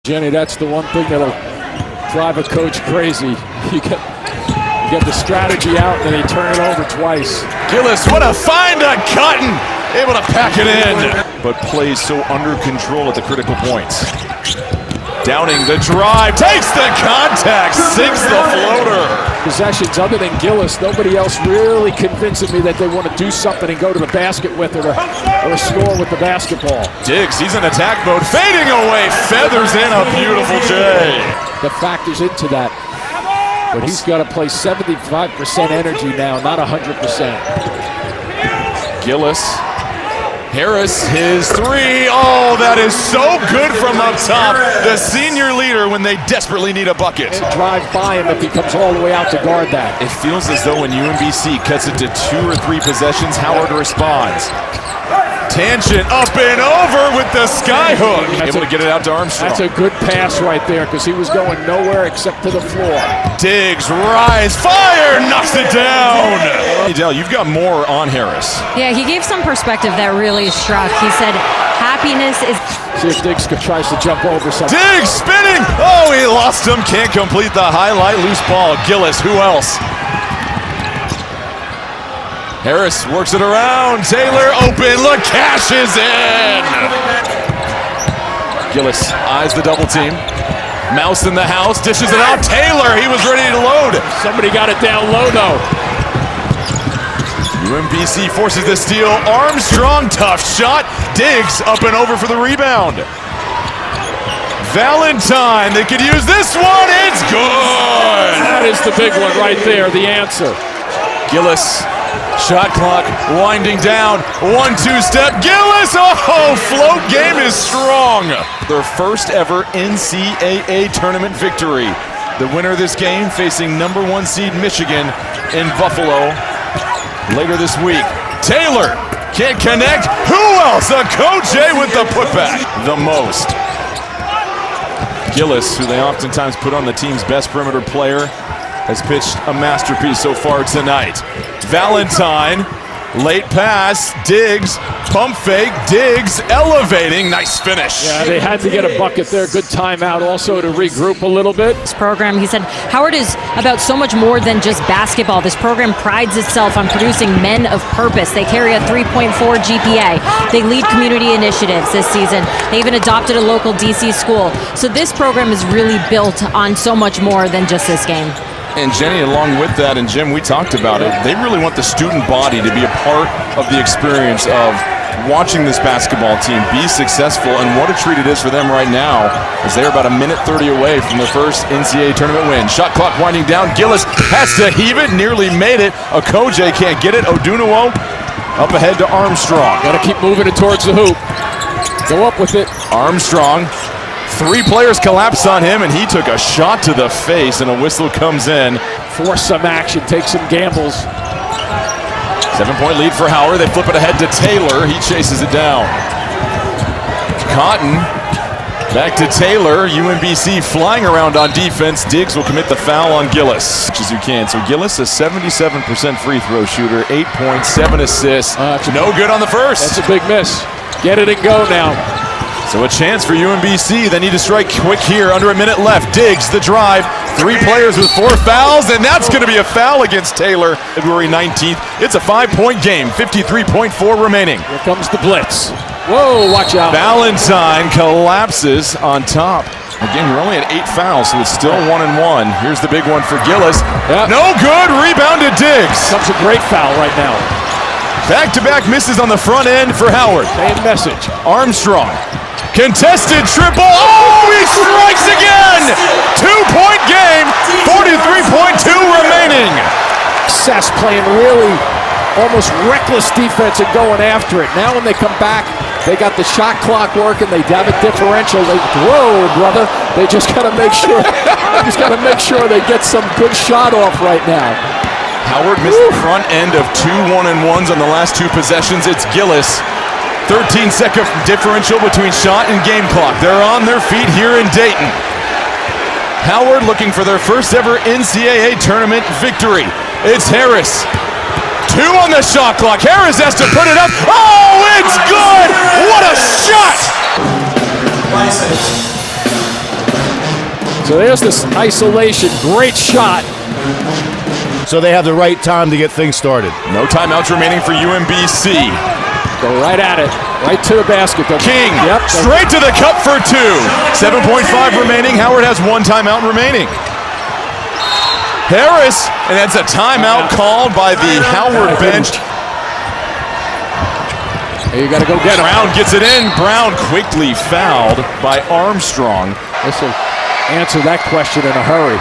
Jenny, that's the one thing that'll drive a coach crazy. You get the strategy out, and then they turn it over twice. Gillis, what a find on Cotton! Able to pack it in, but plays so under control at the critical points. Downing the drive, takes the contact, sinks the floater. Possessions other than Gillis, nobody else really convincing me that they want to do something and go to the basket with it or score with the basketball. Diggs, he's in attack mode, fading away, feathers in a beautiful J. The factors into that, but he's got to play 75% energy now, not 100%. Gillis. Harris, his three. Oh, that is so good from up top. The senior leader when they desperately need a bucket. And drive by him if he comes all the way out to guard that. It feels as though when UMBC cuts it to 2 or 3 possessions, Howard responds. Tangent up and over with the sky hook. Able to get it out to Armstrong. That's a good pass right there because he was going nowhere except to the floor. Diggs, rise, fire, knocks it down. Hey, Dell, you've got more on Harris. Yeah, he gave some perspective that really struck. He said, happiness is... See if Diggs tries to jump over something. Diggs spinning. Oh, he lost him. Can't complete the highlight. Loose ball. Gillis, who else? Harris works it around. Taylor open. Look, cashes in. Gillis eyes the double team. Mouse in the house. Dishes it out. Taylor, he was ready to load. Somebody got it down low, though. UMBC forces the steal. Armstrong, tough shot. Diggs up and over for the rebound. Valentine, they could use this one. It's good. That is the big one right there, the answer. Gillis. Shot clock winding down. 1-2 step. Gillis! Oh, float game is strong. Their first ever NCAA tournament victory. The winner of this game facing number 1 seed Michigan in Buffalo later this week. Taylor can't connect. Who else? A Coach A with the putback. The most. Gillis, who they oftentimes put on the team's best perimeter player, has pitched a masterpiece so far tonight. Valentine, late pass, Diggs, pump fake, Diggs elevating, nice finish. Yeah, they had to get a bucket there, good timeout also to regroup a little bit. This program, he said, Howard is about so much more than just basketball. This program prides itself on producing men of purpose. They carry a 3.4 GPA. They lead community initiatives this season. They even adopted a local DC school. So this program is really built on so much more than just this game. And Jenny, along with that, and Jim, we talked about it, they really want the student body to be a part of the experience of watching this basketball team be successful, and what a treat it is for them right now as they're about 1:30 away from their first NCAA tournament win. Shot clock winding down. Gillis has to heave it, nearly made it. Okoje can't get it. Odunuwo up ahead to Armstrong. Got to keep moving it towards the hoop. Go up with it. Armstrong. 3 players collapse on him, and he took a shot to the face, and a whistle comes in. Force some action, take some gambles. 7-point lead for Howard. They flip it ahead to Taylor. He chases it down. Cotton back to Taylor. UMBC flying around on defense. Diggs will commit the foul on Gillis. As you can. So Gillis, a 77% free throw shooter, 8 points, 7 assists. No good on the first. That's a big miss. Get it and go now. So a chance for UMBC. They need to strike quick here. Under a minute left. Diggs, the drive. 3 players with 4 fouls, and that's going to be a foul against Taylor. February 19th. It's a 5-point game. 53.4 remaining. Here comes the blitz. Whoa, watch out. Valentine collapses on top. Again, you're only at 8 fouls, so it's still 1-1. Here's the big one for Gillis. Yep. No good. Rebounded Diggs. Comes a great foul right now. Back-to-back misses on the front end for Howard. Same message. Armstrong. Contested triple. Oh, he strikes again! 2-point game, 43.2 remaining. Success playing really almost reckless defense and going after it. Now when they come back, they got the shot clock working. They have a differential. Whoa, brother! They just got to make sure. They get some good shot off right now. Howard missed the front end of 2 1-and-1s on the last 2 possessions. It's Gillis. 13-second differential between shot and game clock. They're on their feet here in Dayton. Howard looking for their first ever NCAA tournament victory. It's Harris. 2 on the shot clock. Harris has to put it up. Oh, it's good! What a shot! So there's this isolation. Great shot. So they have the right time to get things started. No timeouts remaining for UMBC. Go right at it. Right to the basket. King, Yep. straight to the cup for 2. 7.5 remaining. Howard has 1 timeout remaining. Harris, and that's a timeout called by the Howard bench. Hey, you got to go get him. Brown gets it in. Brown quickly fouled by Armstrong. This will answer that question in a hurry.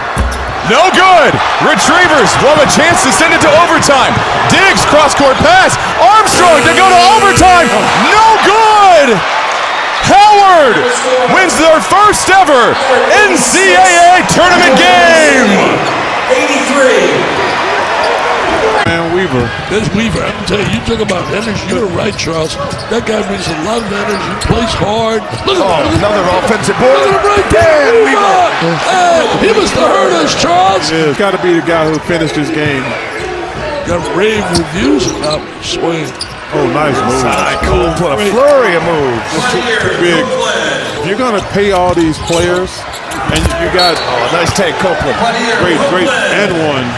No good. Retrievers will have a chance to send it to overtime. Diggs, cross-court pass. Armstrong to go to overtime. No good. Howard wins their first ever NCAA tournament game. 83. Man, Weaver. There's Weaver. I can tell you, you talk about energy. You're right, Charles. That guy brings a lot of energy, plays hard. Look at him. Another offensive Look board. at him right there. Hey, he must have heard us, Charles. Yeah, it's got to be the guy who finished this game. Got rave reviews about Swain. Oh, nice move. What a flurry of moves. Too big. If you're going to pay all these players, and you got Nice take, Copeland. great, and one.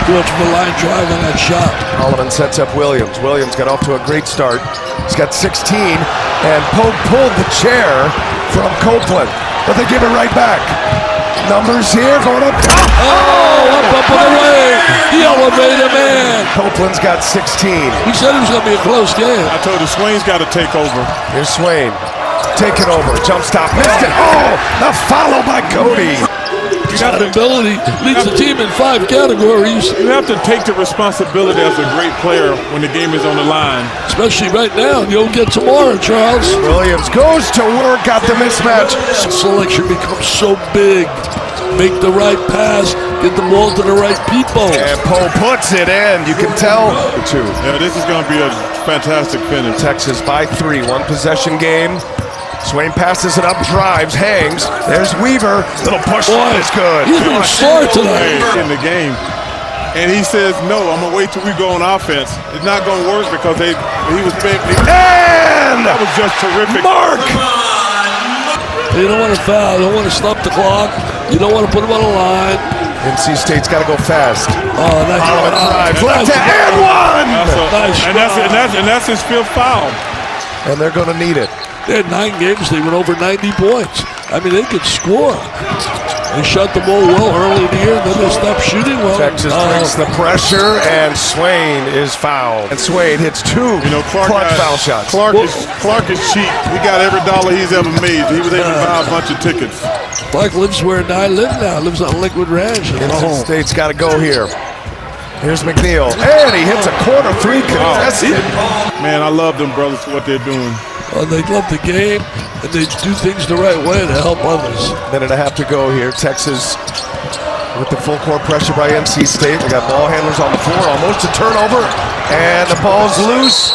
Good from the line drive on that shot. Holloman sets up Williams. Williams got off to a great start. He's got 16, and Pope pulled the chair from Copeland, but they give it right back. Numbers here going up top. Oh, up and away. The elevator man. Copeland's got 16. He said it was going to be a close game. I told you, Swain's got to take over. Here's Swain. Take it over. Jump stop. Missed it. Oh, the follow by Cody. That ability leads the team in 5 categories. You have to take the responsibility as a great player when the game is on the line. Especially right now. You'll get tomorrow, Charles. Williams goes to work, got the mismatch. Selection becomes so big. Make the right pass, get the ball to the right people. And Poe puts it in. You can tell. Yeah, this is going to be a fantastic finish. Texas by 3. 1 possession game. Swain passes it up, drives, hangs. There's Weaver. Little push is good. He's been smart tonight. In the game. And he says, no, I'm going to wait till we go on offense. It's not going to work because he was big. And That was just terrific. Mark. You don't want to foul. You don't want to stop the clock. You don't want to put him on the line. NC State's got to go fast. Oh, nice. Holloman drives, left hand, and one. That's his 5th foul. And they're going to need it. They had 9 games. They went over 90 points. I mean, they could score. They shot the ball well early in the year, and then they stopped shooting well. Texas breaks the pressure, and Swain is fouled. And Swain hits 2 clutch foul shots. Clark is cheap. He got every dollar he's ever made. He was able to buy a bunch of tickets. Clark lives where I live now. Lives on Liquid Ranch. NC State's got to go here. Here's McNeil, and he hits a corner 3 contested. Man, I love them brothers for what they're doing. They love the game, and they do things the right way to help others. Minute and a half to go here. Texas with the full court pressure by NC State. They got ball handlers on the floor, almost a turnover, and the ball's loose.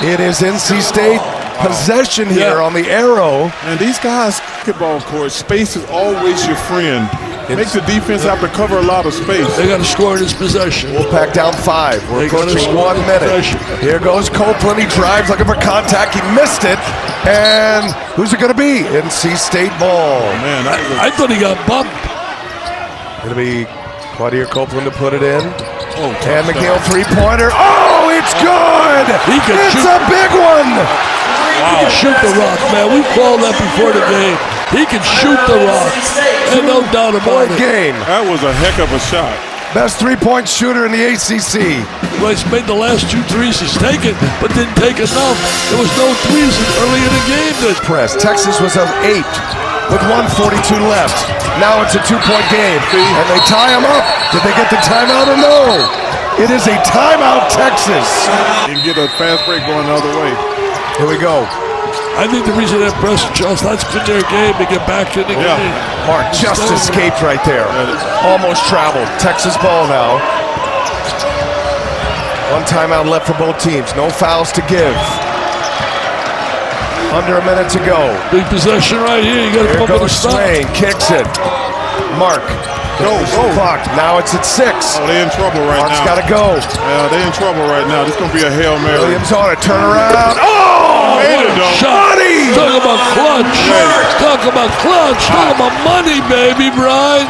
It is NC State possession here on the arrow. And these guys, basketball court, space is always your friend. Makes the defense have to cover a lot of space. They got to score in this possession. Wolfpack down 5. We're approaching 1 minute. Here goes Copeland. He drives looking for contact. He missed it. And who's it going to be? NC State ball. Oh, man, I thought he got bumped. It'll be Quadir Copeland to put it in. Oh, and McNeil 3-pointer. Oh, it's good! It's a big one! He can shoot the rock, man. We called that before the game. He can shoot the rock. And no doubt about it. Game. That was a heck of a shot. Best 3-point shooter in the ACC. Well, he's made the last 2 threes he's taken, but didn't take enough. There was no threes early in the game. Press. Texas was up 8 with 1:42 left. Now it's a 2-point game. And they tie him up. Did they get the timeout or no? It is a timeout, Texas. You can get a fast break going the other way. Here we go. I think the reason that press, Charles, that's been their game to get back in the game. Mark just escaped right there. Almost traveled. Texas ball now. 1 timeout left for both teams. No fouls to give. Under a minute to go. Big possession right here. You got to pump it a stop. Swain kicks it. Mark. Go. Clock. Now it's at 6. Oh, they're in trouble right Mark's now. got to go. Yeah, they're in trouble right now. This is going to be a Hail Mary. Williams on it. Turn around. Oh! shot. Talk about clutch. Talk about clutch. Talk about money, baby, Brian.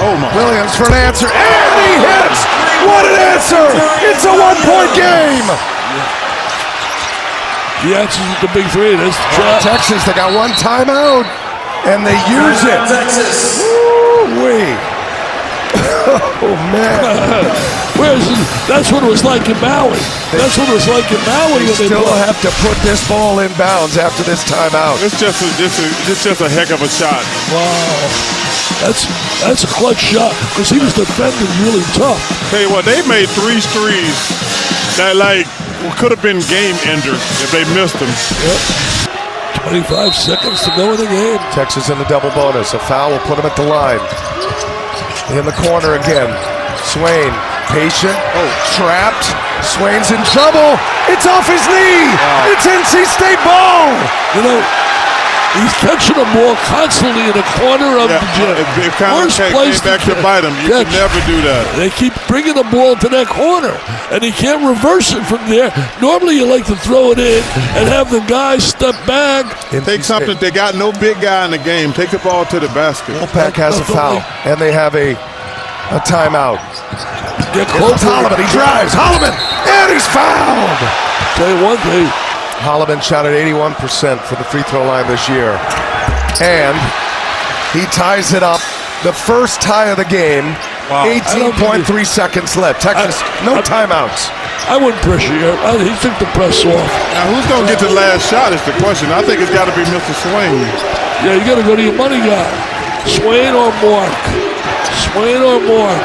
Oh, my. Williams for an answer, and he hits! What an answer! It's a 1-point game! The answer is the big three. That's the trap. Texas, they got one timeout, and they use it. Texas. Woo-wee. Oh, man. That's what it was like in Maui. That's what it was like in Maui. They still have to put this ball in bounds after this timeout. It's just a heck of a shot. Wow. That's a clutch shot because he was defending really tough. Tell you what, they made 3 threes that could have been game enders if they missed them. Yep. 25 seconds to go in the game. Texas in the double bonus. A foul will put him at the line. In the corner again. Swain, patient. Trapped. Swain's in trouble. It's off his knee. It's NC State ball. You know, he's catching the ball constantly in the corner of the gym. It kind of came back to bite him. You can never do that. They keep bringing the ball to that corner, and he can't reverse it from there. Normally, you like to throw it in and have the guy step back. Take something. They got no big guy in the game. Take the ball to the basket. Wolfpack has a foul, and they have a timeout. Get close. Holloman, he drives. Holloman, and he's fouled. Tell you one thing. Holloman shot at 81% for the free throw line this year. And he ties it up. The first tie of the game. 18.3 seconds left. Texas, no timeouts. I wouldn't pressure you. He took the press off. Now, who's going to get the last shot is the question. I think it's got to be Mr. Swain. Yeah, you got to go to your money guy. Swain or Mark. Swain or Mark.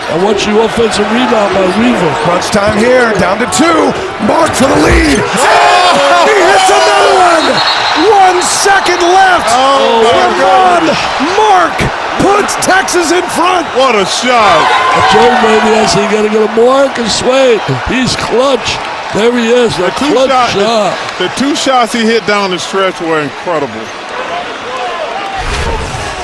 I watch you offensive rebound by Weaver. Crunch time here, down to 2. Mark for the lead. He hits another one. 1 second left. Mark puts Texas in front. What a shot. I told him, baby, I said, you got to go to Mark and Swain. He's clutch. There he is, the clutch shot. The 2 shots he hit down the stretch were incredible.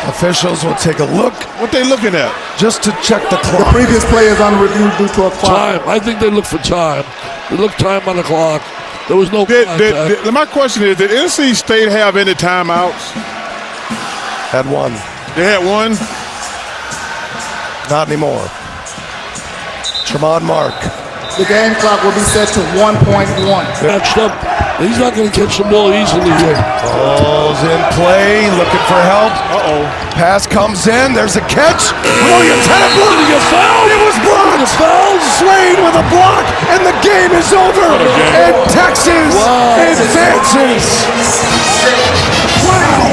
Officials will take a look. What they looking at? Just to check the clock. The previous play is on review due to a clock. Time. I think they look for time. They look time on the clock. There was no contact. My question is, did NC State have any timeouts? Had one. They had one? Not anymore. Tremont Mark. The game clock will be set to 1.1. Matched up. He's not going to catch the ball easily here. Ball's in play, looking for help. Pass comes in. There's a catch. Williams had a block. Did he get fouled? It was blocked. Swain with a block, and the game is over. And Texas advances. Wow.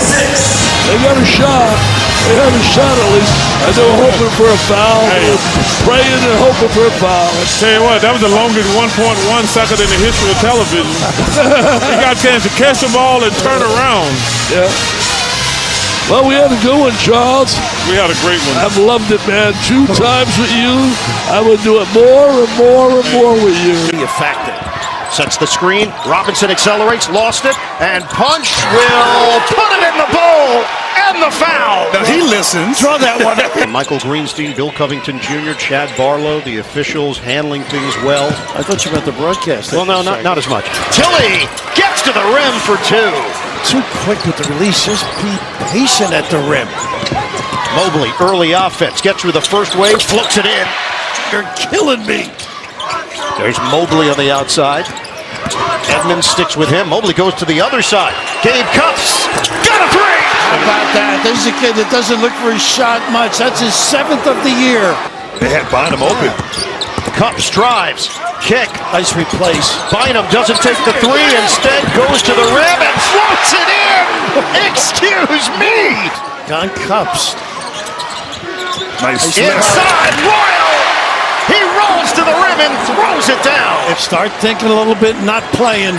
They got a shot. They had a shot at least. And they were hoping for a foul. They were praying and hoping for a foul. Tell you what, that was the longest 1.1 second in the history of television. He got a chance to catch the ball and turn around. Yeah. Well, we had a good one, Charles. We had a great one. I've loved it, man. 2 times with you. I would do it more and more and more with you. Effective. Sets the screen. Robinson accelerates, lost it, and Punch will put it in the bowl. And the foul. Now he listens. Draw that one. Michael Greenstein, Bill Covington Jr., Chad Barlow, the officials handling things well. I thought you meant the broadcast. Well, no, not as much. Tilly gets to the rim for 2. Too quick with the release. Just be patient at the rim. Mobley, early offense. Gets through the first wave, floats it in. You're killing me. There's Mobley on the outside. Edmonds sticks with him. Mobley goes to the other side. Gabe Cups. Got a 3! How about that? This is a kid that doesn't look for his shot much. That's his 7th of the year. They had Bynum open. Cups drives. Kick. Nice replace. Bynum doesn't take the 3. Instead goes to the rim and floats it in. Excuse me. John Cups. Nice. Inside Royal. He rolls to the rim and throws it down. Start thinking a little bit, not playing.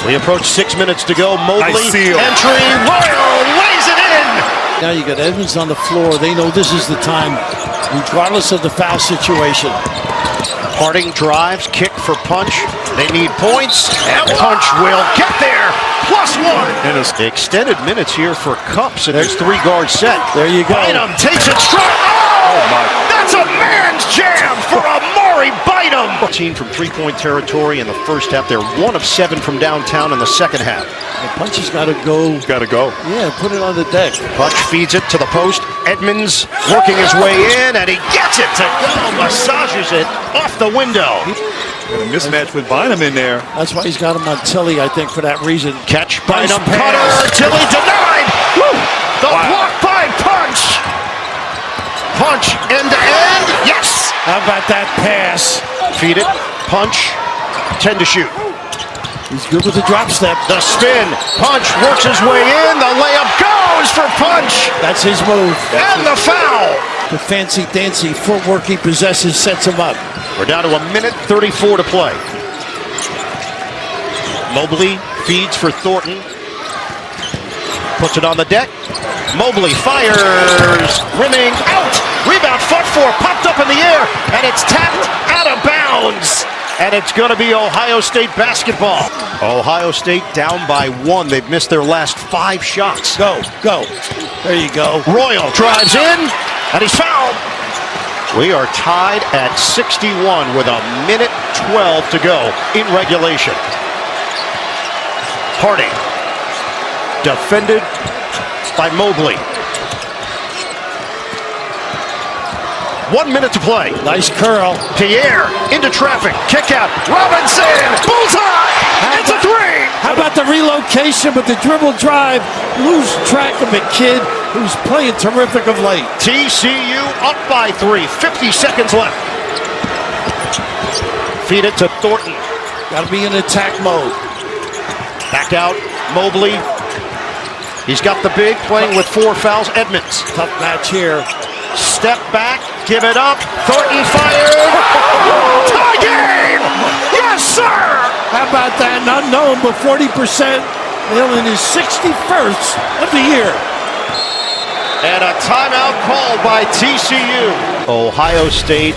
We approach 6 minutes to go. Mobley, Nice seal. entry, Royal lays it in. Now you got Edmonds on the floor. They know this is the time, regardless of the foul situation. Harding drives, kick for Punch. They need points, and Punch will get there. +1. And extended minutes here for Cups in his 3-guard set. There you go. Bynum takes it strong. Oh, my. That That's a man's jam for Amari Bynum. Team from three-point territory in the first half. They're 1 of 7 from downtown in the second half. Punch has got to go. Got to go. Yeah, put it on the deck. Punch feeds it to the post. Edmonds working his way in, and he gets it to go. Massages it off the window. Got a mismatch with Bynum in there. That's why he's got him on Tilly, I think, for that reason. Catch Bynum, cutter, Tilly denied. Woo! The block by Punch. Punch end to end. Yes. How about that pass? Feed it. Punch. 10 to shoot. He's good with the drop step. The spin. Punch works his way in. The layup goes for Punch. That's his move. And the foul. The fancy-dancy footwork he possesses sets him up. We're down to 1:34 to play. Mobley feeds for Thornton. Puts it on the deck. Mobley fires. Rimming out. Rebound fought for. Popped up in the air. And it's tapped out of bounds. And it's going to be Ohio State basketball. Ohio State down by 1. They've missed their last 5 shots. Go. There you go. Royal drives in. And he's fouled. We are tied at 61 with 1:12 to go in regulation. Harding. Defended by Mobley. 1 minute to play. Nice curl. Pierre into traffic. Kick out. Robinson. Bullseye. It's a 3. How about the relocation with the dribble drive? Lose track of a kid who's playing terrific of late. TCU up by 3. 50 seconds left. Feed it to Thornton. Got to be in attack mode. Back out. Mobley. He's got the big playing with 4 fouls. Edmonds. Tough match here. Step back. Give it up. Thornton fired. Tie game. Yes, sir. How about that? Not known, but 40%. Nailing his 61st of the year. And a timeout called by TCU. Ohio State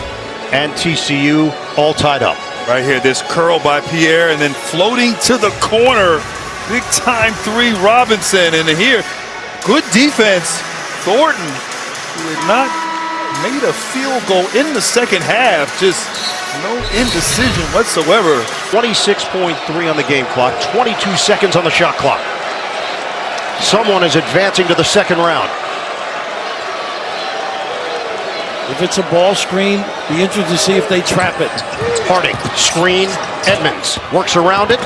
and TCU all tied up. Right here, this curl by Pierre and then floating to the corner. Big time 3 Robinson. And here, good defense. Thornton, who had not made a field goal in the second half. Just no indecision whatsoever. 26.3 on the game clock. 22 seconds on the shot clock. Someone is advancing to the second round. If it's a ball screen, be interested to see if they trap it. Harding, screen, Edmonds works around it.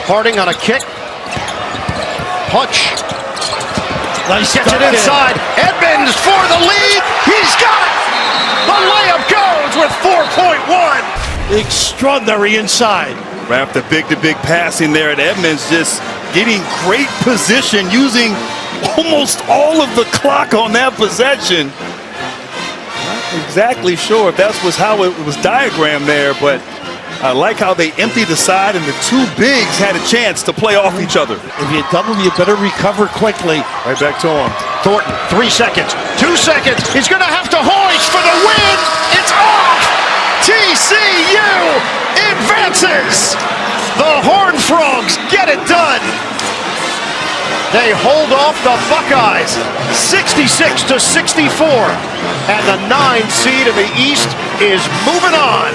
Harding on a kick. Punch. Nice. Gets it inside. Edmonds for the lead. He's got it. The layup goes with 4.1. Extraordinary inside. Wrapped the big passing there at Edmonds, just getting great position, using almost all of the clock on that possession. Not exactly sure if that was how it was diagrammed there, but I like how they emptied the side and the 2 bigs had a chance to play off each other. If you double, you better recover quickly. Right back to him. Thornton, 3 seconds, 2 seconds. He's going to have to hoist for the win. It's off. TCU advances. The Horned Frogs get it done. They hold off the Buckeyes 66-64. And the 9 seed in the East is moving on.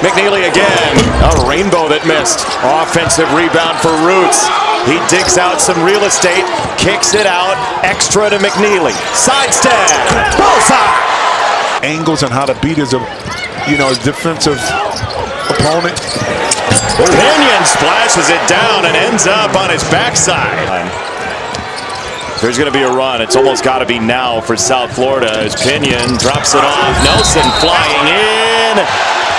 McNeely again, a rainbow that missed. Offensive rebound for Roots. He digs out some real estate, kicks it out, extra to McNeely. Sidestep, bullseye. Angles on how to beat his defensive opponent. Pinion splashes it down and ends up on his backside. There's going to be a run. It's almost got to be now for South Florida as Pinion drops it off. Nelson flying in.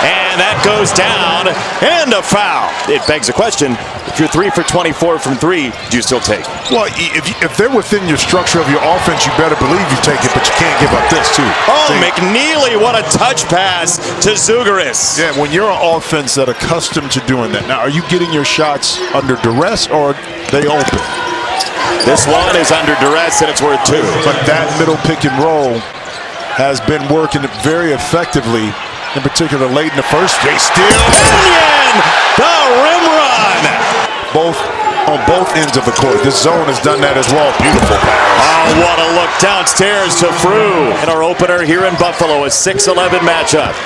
And that goes down, and a foul. It begs a question, if you're 3 for 24 from 3, do you still take? Well, if they're within your structure of your offense, you better believe you take it, but you can't give up this, too. Oh, see, McNeely, what a touch pass to Zougaris. Yeah, when you're an offense that's accustomed to doing that. Now, are you getting your shots under duress, or are they open? This one is under duress, and it's worth 2. But that middle pick and roll has been working very effectively. In particular, late in the first. They steal. Pinion! The rim run! Both On both ends of the court. This zone has done that as well. Beautiful pass. Oh, what a look downstairs to Frew. In our opener here in Buffalo, a 6-11 matchup.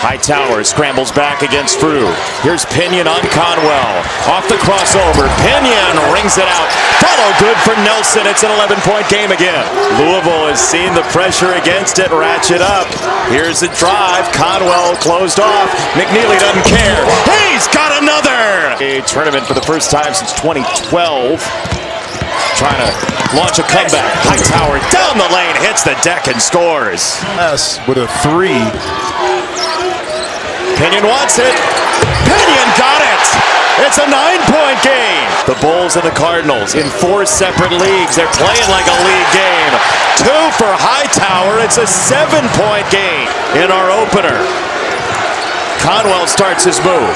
Hightower scrambles back against Frew. Here's Pinion on Conwell. Off the crossover. Pinion rings it out. Follow good for Nelson. It's an 11-point game again. Louisville has seen the pressure against it ratchet up. Here's the drive. Conwell closed off. McNeely doesn't care. He's got another! A tournament for the first time since 2012. Trying to launch a comeback. Hightower down the lane, hits the deck and scores. Yes, with a 3. Pinion wants it. Pinion got it. It's a 9-point game. The Bulls and the Cardinals in 4 separate leagues. They're playing like a league game. 2 for Hightower. It's a 7-point game in our opener. Conwell starts his move.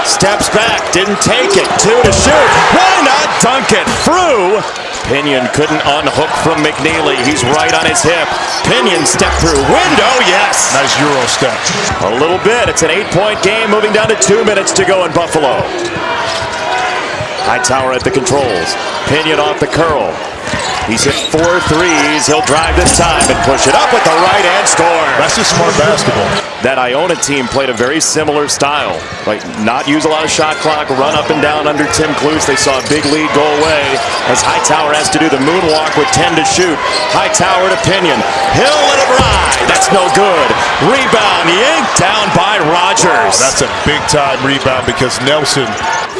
Steps back, didn't take it. 2 to shoot. Why not dunk it? Frew. Pinion couldn't unhook from McNeely. He's right on his hip. Pinion step through window. Yes. Nice Euro step. A little bit. It's an 8-point game moving down to 2 minutes to go in Buffalo. Hightower at the controls. Pinion off the curl. He's hit 4 threes. He'll drive this time and push it up with the right hand score. That's just smart basketball. That Iona team played a very similar style. Like not use a lot of shot clock, run up and down under Tim Klutz. They saw a big lead go away as Hightower has to do the moonwalk with 10 to shoot. Hightower to Pinion. He'll let it ride. That's no good. Rebound yanked down by Rogers. That's a big time rebound because Nelson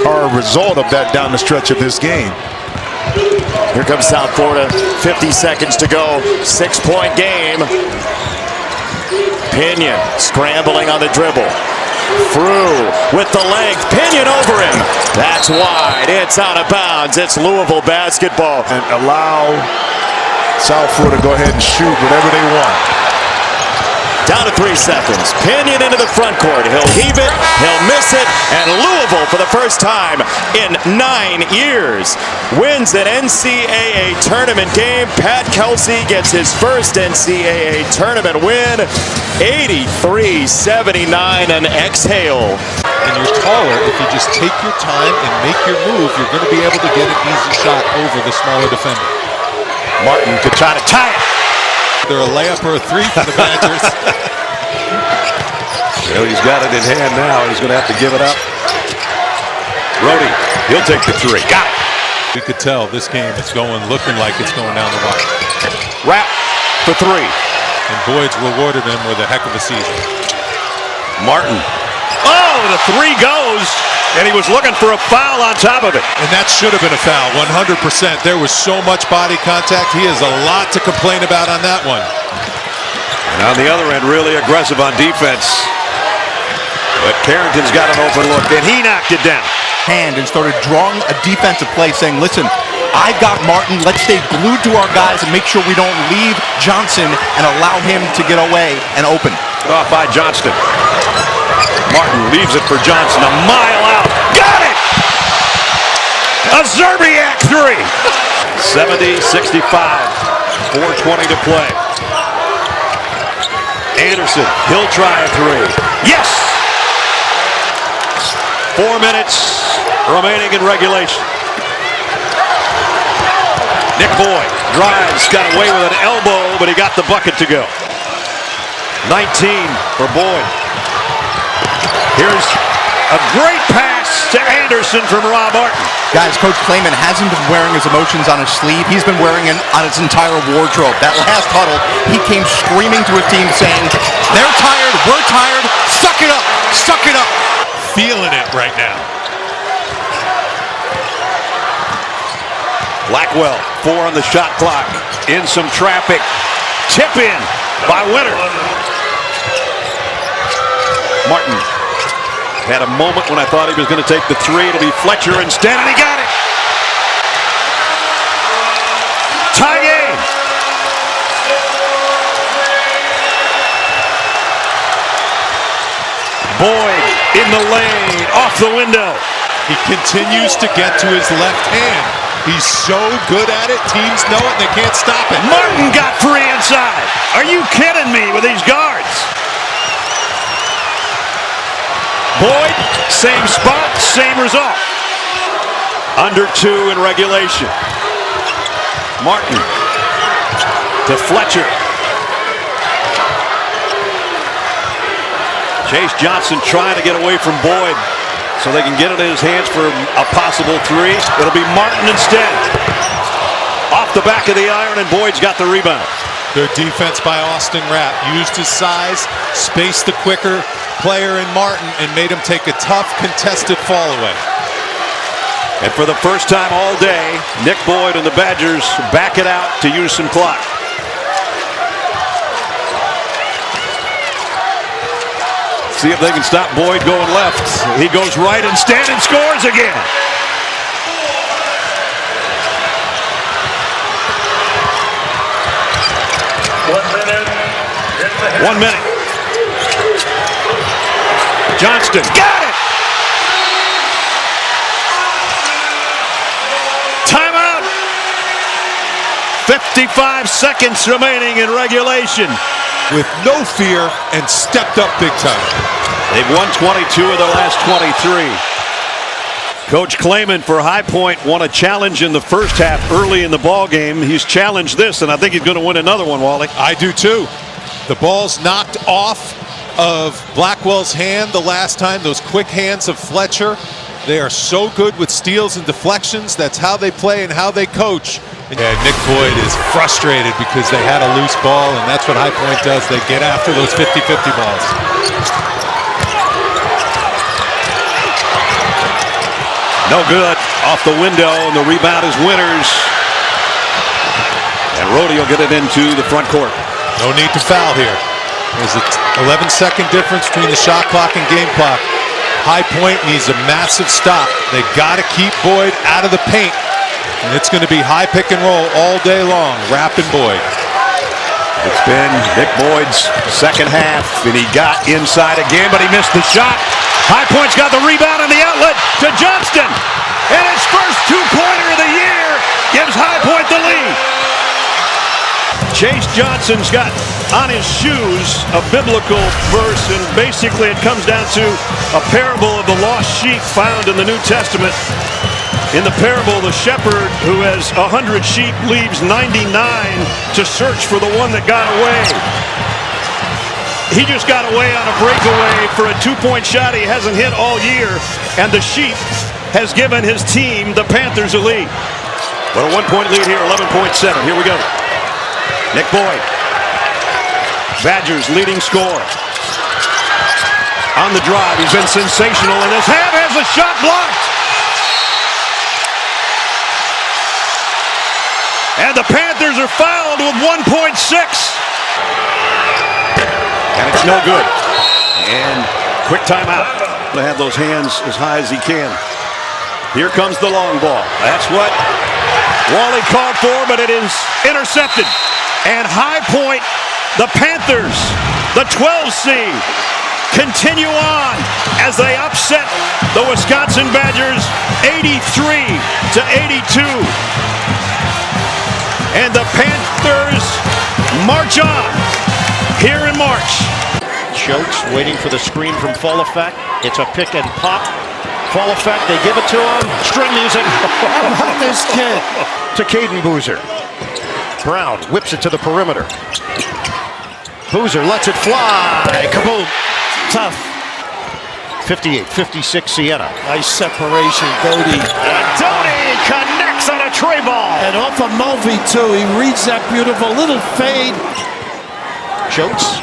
are a result of that down the stretch of this game. Here comes South Florida. 50 seconds to go. 6-point game. Pinion scrambling on the dribble. Frew with the length. Pinion over him. That's wide. It's out of bounds. It's Louisville basketball. And allow South Florida to go ahead and shoot whatever they want. Down to 3 seconds. Pinion into the front court. He'll heave it. He'll miss it. And Louisville, for the first time in 9 years, wins an NCAA tournament game. Pat Kelsey gets his first NCAA tournament win. 83-79 and exhale. And you're taller. If you just take your time and make your move, you're going to be able to get an easy shot over the smaller defender. Martin could try to tie it. They're a layup or a 3 for the Badgers. Well, he's got it in hand now. He's going to have to give it up. Rhodey, he'll take the 3. Got it. We could tell this game is looking like it's going down the wire. Wrap for 3. And Boyd's rewarded him with a heck of a season. Martin. Oh, the 3 goes. And he was looking for a foul on top of it. And that should have been a foul, 100%. There was so much body contact. He has a lot to complain about on that one. And on the other end, really aggressive on defense. But Carrington's got an open look, and he knocked it down. And started drawing a defensive play saying, listen, I've got Martin. Let's stay glued to our guys and make sure we don't leave Johnson and allow him to get away and open. Off by Johnston. Martin leaves it for Johnson, a mile out. Got it! A Zerbiak 3. 70-65. 4:20 to play. Anderson, he'll try a 3. Yes! 4 minutes remaining in regulation. Nick Boyd drives, got away with an elbow, but he got the bucket to go. 19 for Boyd. Here's a great pass to Anderson from Rob Martin. Guys, Coach Klayman hasn't been wearing his emotions on his sleeve. He's been wearing it on his entire wardrobe. That last huddle, he came screaming to his team saying, they're tired, we're tired, suck it up, suck it up. Feeling it right now. Blackwell, 4 on the shot clock. In some traffic. Tip in by Winter. Martin had a moment when I thought he was going to take the 3. It'll be Fletcher instead, and he got it. Tie game. Boyd in the lane, off the window. He continues to get to his left hand. He's so good at it, teams know it, and they can't stop it. Martin got 3 inside. Are you kidding me with these guards? Boyd, same spot, same result. Under 2 in regulation. Martin to Fletcher. Chase Johnson trying to get away from Boyd so they can get it in his hands for a possible 3. It'll be Martin instead. Off the back of the iron, and Boyd's got the rebound. Good defense by Austin Rapp. Used his size, spaced the quicker player in Martin, and made him take a tough contested fall away. And for the first time all day, Nick Boyd and the Badgers back it out to use some clock. See if they can stop Boyd going left. He goes right instead and scores again. One minute. Johnston got it. Timeout. 55 seconds remaining in regulation. With no fear and stepped up big time. They've won 22 of their last 23. Coach Klayman for High Point won a challenge in the first half early in the ball game. He's challenged this, and I think he's going to win another one, Wally. I do too. The ball's knocked off of Blackwell's hand the last time. Those quick hands of Fletcher. They are so good with steals and deflections. That's how they play and how they coach. Yeah, Nick Boyd is frustrated because they had a loose ball, and that's what High Point does. They get after those 50-50 balls. No good. Off the window, and the rebound is Winters. And Rhodey will get it into the front court. No need to foul here. There's an 11-second difference between the shot clock and game clock. High Point needs a massive stop. They got to keep Boyd out of the paint. And it's going to be high pick and roll all day long. Rapp and Boyd. It's been Nick Boyd's second half, and he got inside again, but he missed the shot. High Point's got the rebound and the outlet to Johnston. And his first two-pointer of the year gives High Point the lead. Chase Johnson's got on his shoes a biblical verse, and basically it comes down to a parable of the lost sheep found in the New Testament. In the parable, the shepherd who has 100 sheep leaves 99 to search for the one that got away. He just got away on a breakaway for a two-point shot he hasn't hit all year, and the sheep has given his team, the Panthers, a lead. But a one-point lead here, 11.7. Here we go. Nick Boyd, Badgers leading scorer. On the drive, he's been sensational in this half, has a shot blocked. And the Panthers are fouled with 1.6. And it's no good. And quick timeout. To have those hands as high as he can. Here comes the long ball. That's what Wally called for, but it is intercepted. And High Point, the Panthers, the 12 seed, continue on as they upset the Wisconsin Badgers 83-82. And the Panthers march on here in March. Schultz waiting for the screen from Fall Effect. It's a pick and pop. Fall Effect, they give it to him. String music. This kid. To Caden Boozer. Brown whips it to the perimeter. Boozer lets it fly. Kaboom. Tough. 58-56 Siena. Nice separation, Doty. Doty connects on a tray ball. And off of Mulvey, too. He reads that beautiful little fade. Schultz.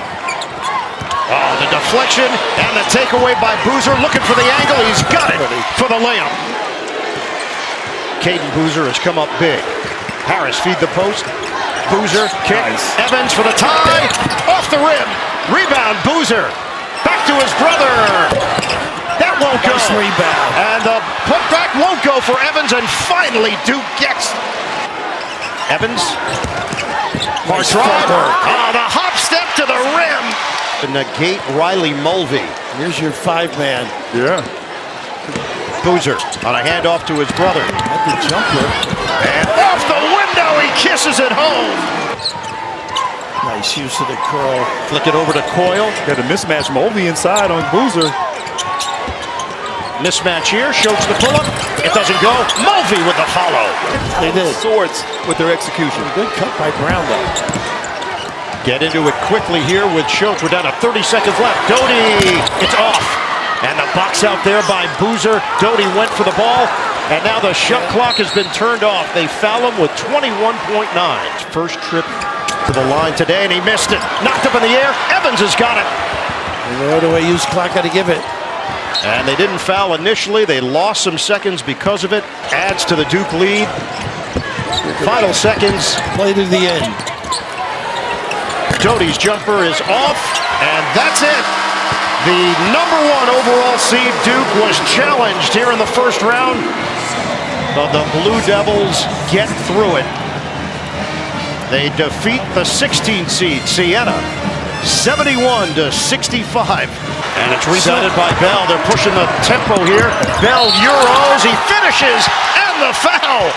Oh, the deflection and the takeaway by Boozer. Looking for the angle. He's got it for the layup. Caden Boozer has come up big. Harris feed the post. Boozer kick. Nice. Evans for the tie. Off the rim. Rebound Boozer. Back to his brother. That won't go. Nice rebound. And the putback won't go for Evans, and finally Duke gets. Evans. Nice the hop step to the rim. To negate Riley Mulvey. Here's your five-man. Yeah. Boozer on a handoff to his brother. At the jumper. And off the window, he kisses it home. Nice use of the curl. Flick it over to Coyle. Got a mismatch. Mulvey inside on Boozer. Mismatch here, Schultz the pull-up. It doesn't go. Mulvey with the follow. They did. Swords with their execution. Good cut by Brown, though. Get into it quickly here with Schultz. We're down to 30 seconds left. Doty, it's off. And the box out there by Boozer. Doty went for the ball. And now the shot clock has been turned off. They foul him with 21.9. First trip to the line today, and he missed it. Knocked up in the air. Evans has got it. Where do I use clock? Got to give it. And they didn't foul initially. They lost some seconds because of it. Adds to the Duke lead. Final seconds. Play to the end. Doty's jumper is off, and that's it. The #1 overall seed Duke was challenged here in the first round. But the Blue Devils get through it. They defeat the 16 seed Siena 71-65. And it's rebounded by Bell. They're pushing the tempo here. Bell Euros, he finishes, and the foul.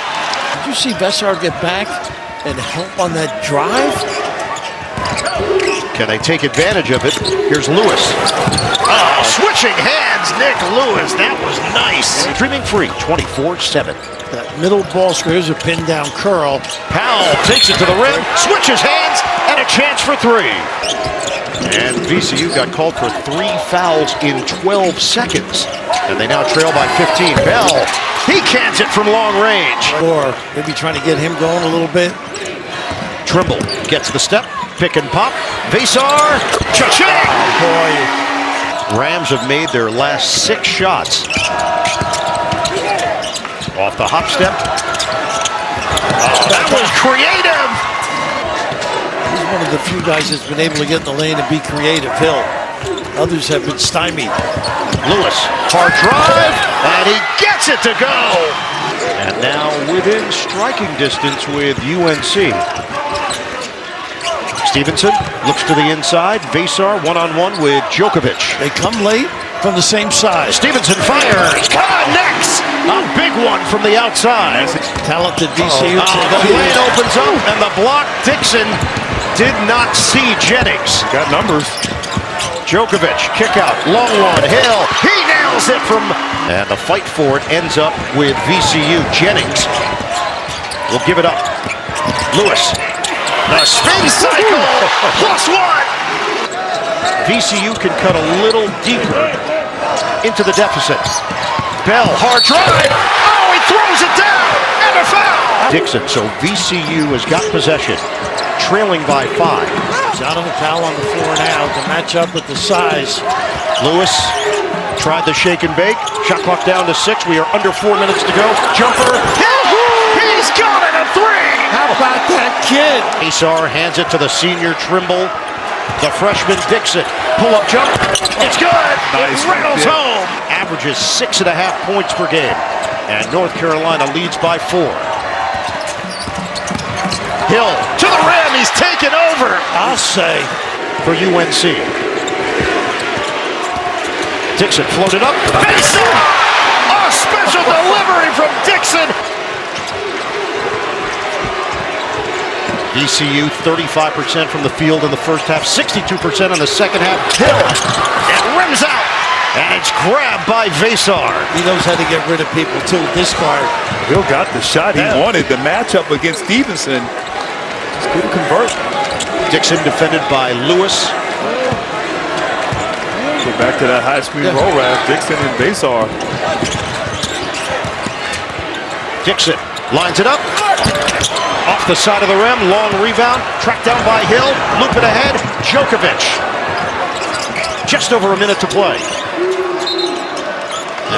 Did you see Vessar get back and help on that drive? Can they take advantage of it? Here's Lewis. Oh, switching hands, Nick Lewis. That was nice. Streaming free, 24/7. That middle ball screen, here's a pin down curl. Powell takes it to the rim, switches hands, and a chance for three. And VCU got called for 3 fouls in 12 seconds. And they now trail by 15. Bell, he cans it from long range. Or maybe trying to get him going a little bit. Trimble gets the step, pick and pop. Vasar, cha-ching! Oh, boy. Rams have made their last 6 shots. Off the hop step. Oh, that was creative! He's one of the few guys that's been able to get in the lane and be creative. Hill. Others have been stymied. Lewis, hard drive, and he gets it to go! And now within striking distance with UNC. Stevenson looks to the inside. Vasar one-on-one with Djokovic. They come late from the same side. Stevenson fires. Connects! A big one from the outside. Talented VCU. The lane opens up, and the block. Dixon did not see Jennings. Got numbers. Djokovic, kick out, long one, Hill. He nails it from... And the fight for it ends up with VCU. Jennings will give it up. Lewis. The spin cycle, +1. VCU can cut a little deeper into the deficit. Bell, hard drive. Oh, he throws it down, and a foul. Dixon, so VCU has got possession, trailing by 5. Jonathan Powell on the floor now to match up with the size. Lewis tried the shake and bake. Shot clock down to 6. We are under 4 minutes to go. Jumper, he's got it, a 3. How about that kid? Asar hands it to the senior Trimble. The freshman Dixon. Pull-up jump. It's good. Nice. It rattles home. Averages 6.5 points per game. And North Carolina leads by 4. Hill to the rim. He's taken over. I'll say. For UNC. Dixon floated up. Mason! A special delivery from Dixon. VCU 35% from the field in the first half, 62% in the second half. Hill, it rims out, and it's grabbed by Vasar. He knows how to get rid of people too. This guard. Hill got the shot he wanted. The matchup against Stevenson couldn't convert. Dixon defended by Lewis. Go back to that high screen roll rap. Dixon and Vasar. Dixon lines it up. Off the side of the rim, long rebound, tracked down by Hill, loop it ahead, Djokovic. Just over a minute to play.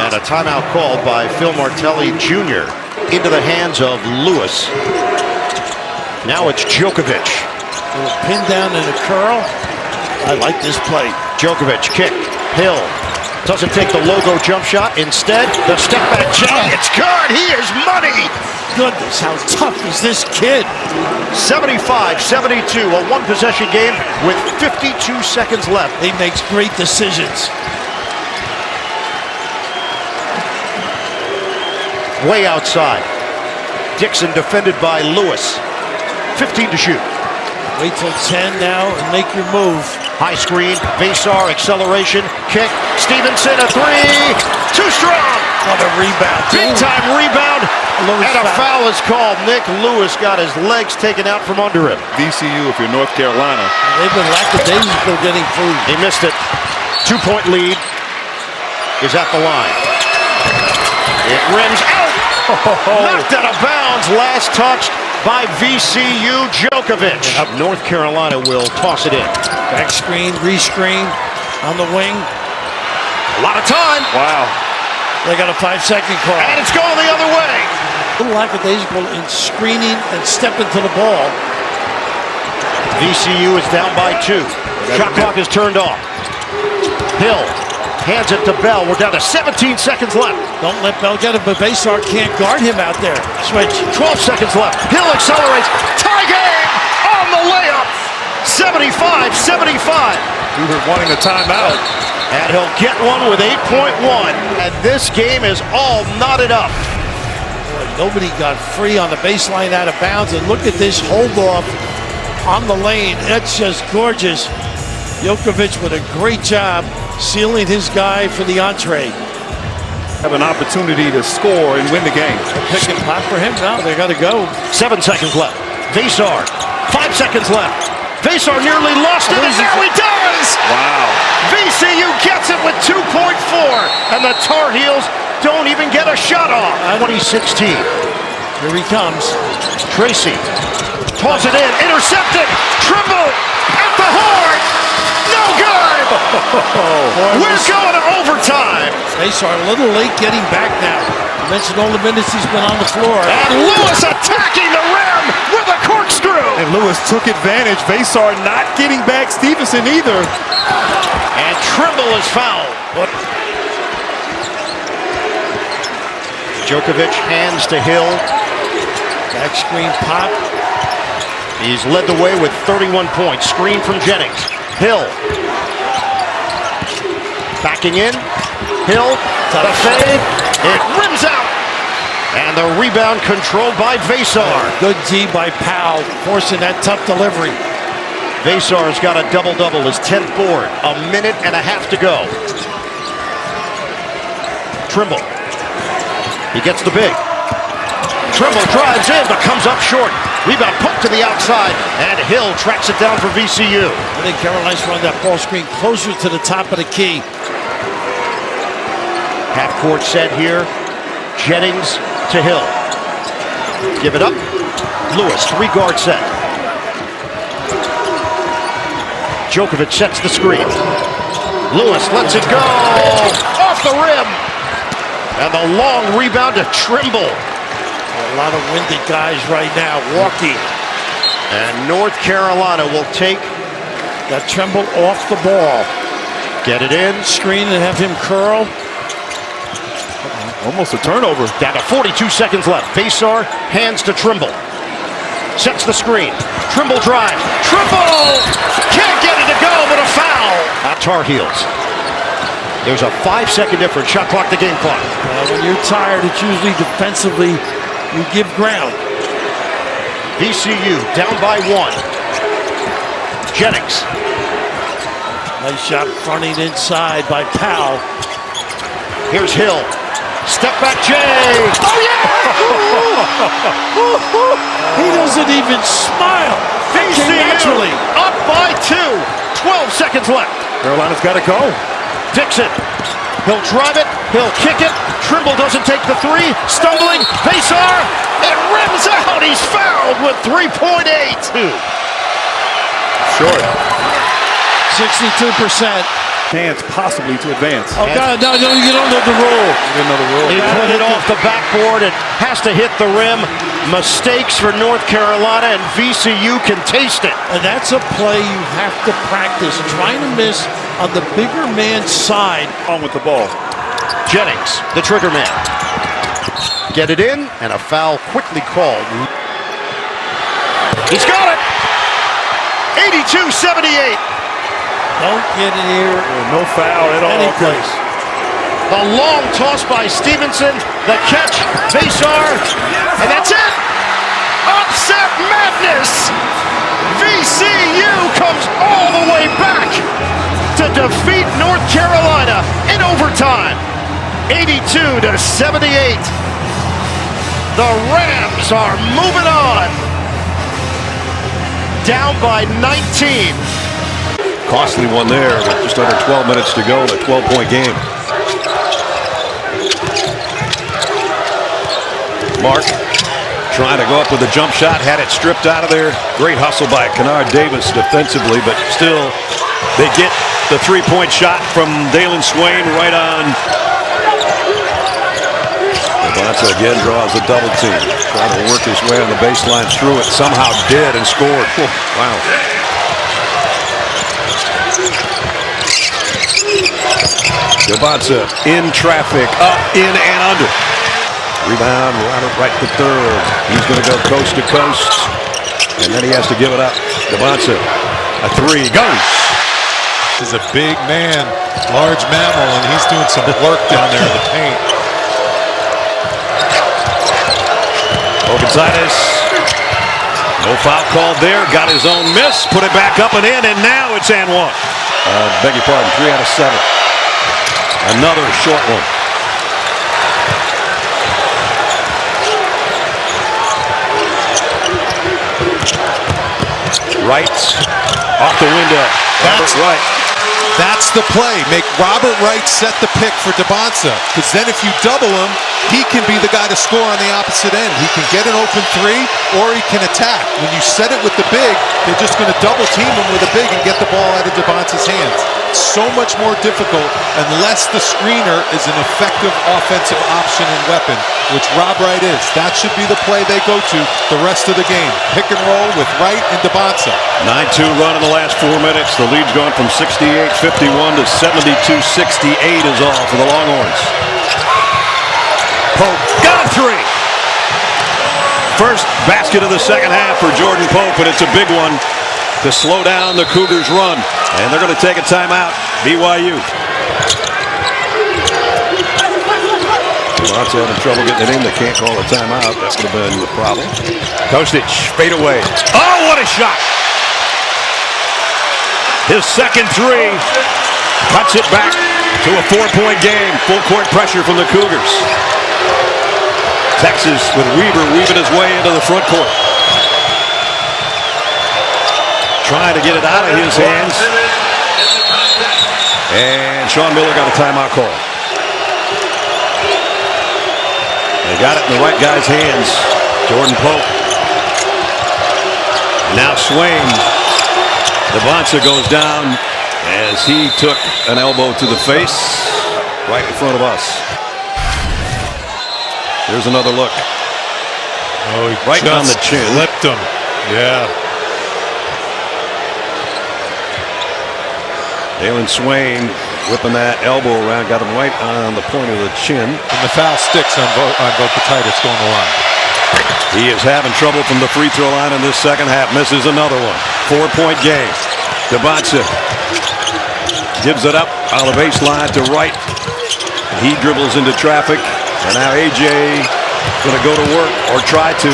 And a timeout called by Phil Martelli Jr. into the hands of Lewis. Now it's Djokovic. A little pin down and a curl. I like this play. Djokovic, kick, Hill. Doesn't take the logo jump shot. Instead, the step back jump. It's good. He is money. Goodness, how tough is this kid? 75-72, a one-possession game with 52 seconds left. He makes great decisions. Way outside. Dixon defended by Lewis. 15 to shoot. Wait till 10 now and make your move. High screen, Vasar, acceleration, kick, Stevenson, a three, too strong. Another rebound. Big time rebound, and a foul is called. Nick Lewis got his legs taken out from under him. VCU, if you're North Carolina. They've been lackadaisical getting food. He missed it. 2-point lead is at the line. It rims out. Knocked out of bounds. Last touched by VCU Djokovic. North Carolina will toss it in. Back screen, rescreen on the wing. A lot of time. Wow. They got a 5-second call. And it's going the other way. A little lackadaisical in screening and stepping to the ball. VCU is down by 2. Shot clock is turned off. Hill hands it to Bell. We're down to 17 seconds left. Don't let Bell get it, but Vasar can't guard him out there. Switch. 12 seconds left. Hill accelerates. Tie game on the layup. 75-75. We were wanting a timeout. And he'll get one with 8.1. And this game is all knotted up. Boy, nobody got free on the baseline out of bounds. And look at this hold off on the lane. That's just gorgeous. Djokovic with a great job sealing his guy for the entree. Have an opportunity to score and win the game. Pick and pop for him now. They got to go. 7 seconds left. Vasar. 5 seconds left. Vasar nearly lost it, and now he does! Wow. VCU gets it with 2.4, and the Tar Heels don't even get a shot off. 2016. Here he comes. Tracy. Toss it in. Intercepted. Trimble at the horn. No good! We're going to overtime. Vasar a little late getting back now. You mentioned all the minutes he's been on the floor. And Lewis attacking the rim with a corkscrew. And Lewis took advantage. Vasar not getting back Stevenson either. And Trimble is fouled. Djokovic hands to Hill. Back screen pop. He's led the way with 31 points. Screen from Jennings. Hill. Backing in. Hill. The fade. It rims out. And the rebound controlled by Vasar. Good D by Powell, forcing that tough delivery. Vasar's got a double-double, his 10th board. A minute and a half to go. Trimble. He gets the big. Trimble drives in, but comes up short. Rebound poked to the outside, and Hill tracks it down for VCU. I think Carolina's run that ball screen closer to the top of the key. Half court set here. Jennings to Hill. Give it up. Lewis, 3-guard set. Djokovic sets the screen. Lewis lets it go. Off the rim. And the long rebound to Trimble. A lot of winded guys right now walking. And North Carolina will take that Trimble off the ball. Get it in. Screen and have him curl. Almost a turnover. Down to 42 seconds left. Vasar hands to Trimble. Sets the screen. Trimble drive. Trimble! Can't get it to go, but a foul. At Tar Heels. There's a 5-second difference. Shot clock to game clock. When you're tired, it's usually defensively you give ground. VCU down by 1. Jennings. Nice shot fronting inside by Powell. Here's Hill. Step back, Jay. Oh, yeah! He doesn't even smile. VCU up by 2. 12 seconds left. Carolina's got to go. Dixon. He'll drive it. He'll kick it. Trimble doesn't take the 3. Stumbling. Vasar. It rims out. He's fouled with 3.8. Short. 62%. Chance possibly to advance. Oh, God, no, you don't know the rule. You didn't know the rule. He put it off the backboard. It has to hit the rim. Mistakes for North Carolina, and VCU can taste it. And that's a play you have to practice. Trying to miss on the bigger man's side. On with the ball. Jennings, the trigger man. Get it in, and a foul quickly called. He's got it! 82-78. Don't get in here. No foul at all. Any place. The long toss by Stevenson. The catch, Vasar. And that's it! Upset madness! VCU comes all the way back. to defeat North Carolina in overtime, 82-78. The Rams are moving on, down by 19. Costly one there with just under 12 minutes to go in a 12-point game. Mark trying to go up with a jump shot, had it stripped out of there. Great hustle by Kennard Davis defensively, but still they get the three-point shot from Dalen Swain right on. Bonza again draws a double team. Trying to work his way on the baseline through it. Somehow did and scored. Wow. Bonza in traffic, up, in, and under. Rebound, right to third. He's going to go coast to coast, and then he has to give it up. Bonza, a three, goes. This is a big man, large mammal, and he's doing some work down there in the paint. Gonzaga, no foul called there, got his own miss, put it back up and in, and now it's and one. Beg your pardon, 3 out of 7. Another short one. Wright off the window. That's the play. Make Robert Wright set the pick for DeBonza, because then if you double him, he can be the guy to score on the opposite end. He can get an open three, or he can attack. When you set it with the big, they're just going to double team him with a big and get the ball out of DeBonza's hands. It's so much more difficult unless the screener is an effective offensive option and weapon, which Rob Wright is. That should be the play they go to the rest of the game. Pick and roll with Wright and DeBonza. 9-2 run in the last 4 minutes. The lead's gone from 68-51 to 72-68 is all for the Longhorns. Pope got a three. First basket of the second half for Jordan Pope, and it's a big one to slow down the Cougars' run. And they're going to take a timeout, BYU. Lots having trouble getting it in. They can't call a timeout. That would have been the problem. Kostic, fade away. Oh, what a shot! His second three cuts it back to a 4-point game. Full court pressure from the Cougars. Texas with Weaver weaving his way into the front court. Trying to get it out of his hands. And Sean Miller got a timeout call. They got it in the right guy's hands. Jordan Pope. Now Swain. DeBonza goes down as he took an elbow to the face right in front of us. Here's another look. Oh, he right on the chin. Flipped him. Yeah. Dalen Swain whipping that elbow around, got him right on the point of the chin. And the foul sticks on Vokatitis going the line. He is having trouble from the free throw line in this second half. Misses another one. 4-point game. DeBonza gives it up on the baseline to Wright. He dribbles into traffic. And now AJ going to go to work, or try to.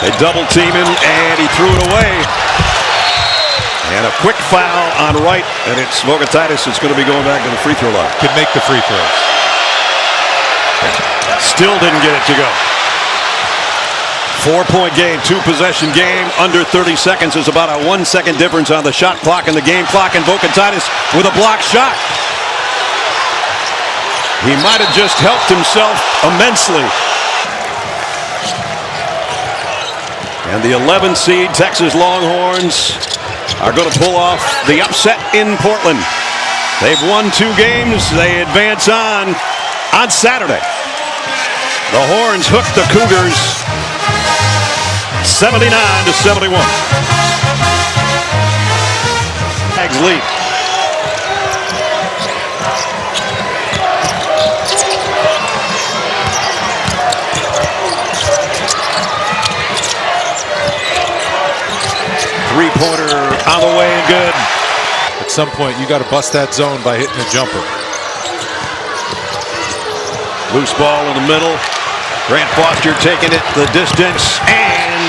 They double team him, and he threw it away. And a quick foul on Wright, and it's Vokatitis that's going to be going back to the free throw line. Could make the free throws. Still didn't get it to go. 4-point game, 2-possession game. Under 30 seconds is about a 1-second difference on the shot clock and the game clock. And Vokatitis with a block shot. He might have just helped himself immensely. And the 11 seed Texas Longhorns are going to pull off the upset in Portland. They've won 2 games. They advance on Saturday. The Horns hooked the Cougars 79-71. Zags lead. Three-pointer on the way and good. At some point, you got to bust that zone by hitting a jumper. Loose ball in the middle. Grant Foster taking it the distance and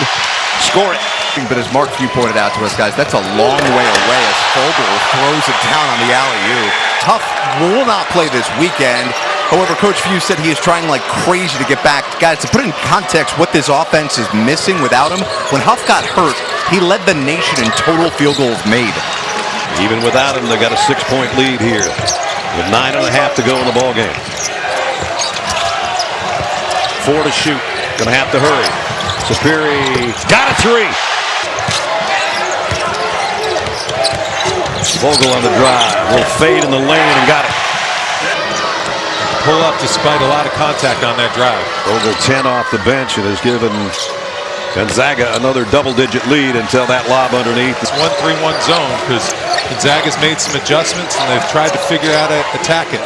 score it. But as Mark Few pointed out to us, guys, that's a long way away as Vogel throws it down on the alley-oop. Huff will not play this weekend. However, Coach Few said he is trying like crazy to get back. Guys, to put in context what this offense is missing without him, when Huff got hurt, he led the nation in total field goals made. Even without him, they got a 6-point lead here with 9.5 to go in the ball game. 4 to shoot. Gonna have to hurry. Sapiri got a 3. Vogel on the drive. Will fade in the lane and got it. Pull up despite a lot of contact on that drive. Vogel 10 off the bench and has given Gonzaga another double-digit lead until that lob underneath. It's 1-3-1 zone because Gonzaga's made some adjustments and they've tried to figure out how to attack it.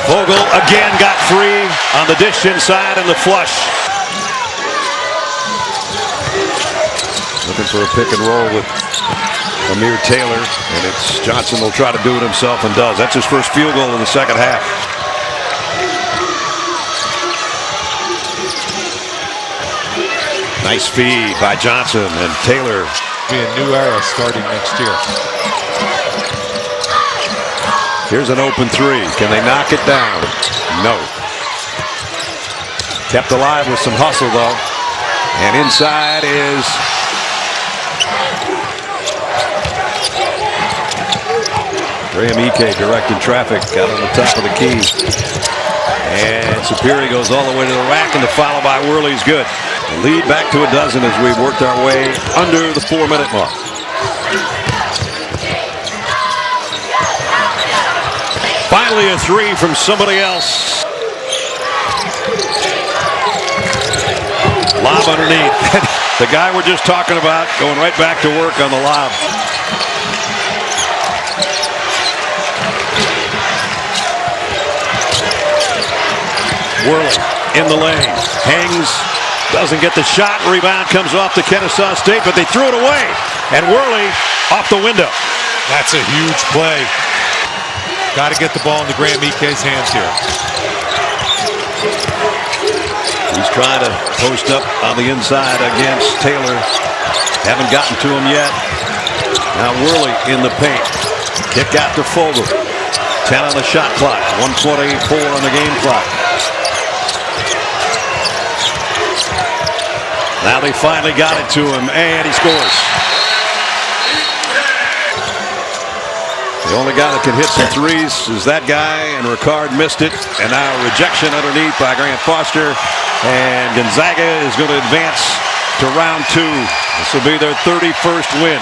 Vogel again got free on the dish inside and the flush. Looking for a pick and roll with Amir Taylor, and it's Johnson will try to do it himself and does. That's his first field goal in the second half. Nice feed by Johnson, and Taylor. Be a new era starting next year. Here's an open 3. Can they knock it down? No. Kept alive with some hustle though. And inside is Graham Ike directing traffic. Got on the top of the key. And Sapiri goes all the way to the rack, and the foul by Worley is good. The lead back to a dozen as we've worked our way under the 4-minute mark. Finally a 3 from somebody else. Lob underneath. The guy we're just talking about going right back to work on the lob. Worley in the lane. Hangs. Doesn't get the shot. Rebound comes off to Kennesaw State, but they threw it away. And Worley off the window. That's a huge play. Got to get the ball into Graham Ike's hands here. He's trying to post up on the inside against Taylor. Haven't gotten to him yet. Now Worley in the paint. Kick out to Vogel. 10 on the shot clock. 1:24 on the game clock. Now they finally got it to him, and he scores. The only guy that can hit some threes is that guy, and Ricard missed it. And now a rejection underneath by Grant Foster. And Gonzaga is going to advance to round 2. This will be their 31st win.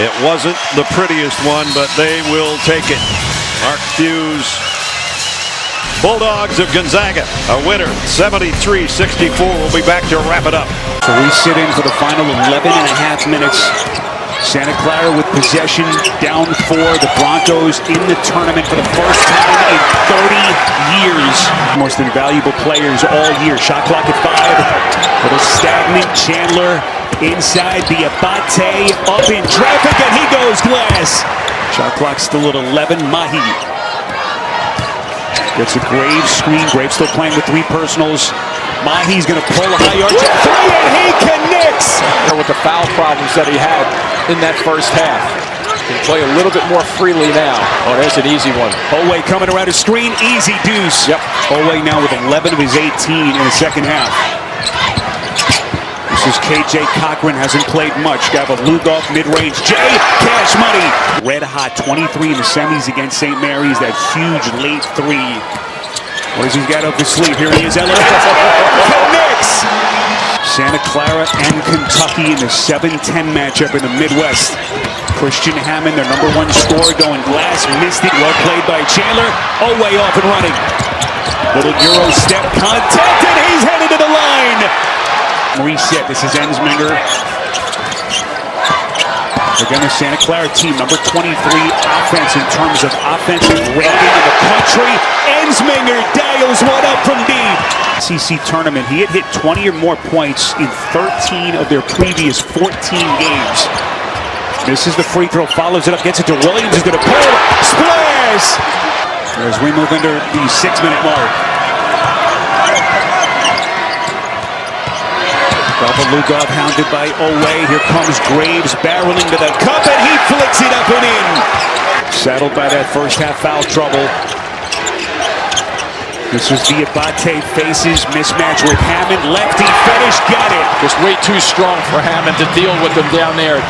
It wasn't the prettiest one, but they will take it. Mark Few's Bulldogs of Gonzaga, a winner, 73-64. We'll be back to wrap it up. So we sit in for the final 11.5 minutes. Santa Clara with possession, down 4. The Broncos in the tournament for the first time in 30 years. Most invaluable players all year. Shot clock at 5. Little stagnant. Chandler inside the Abate, up in traffic, and he goes glass. Shot clock still at 11. Mahi gets a Graves screen. Graves still playing with 3 personals. Mahi's going to pull a high arch at 3, and he connects. With the foul problems that he had in that first half. Can play a little bit more freely now. Oh, there's an easy one. Oweh coming around his screen. Easy deuce. Yep. Oweh now with 11 of his 18 in the second half. This is KJ Cochran. Hasn't played much. Got a Lugoff mid-range. Jay, cash money. Red hot 23 in the semis against St. Mary's. That huge late 3. What does he got up his sleeve? Here he is. Connects. Santa Clara and Kentucky in the 7-10 matchup in the Midwest. Christian Hammond, their #1 scorer, going glass. Missed it. Well played by Chandler. Oweh off and running. Little Euro step contact, and he's headed to the line. Reset. This is Ensminger. Again, the Santa Clara team, number 23 offense in terms of offensive rating in the country. Ensminger dials one up from deep. SEC tournament, he had hit 20 or more points in 13 of their previous 14 games. Misses the free throw, follows it up, gets it to Williams, is going to pull. Splash! As we move into the 6-minute mark. Lugov hounded by Owe. Here comes Graves barreling to the cup, and he flicks it up and in. Saddled by that first half foul trouble. This is Diabate faces mismatch with Hammond. Lefty finish, got it. Just way too strong for Hammond to deal with him down there.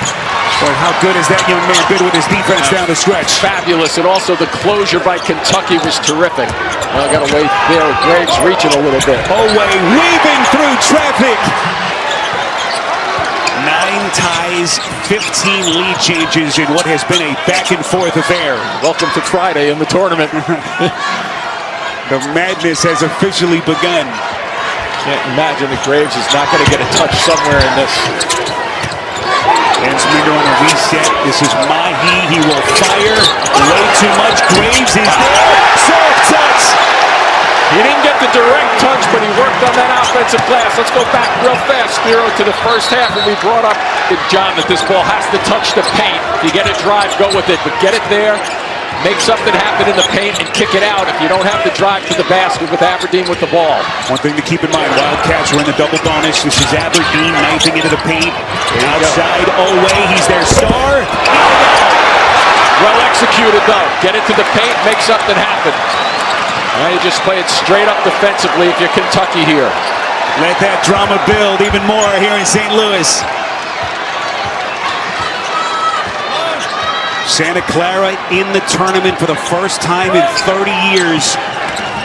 Boy, how good is that young man? Good with his defense down the stretch. Fabulous, and also the closure by Kentucky was terrific. Well, I got to wait there. Graves reaching a little bit. Owe weaving through traffic. 9 ties, 15 lead changes in what has been a back-and-forth affair. Welcome to Friday in the tournament. The madness has officially begun. Can't imagine that Graves is not going to get a touch somewhere in this. Ensminger on a reset. This is Mahi. He will fire. Way too much. Graves is there. Soft touch. He didn't get the direct touch, but he worked on that offensive glass. Let's go back real fast, Spiro, to the first half when we brought up, John, that this ball has to touch the paint. If you get a drive, go with it, but get it there. Make something happen in the paint and kick it out if you don't have to drive to the basket with Aberdeen with the ball. One thing to keep in mind, Wildcats are in the double bonus. This is Aberdeen knifing into the paint. Outside, Owe, he's their star. Well executed, though. Get it to the paint, make something happen. Now you just play it straight up defensively if you're Kentucky here. Let that drama build even more here in St. Louis. Santa Clara in the tournament for the first time in 30 years.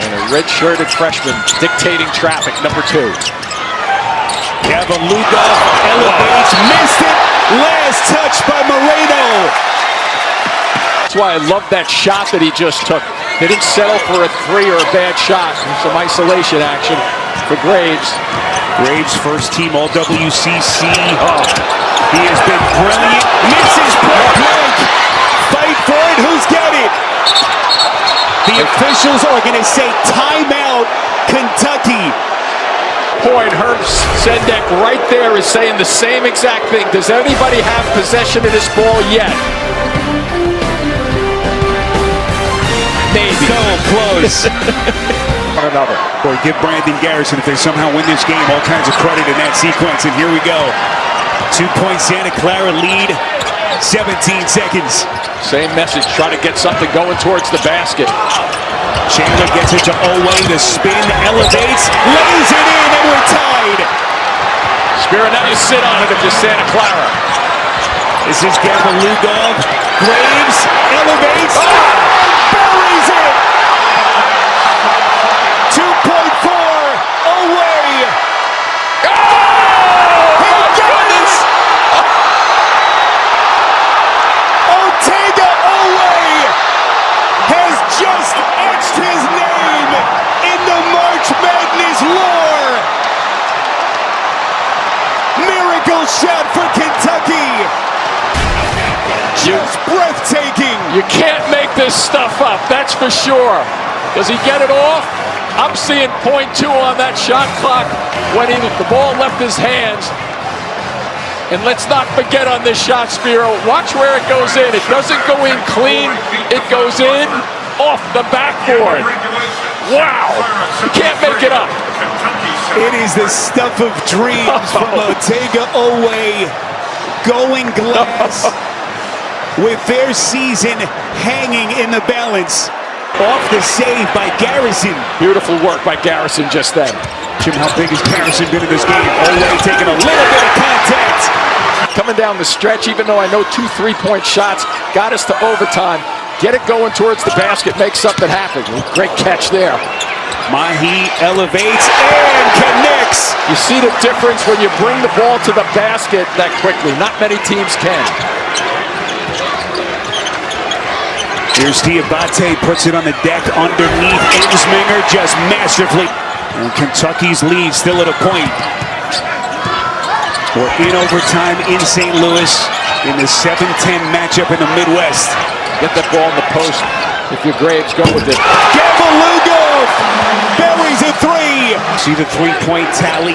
And a red-shirted freshman dictating traffic, number 2. Lugov elevates, missed it. Last touch by Moreno. That's why I love that shot that he just took. They didn't settle for a 3 or a bad shot. Some isolation action for Graves. Graves, first team All-WCC. Oh, he has been brilliant. Misses point blank. Fight for it. Who's got it? The officials are going to say timeout, Kentucky. Point, Herb Sendek right there is saying the same exact thing. Does anybody have possession of this ball yet? Maybe. So close. On another. Boy, give Brandon Garrison, if they somehow win this game, all kinds of credit in that sequence. And here we go. 2-point Santa Clara lead. 17 seconds. Same message. Try to get something going towards the basket. Chandler gets it to Owe. The spin elevates. Lays it in, and we're tied. Spiro, now you sit on it if you're Santa Clara. This is Lugov. Graves elevates. Buries it. 2.4 away. Otega Owe has just etched his name in the March Madness lore. Miracle shot for Kentucky. Just breathtaking. You can't make this stuff up, that's for sure. Does he get it off? I'm seeing .2 on that shot clock when the ball left his hands. And let's not forget on this shot, Spiro, watch where it goes in. It doesn't go in clean, it goes in off the backboard. Wow, you can't make it up. It is the stuff of dreams from Otega Owe. Going glass with their season hanging in the balance. Off the save by Garrison. Beautiful work by Garrison just then. Jim, how big has Garrison been in this game? Owe taking a little bit of contact. Coming down the stretch, even though I know 2 3-point shots got us to overtime. Get it going towards the basket, make something happen. Great catch there. Mahi elevates and connects. You see the difference when you bring the ball to the basket that quickly. Not many teams can. Here's Diabate, puts it on the deck underneath Ensminger, just masterfully. And Kentucky's lead still at a point. We're in overtime in St. Louis in the 7-10 matchup in the Midwest. Get that ball in the post. If you're Graves, go with it. Lugov buries a 3. See the 3-point tally.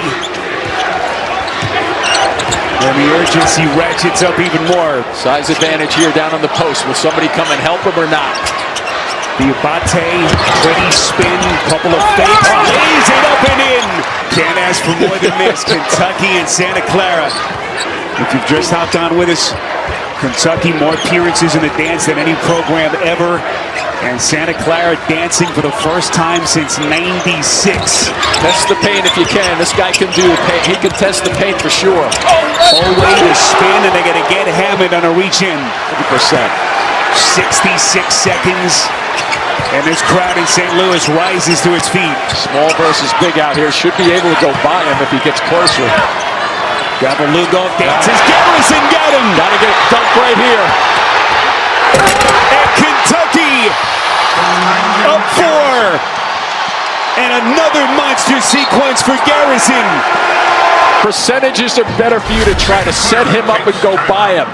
And the urgency ratchets up even more. Size advantage here down on the post. Will somebody come and help him or not? Diabate, pretty spin, couple of fakes, lays it up and in. Can't ask for more than this. Kentucky and Santa Clara. If you've just hopped on with us, Kentucky more appearances in the dance than any program ever. And Santa Clara dancing for the first time since '96. Test the paint if you can. This guy can do the paint. He can test the paint for sure. Way to spin, and they're going to get Hammond on a reach-in. 100%. 66 seconds. And this crowd in St. Louis rises to its feet. Small versus big out here. Should be able to go by him if he gets closer. Gavalugo dances. Garrison got him. Gotta get it dunked right here. And Kentucky up 4. And another monster sequence for Garrison. Percentages are better for you to try to set him up and go by him.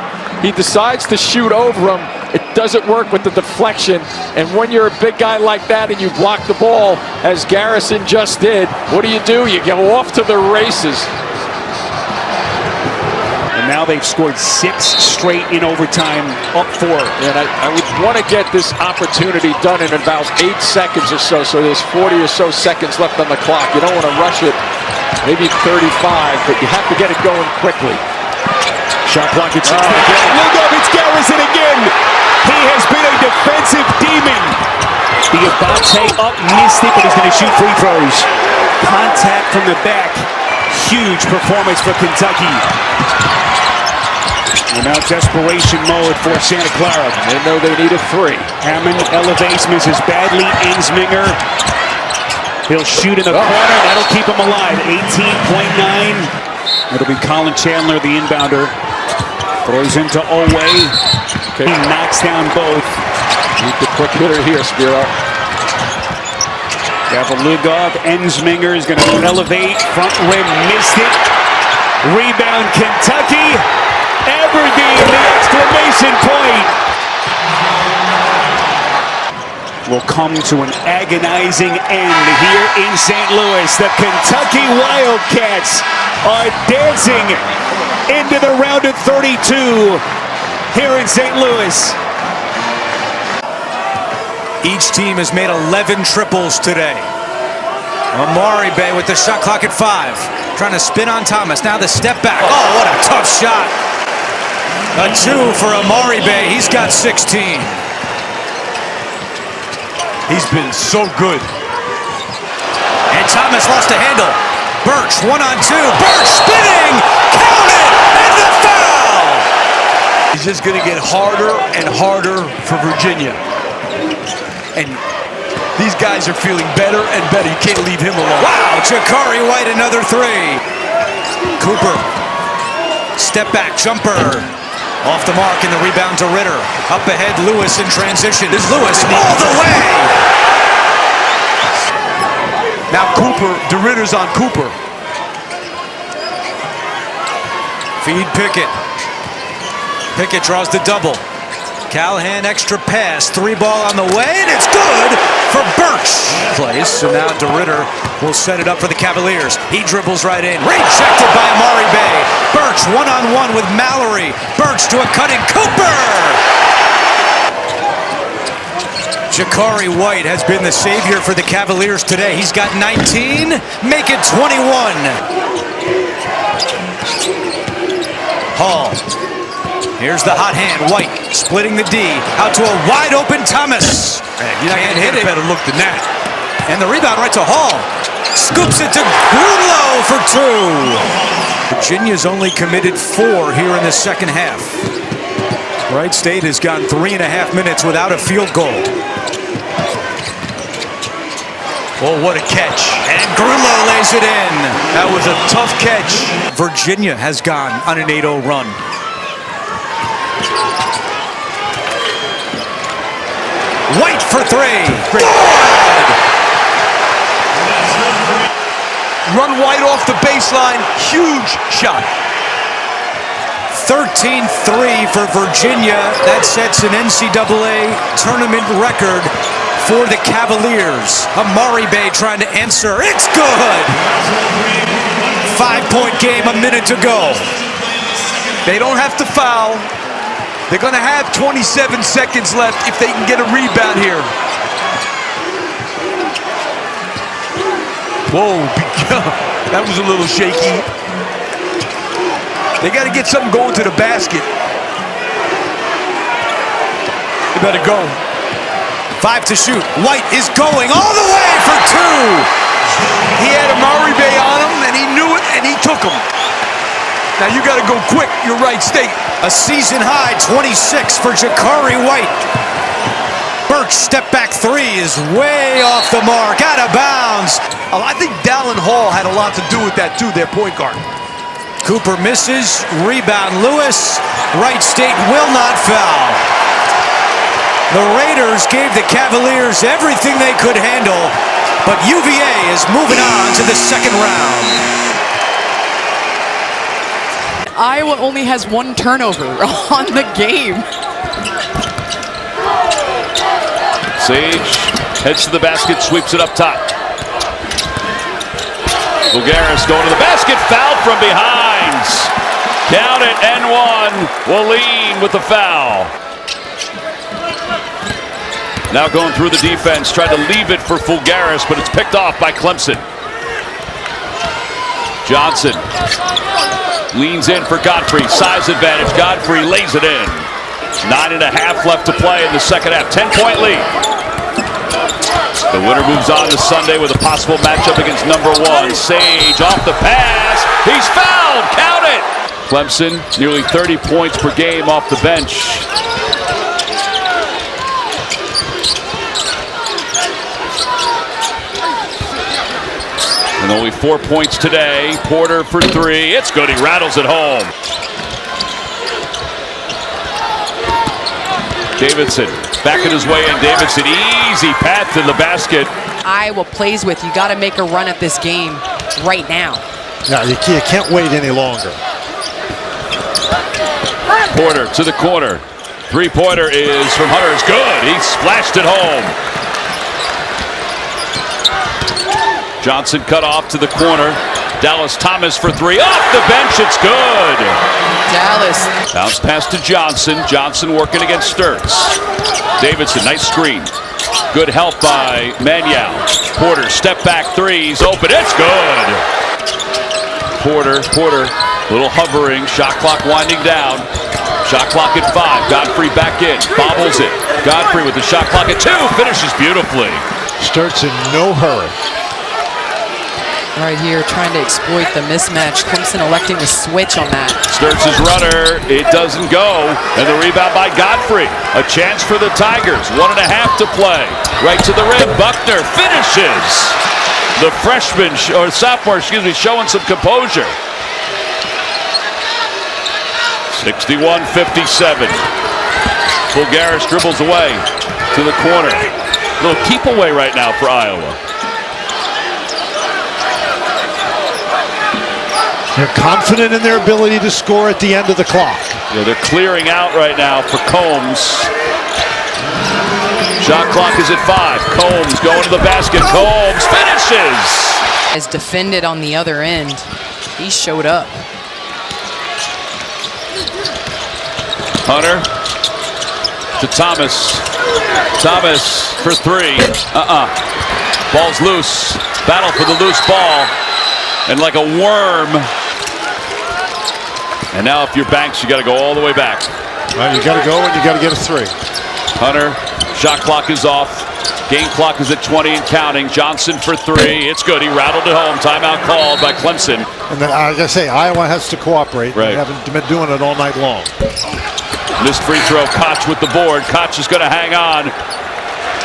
He decides to shoot over him. It doesn't work with the deflection. And when you're a big guy like that and you block the ball, as Garrison just did, what do? You go off to the races. And now they've scored 6 straight in overtime, up 4. And I would want to get this opportunity done in about 8 seconds or so. So there's 40 or so seconds left on the clock. You don't want to rush it. Maybe 35, but you have to get it going quickly. Shot clock at 6. It's Garrison again. He has been a defensive demon. The Abate up, missed it, but he's going to shoot free throws. Contact from the back. Huge performance for Kentucky. And now desperation mode for Santa Clara. They know they need a 3. Hammond elevates, misses badly. Ensminger. He'll shoot in the corner. That'll keep him alive. 18.9. It'll be Colin Chandler, the inbounder. Throws into Oway. He knocks down both. Need the quick hitter here, Spiro. Gavalugo. Ensminger is going to elevate. Front rim, missed it. Rebound, Kentucky. Aberdeen, the exclamation point. Will come to an agonizing end here in St. Louis. The Kentucky Wildcats are dancing into the round of 32 here in St. Louis. Each team has made 11 triples today. Amari Bay with the shot clock at 5. Trying to spin on Thomas. Now the step back. Oh, what a tough shot. A 2 for Amari Bay. He's got 16. He's been so good. And Thomas lost a handle. Birch, 1-on-2. Birch spinning. Count it. And the foul. He's just going to get harder and harder for Virginia. And these guys are feeling better and better. You can't leave him alone. Wow, Jakari White, another 3. Cooper, step back, jumper. Off the mark, and the rebound to Ritter. Up ahead, Lewis in transition. This Lewis all the way. Now Cooper, DeRitter's on Cooper. Feed Pickett. Pickett draws the double. Callahan extra pass, 3 ball on the way, and it's good for Birch. Place, so now DeRitter will set it up for the Cavaliers. He dribbles right in, rejected by Amari Bay. Birch 1-on-1 with Mallory. Birch to a cutting Cooper. Jakari White has been the savior for the Cavaliers today. He's got 19, make it 21. Hall. Here's the hot hand, White splitting the D, out to a wide open Thomas. Man, you can't hit it. Better look than that. And the rebound right to Hall. Scoops it to Grunlow for 2. Virginia's only committed 4 here in the second half. Wright State has gone 3.5 minutes without a field goal. Oh, what a catch. And Grunlow lays it in. That was a tough catch. Virginia has gone on an 8-0 run. White for 3. Great. Run White off the baseline. Huge shot. 13-3 for Virginia. That sets an NCAA tournament record for the Cavaliers. Amari Bay trying to answer. It's good. 5-point game, a minute to go. They don't have to foul. They're going to have 27 seconds left if they can get a rebound here. Whoa, that was a little shaky. They got to get something going to the basket. They better go. 5 to shoot. White is going all the way for 2. He had a Murray Bay on him, and he knew it, and he took him. Now you got to go quick. You're Wright State. A season high 26 for Jakari White. Burks step back 3 is way off the mark, out of bounds. I think Dallin Hall had a lot to do with that too, their point guard. Cooper misses, rebound Lewis. Wright State will not foul. The Raiders gave the Cavaliers everything they could handle, but UVA is moving on to the second round. Iowa only has 1 turnover on the game. Sage heads to the basket, sweeps it up top. Bulgaris going to the basket, fouled from behind. Count it, N1 will lead with the foul. Now going through the defense, tried to leave it for Fulgaris, but it's picked off by Clemson. Johnson leans in for Godfrey, size advantage. Godfrey lays it in. 9.5 left to play in the second half. 10-point lead. The winner moves on to Sunday with a possible matchup against number 1. Sage off the pass. He's fouled. Count it. Clemson nearly 30 points per game off the bench. And only 4 points today. Porter for 3. It's good. He rattles it home. Davidson back in his way in. Davidson, easy path to the basket. Iowa plays with. You got to make a run at this game right now. No, you can't wait any longer. Porter to the corner. 3-pointer is from Hunter. It's good. He splashed it home. Johnson cut off to the corner. Dallas Thomas for 3. Off the bench, it's good. Dallas. Bounce pass to Johnson. Johnson working against Sturts. Davidson, nice screen. Good help by Manuel. Porter, step back 3. He's open. It's good. Porter, little hovering. Shot clock winding down. Shot clock at 5. Godfrey back in. Bobbles it. Godfrey with the shot clock at 2. Finishes beautifully. Sturts in no hurry. Right here, trying to exploit the mismatch. Clemson electing to switch on that. Sturts' runner, it doesn't go. And the rebound by Godfrey. A chance for the Tigers. 1.5 to play. Right to the rim. Buckner finishes. The freshman, or sophomore, showing some composure. 61-57. Fulgaris dribbles away to the corner. A little keep away right now for Iowa. They're confident in their ability to score at the end of the clock. Yeah, they're clearing out right now for Combs. Shot clock is at 5. Combs going to the basket. Combs finishes. As defended on the other end, he showed up. Hunter to Thomas. Thomas for 3. Ball's loose. Battle for the loose ball. And like a worm. And now if you're Banks, you got to go all the way back. Well, you got to go and you got to get a 3. Hunter, shot clock is off. Game clock is at 20 and counting. Johnson for 3. It's good. He rattled it home. Timeout called by Clemson. And then, I gotta say, Iowa has to cooperate. Right. They haven't been doing it all night long. Missed free throw. Koch with the board. Koch is going to hang on.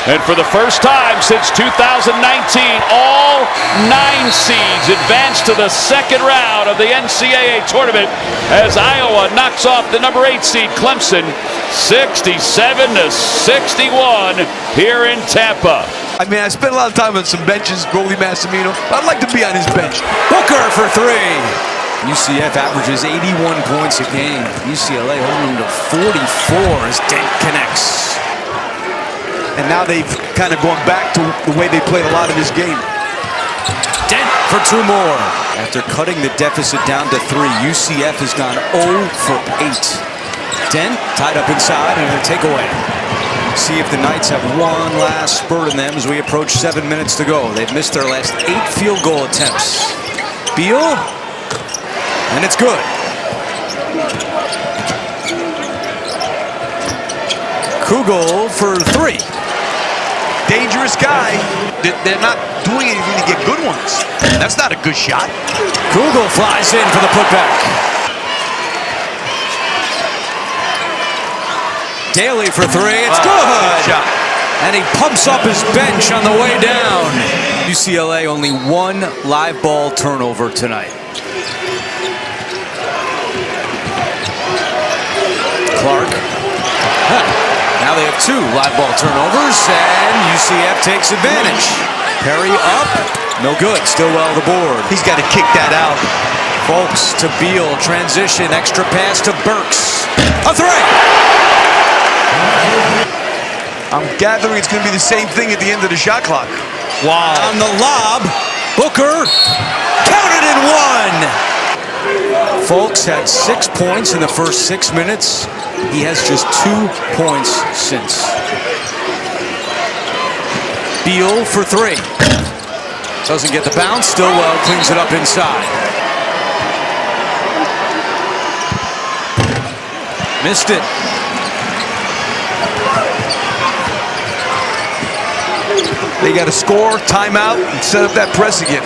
And for the first time since 2019, all 9 seeds advance to the second round of the NCAA tournament as Iowa knocks off the number 8 seed Clemson 67-61 here in Tampa. I mean, I spent a lot of time on some benches, Goalie Massimino. I'd like to be on his bench. Booker for 3. UCF averages 81 points a game. UCLA holding to 44 as Dent connects. And now they've kind of gone back to the way they played a lot of this game. Dent for 2 more. After cutting the deficit down to 3, UCF has gone 0 for 8. Dent tied up inside and a takeaway. See if the Knights have one last spurt in them as we approach 7 minutes to go. They've missed their last 8 field goal attempts. Beal, and it's good. Kugel for 3. Dangerous guy. They're not doing anything to get good ones. That's not a good shot. Kugel flies in for the putback. Daly for 3. It's good. Shot. And he pumps up his bench on the way down. UCLA only 1 live ball turnover tonight. Clark. Now they have 2 live ball turnovers, and UCF takes advantage. Perry up, no good, still well the board. He's got to kick that out. Folks to Beal, transition, extra pass to Burks. A 3! I'm gathering it's going to be the same thing at the end of the shot clock. Wow. On the lob, Booker, counted in 1! Folks had 6 points in the first 6 minutes. He has just 2 points since. Beal for 3. Doesn't get the bounce, still well, cleans it up inside. Missed it. They got to score, timeout, and set up that press again.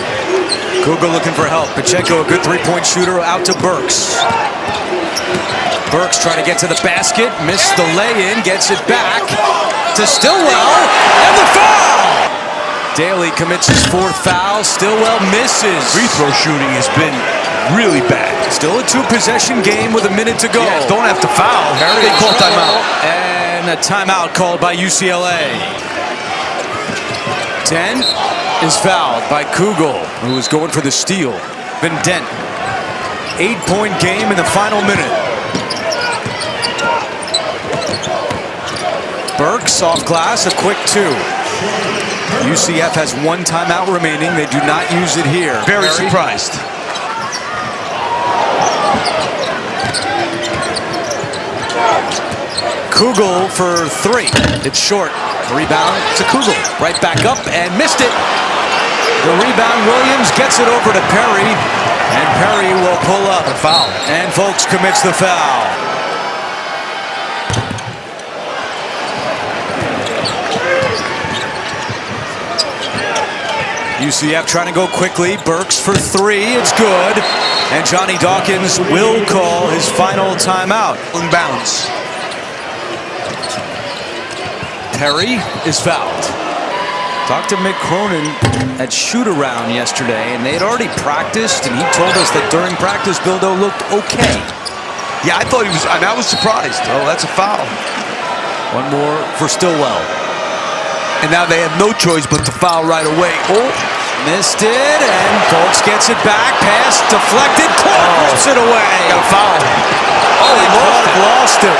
Kugel looking for help. Pacheco, a good 3-point shooter, out to Burks. Burks trying to get to the basket, missed the lay-in, gets it back to Stillwell, and the foul! Daly commits his 4th foul, Stillwell misses. Free throw shooting has been really bad. Still a 2-possession game with a minute to go. Yeah, don't have to foul. They call timeout. And a timeout called by UCLA. Dent is fouled by Kugel, who was going for the steal. Been Dent. 8-point game in the final minute. Burks off glass, a quick 2. UCF has 1 timeout remaining. They do not use it here. Very surprised. Kugel for 3. It's short. Rebound to Kugel. Right back up and missed it. The rebound, Williams gets it over to Perry. And Perry will pull up. A foul. And Folks commits the foul. UCF trying to go quickly. Burks for 3. It's good. And Johnny Dawkins will call his final timeout. Inbounds. Perry is fouled. Talked to Mick Cronin at shoot-around yesterday, and they had already practiced, and he told us that during practice, Bildo looked okay. Yeah, I thought he was, I was surprised. Oh, that's a foul. 1 more for Stillwell. And now they have no choice but to foul right away. Oh, missed it, and Folks gets it back. Pass deflected. Clark rips it away. Got a foul. Oh, Clark lost it.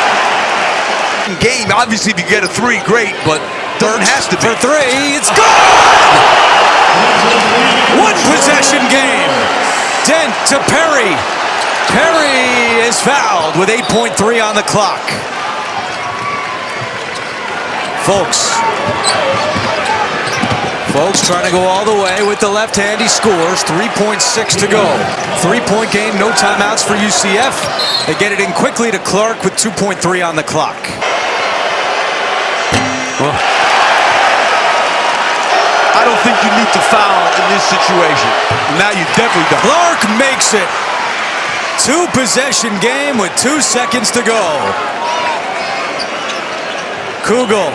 Game, obviously, if you get a 3, great, but doesn't have to be. For 3, it's good! 1-possession game. Dent to Perry. Perry is fouled with 8.3 on the clock. Folks trying to go all the way with the left hand. He scores. 3.6 to go. 3-point game, no timeouts for UCF. They get it in quickly to Clark with 2.3 on the clock. I don't think you need to foul in this situation. Now you definitely don't. Clark makes it. 2-possession game with 2 seconds to go. Kugel.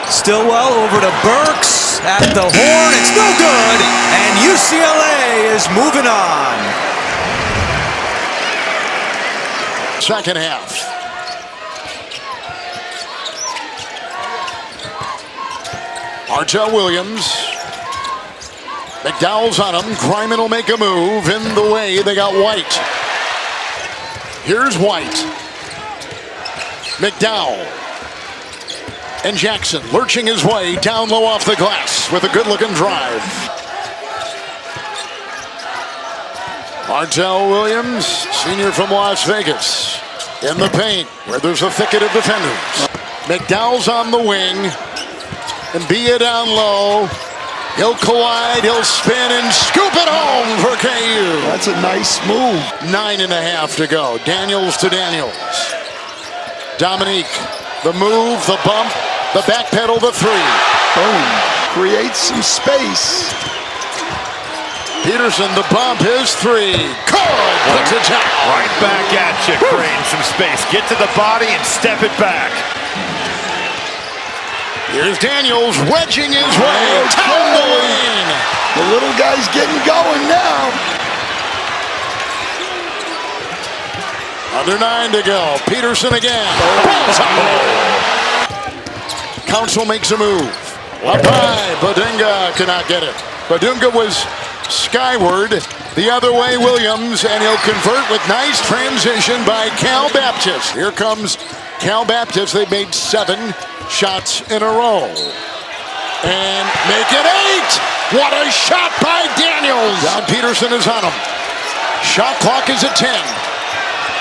Stillwell over to Burks at the horn. It's no good. And UCLA is moving on. Second half. Artell Williams. McDowell's on him. Griman will make a move. In the way, they got White. Here's White. McDowell. And Jackson lurching his way down low off the glass with a good-looking drive. Artell Williams, senior from Las Vegas, in the paint where there's a thicket of defenders. McDowell's on the wing. And Bia down low. He'll collide, he'll spin and scoop it home for KU. That's a nice move. 9.5 to go. Daniels to Daniels. Dominique, the move, the bump, the back pedal, the three. Boom. Creates some space. Peterson, the bump, his three. Good. Puts it down. Right back at you, creating some space. Get to the body and step it back. Here's Daniels wedging his way down the lane. The little guy's getting going now. Under 9 to go. Peterson again. Council makes a move. Up high. Badunga cannot get it. Badunga was skyward. The other way, Williams, and he'll convert with nice transition by Cal Baptist. Here comes Cal Baptist. They've made 7 shots in a row. And make it 8. What a shot by Daniels. John Peterson is on him. Shot clock is at 10.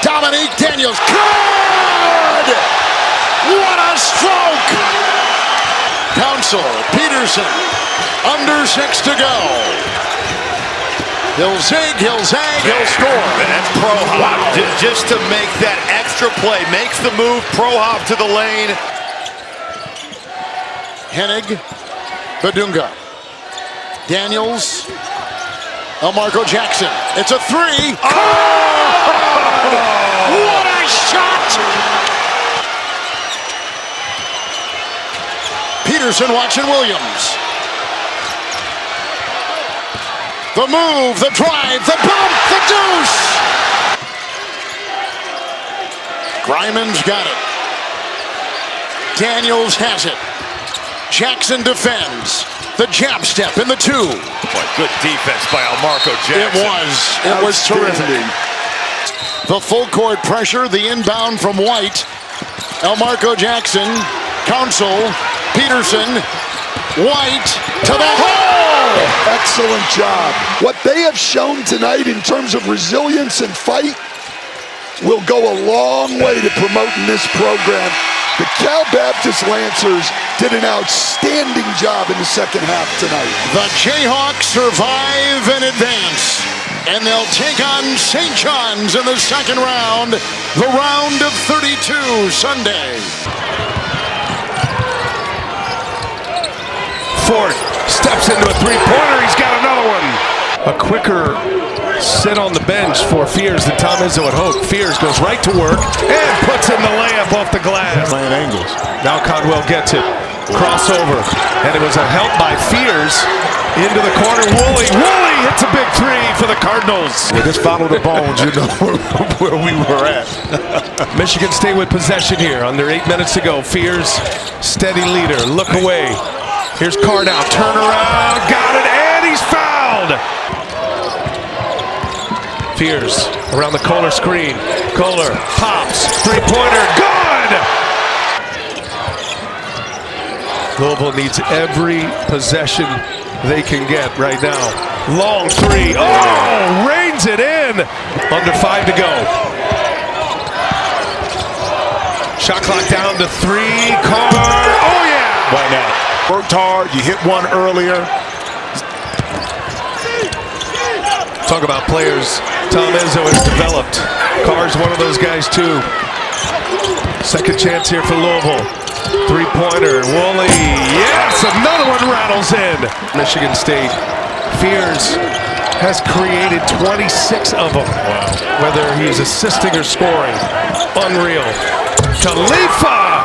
Dominique Daniels. Good! What a stroke! Council, Peterson, under 6 to go. He'll zig, he'll zag, he'll score. And that's pro hop. Wow. Just to make that extra play. Makes the move, pro hop to the lane. Hennig, Badunga, Daniels, Elmarco Jackson. It's a 3. Oh! What a shot! Peterson watching Williams. The move, the drive, the bump, the deuce! Griman's got it. Daniels has it. Jackson defends. The jab step in the 2. Boy, good defense by Elmarco Jackson. It was terrific. The full court pressure, the inbound from White. Elmarco Jackson, Council, Peterson, White to the hole! Excellent job. What they have shown tonight in terms of resilience and fight will go a long way to promoting this program. The Cal Baptist Lancers did an outstanding job in the second half tonight. The Jayhawks survive and advance, and they'll take on St. John's in the second round, the round of 32 Sunday. Ford steps into a three-pointer. He's got another one. A quicker sit on the bench for Fears than Tom Izzo had hoped. Fears goes right to work and puts in the layup off the glass. Playing angles. Now Conwell gets it. Crossover. And it was a help by Fears into the corner. Woolley hits a big 3 for the Cardinals. Well, just follow the bones, you know where we were at. Michigan State with possession here. Under 8 minutes to go. Fears, steady leader. Look away. Here's Cardow. Turn around. Got it. And he's fouled. Fears around the Kohler screen. Kohler pops. Three-pointer. Good! Louisville needs every possession they can get right now. Long 3. Oh! Rains it in. Under 5 to go. Shot clock down to 3. Carr. Oh, yeah! Why not? Worked hard. You hit one earlier. Talk about players Tom Izzo has developed. Carr's one of those guys, too. Second chance here for Louisville. Three-pointer. Woolley. Yes! Another one rattles in. Michigan State. Fears has created 26 of them. Wow. Whether he's assisting or scoring. Unreal. Khalifa!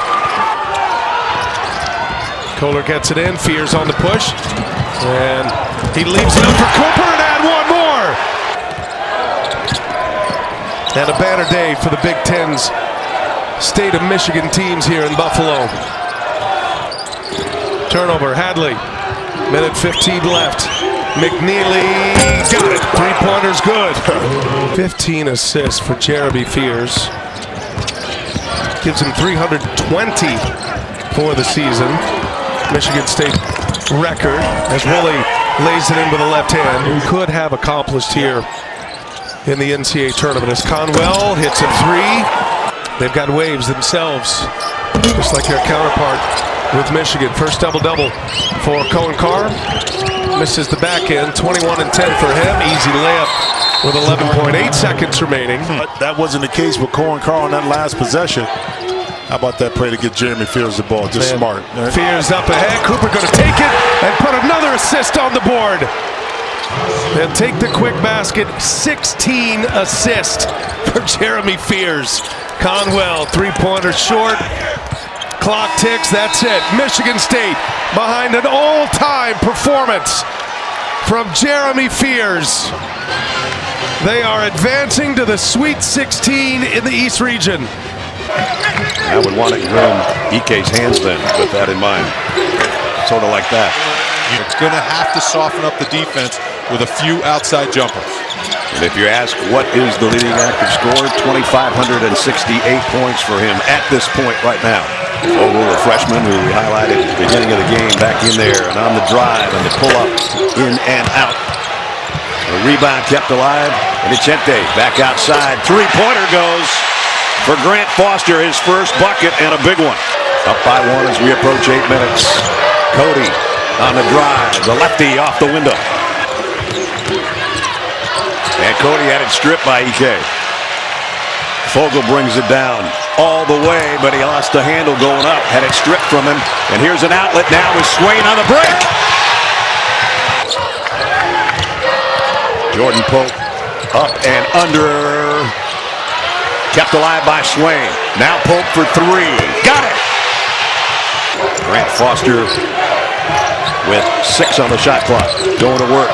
Kohler gets it in. Fears on the push. And he leaves it up for Cooper and add one more. And a banner day for the Big Ten's State of Michigan teams here in Buffalo. Turnover, Hadley. Minute 15 left. McNeely got it. Three-pointer's good. 15 assists for Jeremy Fears. Gives him 320 for the season. Michigan State record as Woolley lays it in with a left hand. Who could have accomplished here in the NCAA tournament as Conwell hits a 3. They've got waves themselves, just like their counterpart with Michigan. First double-double for Cohen Carr. Misses the back end, 21 and 10 for him. Easy layup with 11.8 seconds remaining. That wasn't the case with Cohen Carr on that last possession. How about that play to get Jeremy Fears the ball? Just smart. Fears up ahead. Cooper going to take it and put another assist on the board. They'll take the quick basket. 16 assist for Jeremy Fears. Conwell, three-pointer short. Clock ticks, that's it. Michigan State behind an all-time performance from Jeremy Fears. They are advancing to the Sweet 16 in the East region. I would want it in Ike's hands then, with that in mind. Sort of like that. It's going to have to soften up the defense with a few outside jumpers. And if you ask what is the leading active scorer, 2,568 points for him at this point right now. Vogel, the freshman who we highlighted at the beginning of the game, back in there and on the drive and the pull-up in and out. The rebound kept alive. And Vicente back outside. Three-pointer goes for Grant Foster, his first bucket and a big one. Up by one as we approach 8 minutes. Cody on the drive, the lefty off the window. And Cody had it stripped by Ike. Vogel brings it down all the way, but he lost the handle going up. Had it stripped from him. And here's an outlet now with Swain on the break. Jordan Pope up and under. Kept alive by Swain. Now Pope for three. Got it. Grant Foster with 6 on the shot clock. Going to work.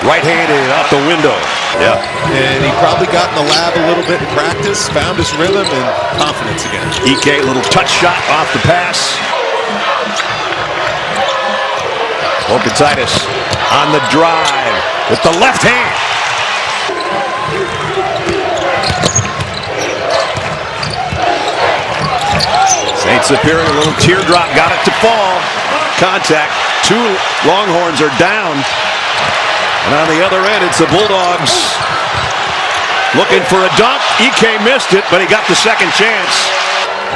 Right-handed out the window. Yeah. And he probably got in the lab a little bit in practice, found his rhythm and confidence again. Ike, little touch shot off the pass. Okatitis on the drive with the left hand. St. Superior, a little teardrop, got it to fall. Contact. 2 Longhorns are down. And on the other end, it's the Bulldogs looking for a dunk. Ike missed it, but he got the second chance.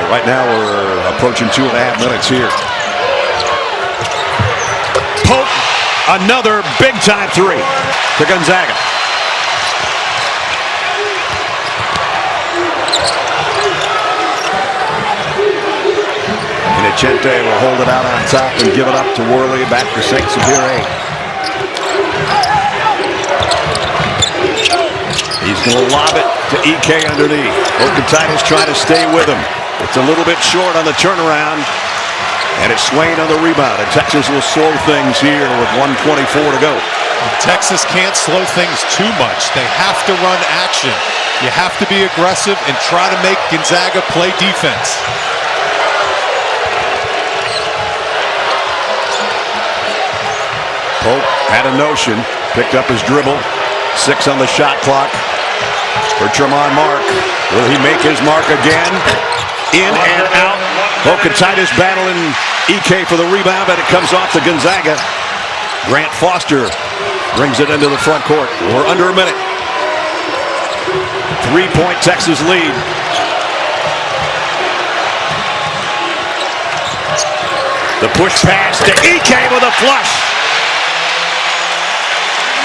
And right now, we're approaching 2.5 minutes here. Pope, another big-time three to Gonzaga. Vicente will hold it out on top and give it up to Worley. Back to St. Superior. He's going to lob it to Ike underneath. Okatitis trying to stay with him. It's a little bit short on the turnaround. And it's Swain on the rebound. And Texas will slow things here with 1:24 to go. Texas can't slow things too much. They have to run action. You have to be aggressive and try to make Gonzaga play defense. Pope had a notion, picked up his dribble. 6 on the shot clock for Tremont Mark. Will he make his mark again? In and out. Okatitis battling Ike for the rebound, but it comes off to Gonzaga. Grant Foster brings it into the front court. We're under a minute. 3-point Texas lead. The push pass to Ike with a flush.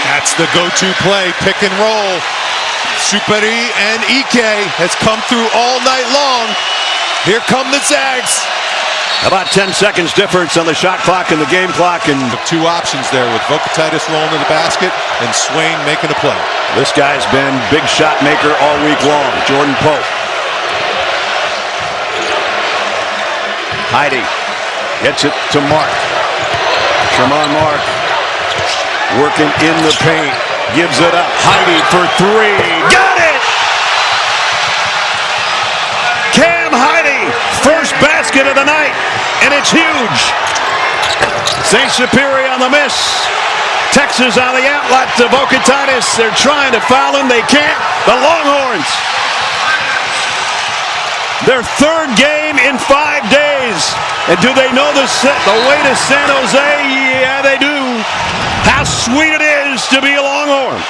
That's the go-to play, pick and roll. Superi and Ike has come through all night long. Here come the Zags. About 10 seconds difference on the shot clock and the game clock. And 2 options there with Okatitis rolling to the basket and Swain making a play. This guy's been big shot maker all week long. Jordan Pope. Heidi gets it to Mark. Tremont Mark. Working in the paint. Gives it up. Heidi for 3. Got it! Cam Heidi. First basket of the night. And it's huge. St. Superior on the miss. Texas on the outlet to Okatitis. They're trying to foul him. They can't. The Longhorns. Their 3rd game in 5 days. And do they know the way to San Jose? Yeah, they do. How sweet it is to be a Longhorn.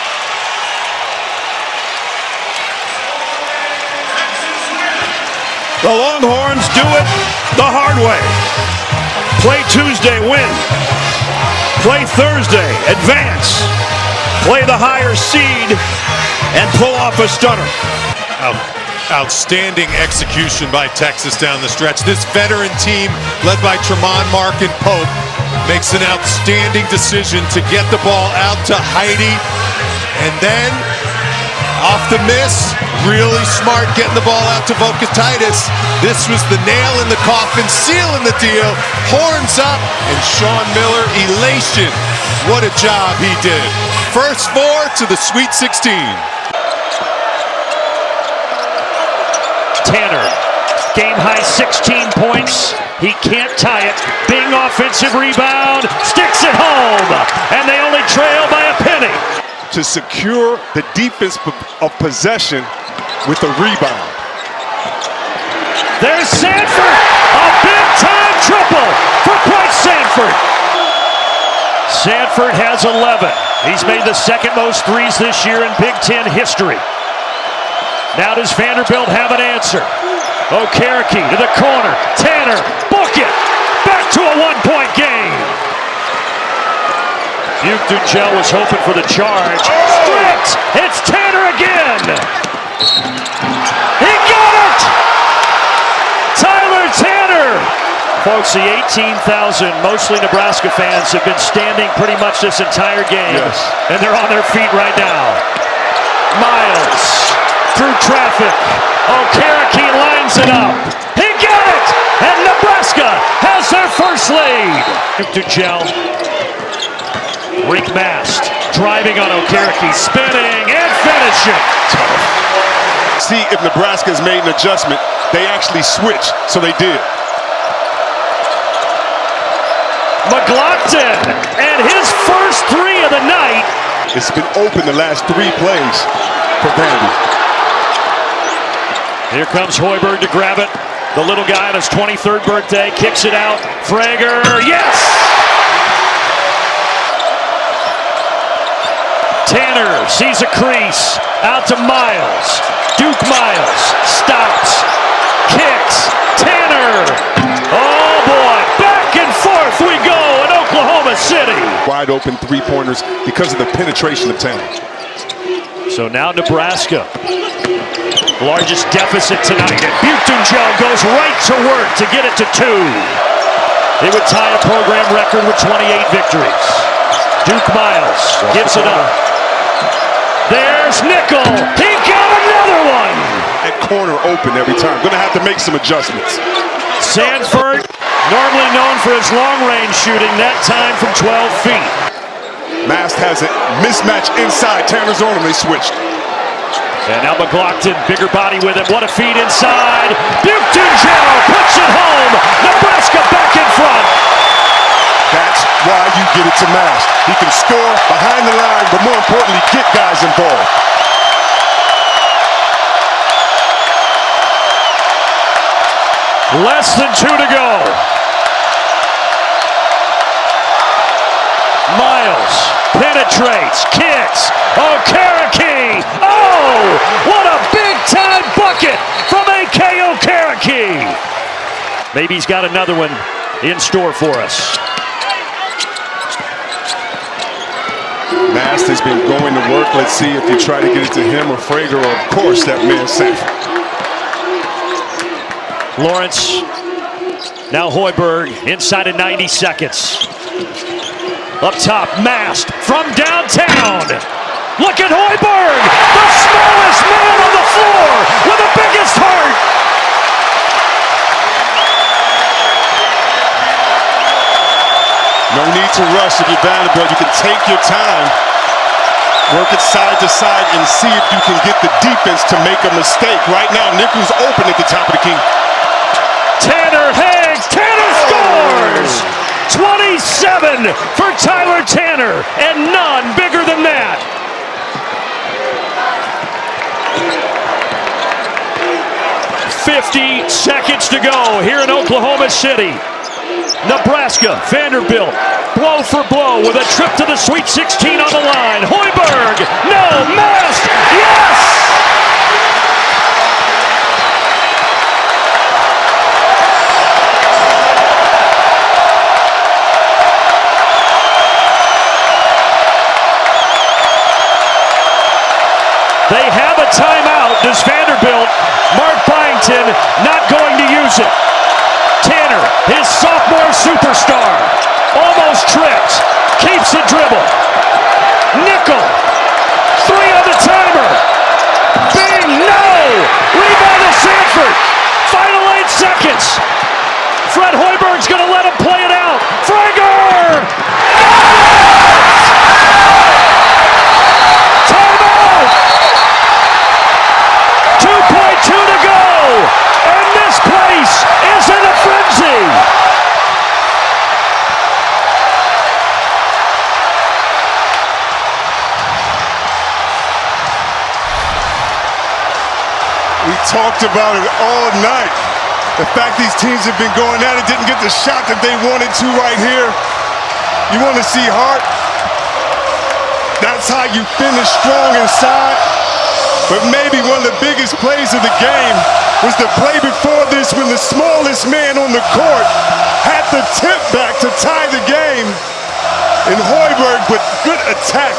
The Longhorns do it the hard way. Play Tuesday, win. Play Thursday, advance. Play the higher seed and pull off a stunner. Outstanding execution by Texas down the stretch. This veteran team, led by Tremont Mark and Pope, makes an outstanding decision to get the ball out to Heidi. And then, off the miss, really smart getting the ball out to Vokatitis. This was the nail in the coffin, sealing the deal. Horns up, and Sean Miller, elation. What a job he did. First four to the Sweet 16. Tanner, game high 16 points. He can't tie it. Bing offensive rebound, sticks it home, and they only trail by a penny. To secure the defense of possession with a rebound. There's Sanford, a big-time triple for Bryce Sanford. Sanford has 11. He's made the second most threes this year in Big Ten history. Now does Vanderbilt have an answer? Okereke to the corner. Tanner, book it. Back to a one-point game. Duchel was hoping for the charge. Stripped. It's Tanner again. He got it. Tyler Tanner. Folks, the 18,000 mostly Nebraska fans have been standing pretty much this entire game. Yes. And they're on their feet right now. Miles through traffic. Okereke lines it up. He got it. And Nebraska has their first lead. Duchel. Rick Mast driving on Okereke, spinning and finishing. See if Nebraska has made an adjustment. They actually switched, so they did. McLaughlin and his first three of the night. It's been open the last 3 plays for Vandy. Here comes Hoiberg to grab it. The little guy on his 23rd birthday kicks it out. Frager, yes! Tanner sees a crease, out to Miles. Duke Miles stops, kicks, Tanner. Oh boy, back and forth we go in Oklahoma City. Wide open 3-pointers because of the penetration of Tanner. So now Nebraska, largest deficit tonight. And Duchel goes right to work to get it to 2. It would tie a program record with 28 victories. Duke Miles gives it up. There's Nickel. He got another one. At corner open every time. Going to have to make some adjustments. Sanford, normally known for his long-range shooting, that time from 12 feet. Mast has a mismatch inside. Tanner's on him. They switched. And now McLaughlin, bigger body with it. What a feed inside. Duchel puts it home. Nebraska back in front. That's why you get it to Mast. He can score behind the line, but more importantly, get guys involved. Less than 2 to go. Miles penetrates, kicks. Okereke. Oh, what a big-time bucket from A.K. Okereke. Maybe he's got another one in store for us. Mast has been going to work. Let's see if you try to get it to him or Frager, or of course that man Sanford. Lawrence, now Hoiberg, inside of 90 seconds. Up top, Mast from downtown. Look at Hoiberg, the smallest man on the floor with the biggest heart. No need to rush if you're Vanderbilt. You can take your time, work it side to side, and see if you can get the defense to make a mistake. Right now, Nickel's open at the top of the key. Tanner hangs. Tanner scores! 27 for Tyler Tanner, and none bigger than that. "50 seconds to go here in Oklahoma City. Nebraska, Vanderbilt, blow for blow with a trip to the Sweet 16 on the line. Hoiberg, no, Mast, yes! They have a timeout. Does Vanderbilt? Mark Byington not going to use it. Tanner, his sophomore superstar, almost tripped. Keeps the dribble. Nickel. 3 on the timer. Bing, no! Rebound to Sanford. Final 8 seconds. Fred Hoiberg's going to let him play it out. Frager! Timeout! 2.2 to go. And this place is in a frenzy. We talked about it all night. The fact these teams have been going at it, didn't get the shot that they wanted to right here. You want to see heart? That's how you finish strong inside. But maybe one of the biggest plays of the game was the play before this when the smallest man on the court had the tip back to tie the game. And Hoiberg with good attack.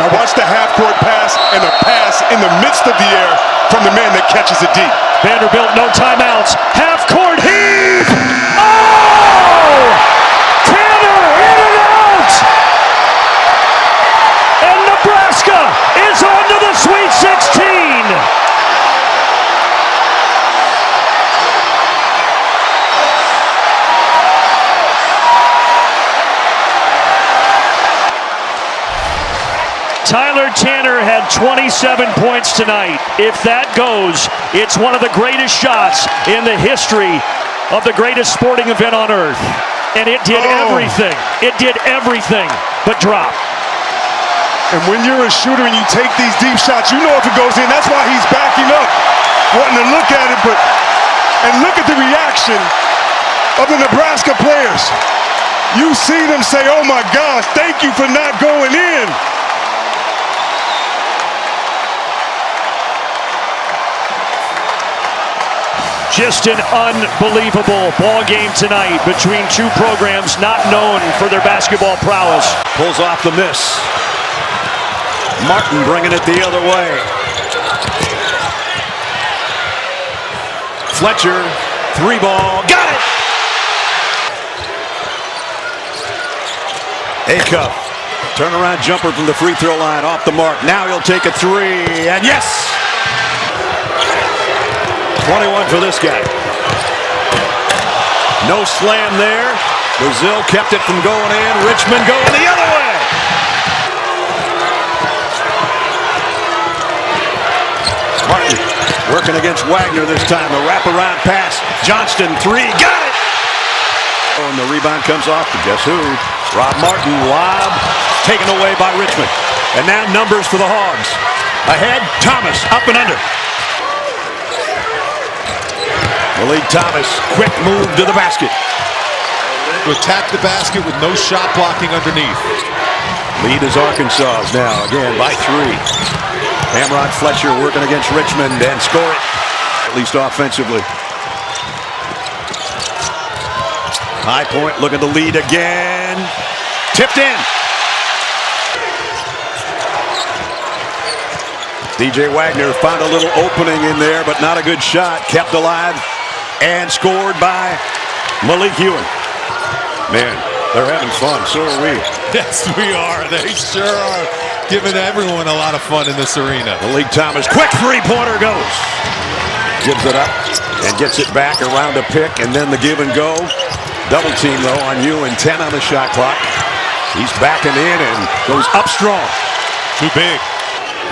Now watch the half-court pass and a pass in the midst of the air from the man that catches it deep. Vanderbilt, no timeouts. Half-court heave! Oh! Tanner in and out! And Nebraska is on to the Sweet 16! Tyler Tanner had 27 points tonight. If that goes, it's one of the greatest shots in the history of the greatest sporting event on earth. And it did everything. It did everything but drop. And when you're a shooter and you take these deep shots, you know if it goes in. That's why he's backing up, wanting to look at it. And look at the reaction of the Nebraska players. You see them say, oh my gosh, thank you for not going in. Just an unbelievable ball game tonight between two programs not known for their basketball prowess. Pulls off the miss. Martin bringing it the other way. Fletcher, 3-ball, got it! Acuff, turnaround jumper from the free throw line, off the mark. Now he'll take a 3, and yes! 21 for this guy. No slam there. Brazil kept it from going in. Richmond going the other way. Martin working against Wagner this time. A wraparound pass. Johnston, 3. Got it! Oh, and the rebound comes off to guess who? Rob Martin, lob. Taken away by Richmond. And now numbers for the Hogs. Ahead, Thomas, up and under. Malik Thomas, quick move to the basket. To attack the basket with no shot blocking underneath. Lead is Arkansas's now, again by 3. Amrod Fletcher working against Richmond and score it, at least offensively. High Point looking to lead again. Tipped in. DJ Wagner found a little opening in there, but not a good shot. Kept alive. And scored by Malik Ewing. Man, they're having fun. So are we. Yes, we are. They sure are giving everyone a lot of fun in this arena. Malik Thomas, quick 3-pointer goes. Gives it up and gets it back around a pick, and then the give and go. Double team, though, on Ewing. 10 on the shot clock. He's backing in and goes up strong. Too big.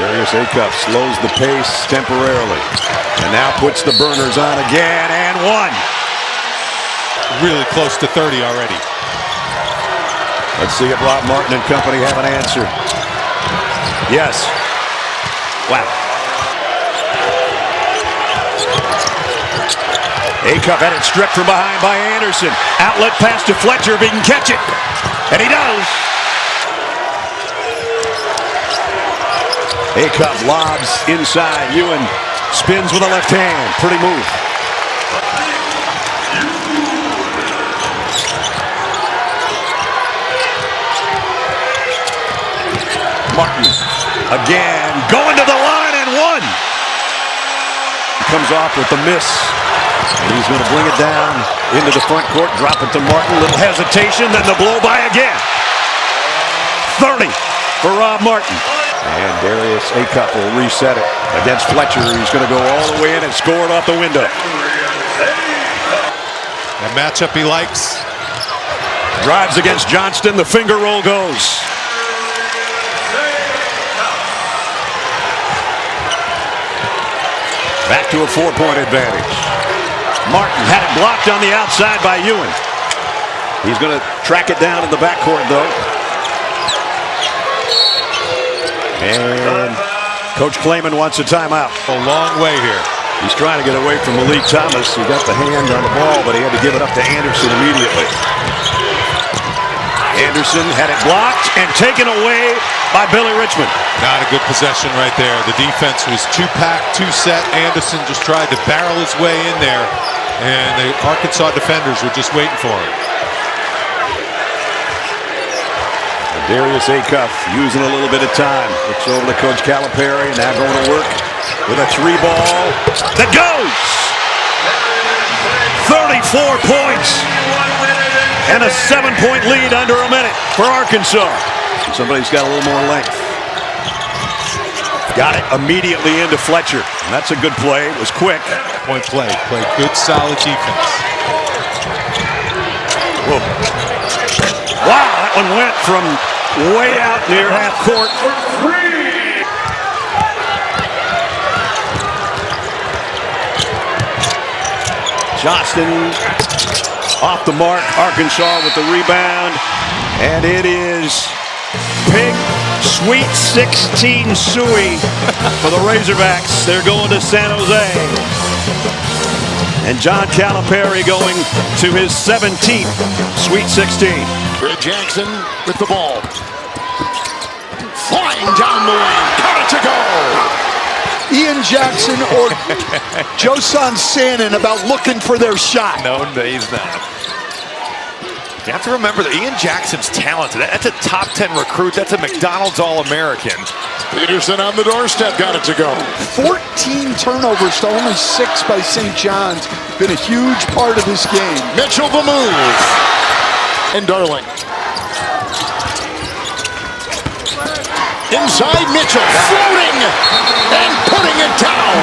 Darius Acuff slows the pace temporarily. And now puts the burners on again, and 1. Really close to 30 already. Let's see if Rob Martin and company have an answer. Yes. Wow. Acuff had it stripped from behind by Anderson. Outlet pass to Fletcher if he can catch it. And he does. Acuff lobs inside. Ewing spins with a left hand. Pretty move. Martin again. Going to the line and one. Comes off with the miss. And he's going to bring it down into the front court, drop it to Martin. Little hesitation, then the blow by again. 30 for Rob Martin. And Darius Acuff will reset it against Fletcher. He's going to go all the way in and score it off the window. A matchup he likes. Drives against Johnston. The finger roll goes. Back to a 4-point advantage. Martin had it blocked on the outside by Ewing. He's going to track it down in the backcourt, though. And Coach Klayman wants a timeout. A long way here. He's trying to get away from Malik Thomas. He got the hand on the ball, but he had to give it up to Anderson immediately. Anderson had it blocked and taken away by Billy Richmond. Not a good possession right there. The defense was too packed, too set. Anderson just tried to barrel his way in there, and the Arkansas defenders were just waiting for him. Darius Acuff using a little bit of time. Looks over to Coach Calipari, now going to work with a 3-ball. That goes! 34 points! And a 7-point lead under a minute for Arkansas. Somebody's got a little more length. Got it immediately into Fletcher. And that's a good play. It was quick. Point play. Played good, solid defense. Whoa. Wow, that one went from way out near half court. Johnston off the mark. Arkansas with the rebound. And it is Pig Sweet 16 suey for the Razorbacks. They're going to San Jose. And John Calipari going to his 17th Sweet 16. Red Jackson with the ball. Flying down the lane. Got it to go. Ian Jackson or Josan Sannon about looking for their shot. No, he's not. You have to remember that Ian Jackson's talented. That's a top 10 recruit. That's a McDonald's All-American. Peterson on the doorstep, got it to go. 14 turnovers to only 6 by St. John's. Been a huge part of this game. Mitchell the move. And Darling. Inside Mitchell, floating and putting it down.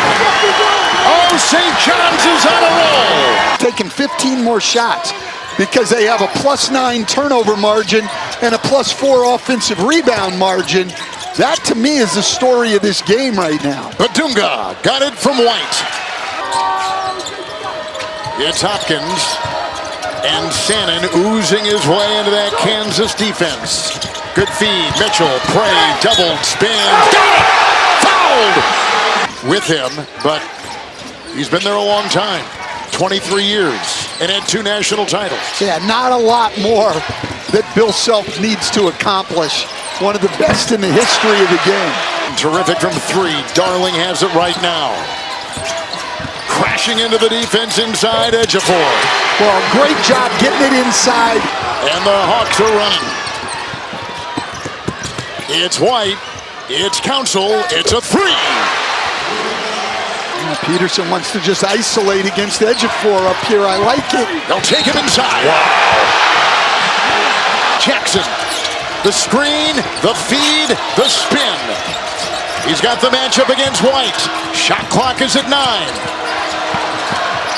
Oh, St. John's is on a roll. Taking 15 more shots because they have a +9 turnover margin and a +4 offensive rebound margin. That, to me, is the story of this game right now. Badunga got it from White. It's Hopkins and Sannon oozing his way into that Kansas defense. Good feed. Mitchell, Prey, double, spins. Got it! Fouled! With him, but he's been there a long time. 23 years and had 2 national titles. Yeah, not a lot more that Bill Self needs to accomplish. One of the best in the history of the game. Terrific from 3. Darling has it right now. Crashing into the defense inside Ejiofor. Well, great job getting it inside. And the Hawks are running. It's White. It's Council. It's a 3. Peterson wants to just isolate against Ejiofor up here. I like it. They'll take him inside. Wow. Jackson. The screen, the feed, the spin. He's got the matchup against White. Shot clock is at 9.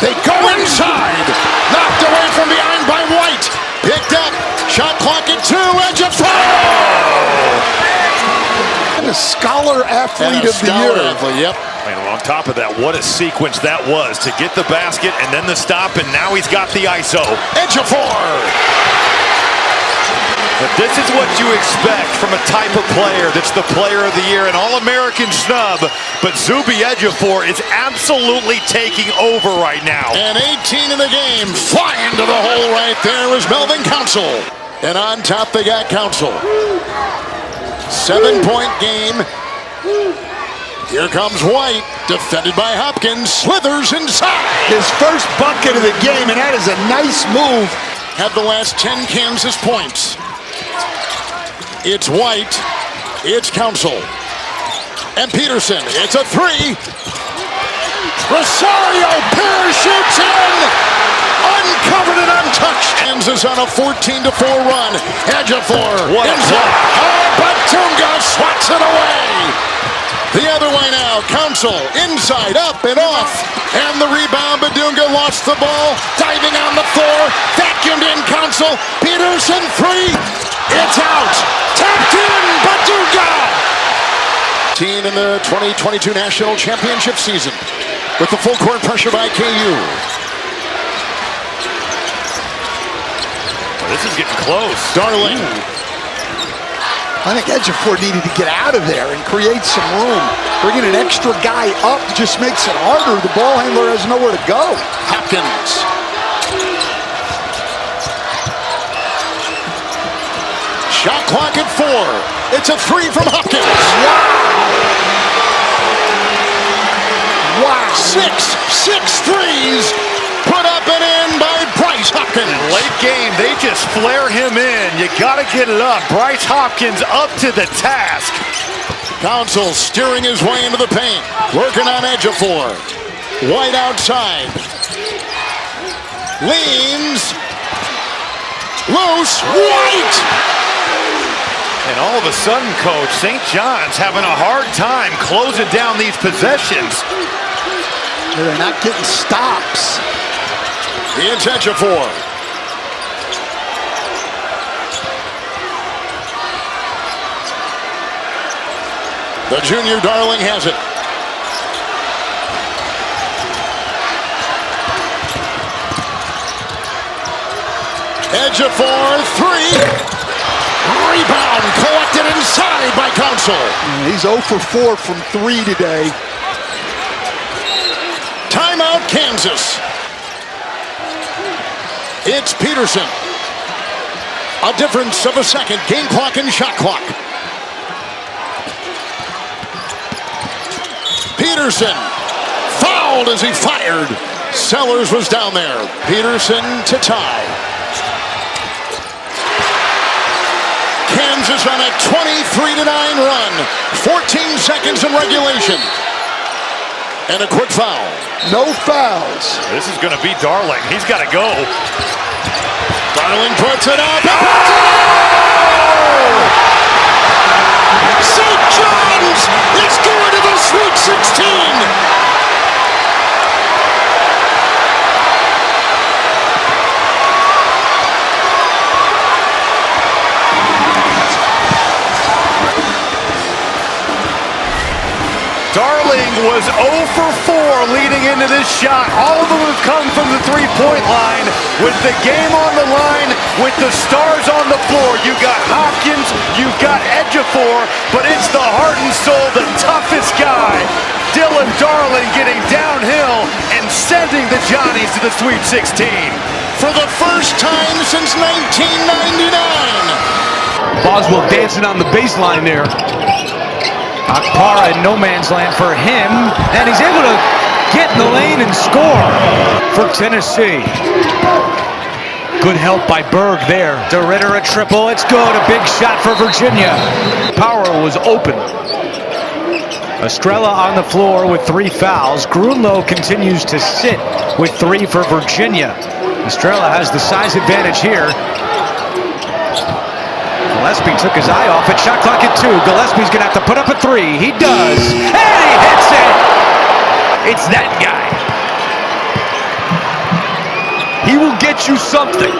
They go inside. Knocked away from behind by White. Picked up. Shot clock at 2. Ejiofor. And a scholar athlete of the year. Yep. And on top of that, what a sequence that was to get the basket and then the stop, and now he's got the ISO. Ejiofor. But this is what you expect from a type of player that's the player of the year, an All-American snub. But Zuby Ejiofor is absolutely taking over right now. And 18 in the game. Flying to the hole right there was Melvin Council. And on top they got Council. 7-point game. Here comes White, defended by Hopkins, slithers inside. His first bucket of the game, and that is a nice move. Had the last 10 Kansas points. It's White, It's Council. And Peterson, it's a three. Rosario parachutes in. Uncovered and untouched. Kansas on a 14-4 run. Ejiofor. What a inside. Batunga swats it away. The other way now. Council inside, up and off. And the rebound. Badunga lost the ball. Diving on the floor. Vacuumed in Council. Peterson three. It's out. Tapped in. Badunga. Team in the 2022 National Championship season with the full court pressure by KU. This is getting close. Darling. I think Ejiofor needed to get out of there and create some room. Bringing an extra guy up just makes it harder. The ball handler has nowhere to go. Hopkins. Shot clock at 4. It's a three from Hopkins. Wow. Six threes put up and in by Bryce Hopkins. Late game, they just flare him in. You got to get it up. Bryce Hopkins up to the task. Council steering his way into the paint. Working on Ejiofor. White outside. Leans. Loose. White. And all of a sudden, Coach, St. John's having a hard time closing down these possessions. They're not getting stops. It's Ejiofor. The junior darling has it. Ejiofor three. Rebound collected inside by Council. He's 0 for 4 from 3 today. Timeout, Kansas. It's Peterson. A difference of a second. Game clock and shot clock. Peterson fouled as he fired. Sellers was down there. Peterson to tie. Kansas on a 23-9 run. 14 seconds in regulation. And a quick foul. No fouls. This is going to be Darling. He's got to go. Darling puts it up. St. John's is going to the Sweet 16. Darling was 0 for 4 leading into this shot. All of them have come from the three-point line. With the game on the line, with the stars on the floor, you got Hopkins, you got Ejiofor, but it's the heart and soul, the toughest guy, Dylan Darling, getting downhill and sending the Johnnies to the Sweet 16. For the first time since 1999. Boswell dancing on the baseline there. Akpara in no man's land for him, and he's able to get in the lane and score for Tennessee. Good help by Berg there. DeRitter a triple, it's good, a big shot for Virginia. Power was open. Estrella on the floor with 3 fouls. Grunlow continues to sit with 3 for Virginia. Estrella has the size advantage here. Gillespie took his eye off it. Shot clock at 2. Gillespie's going to have to put up a 3. He does. And he hits it. It's that guy. He will get you something.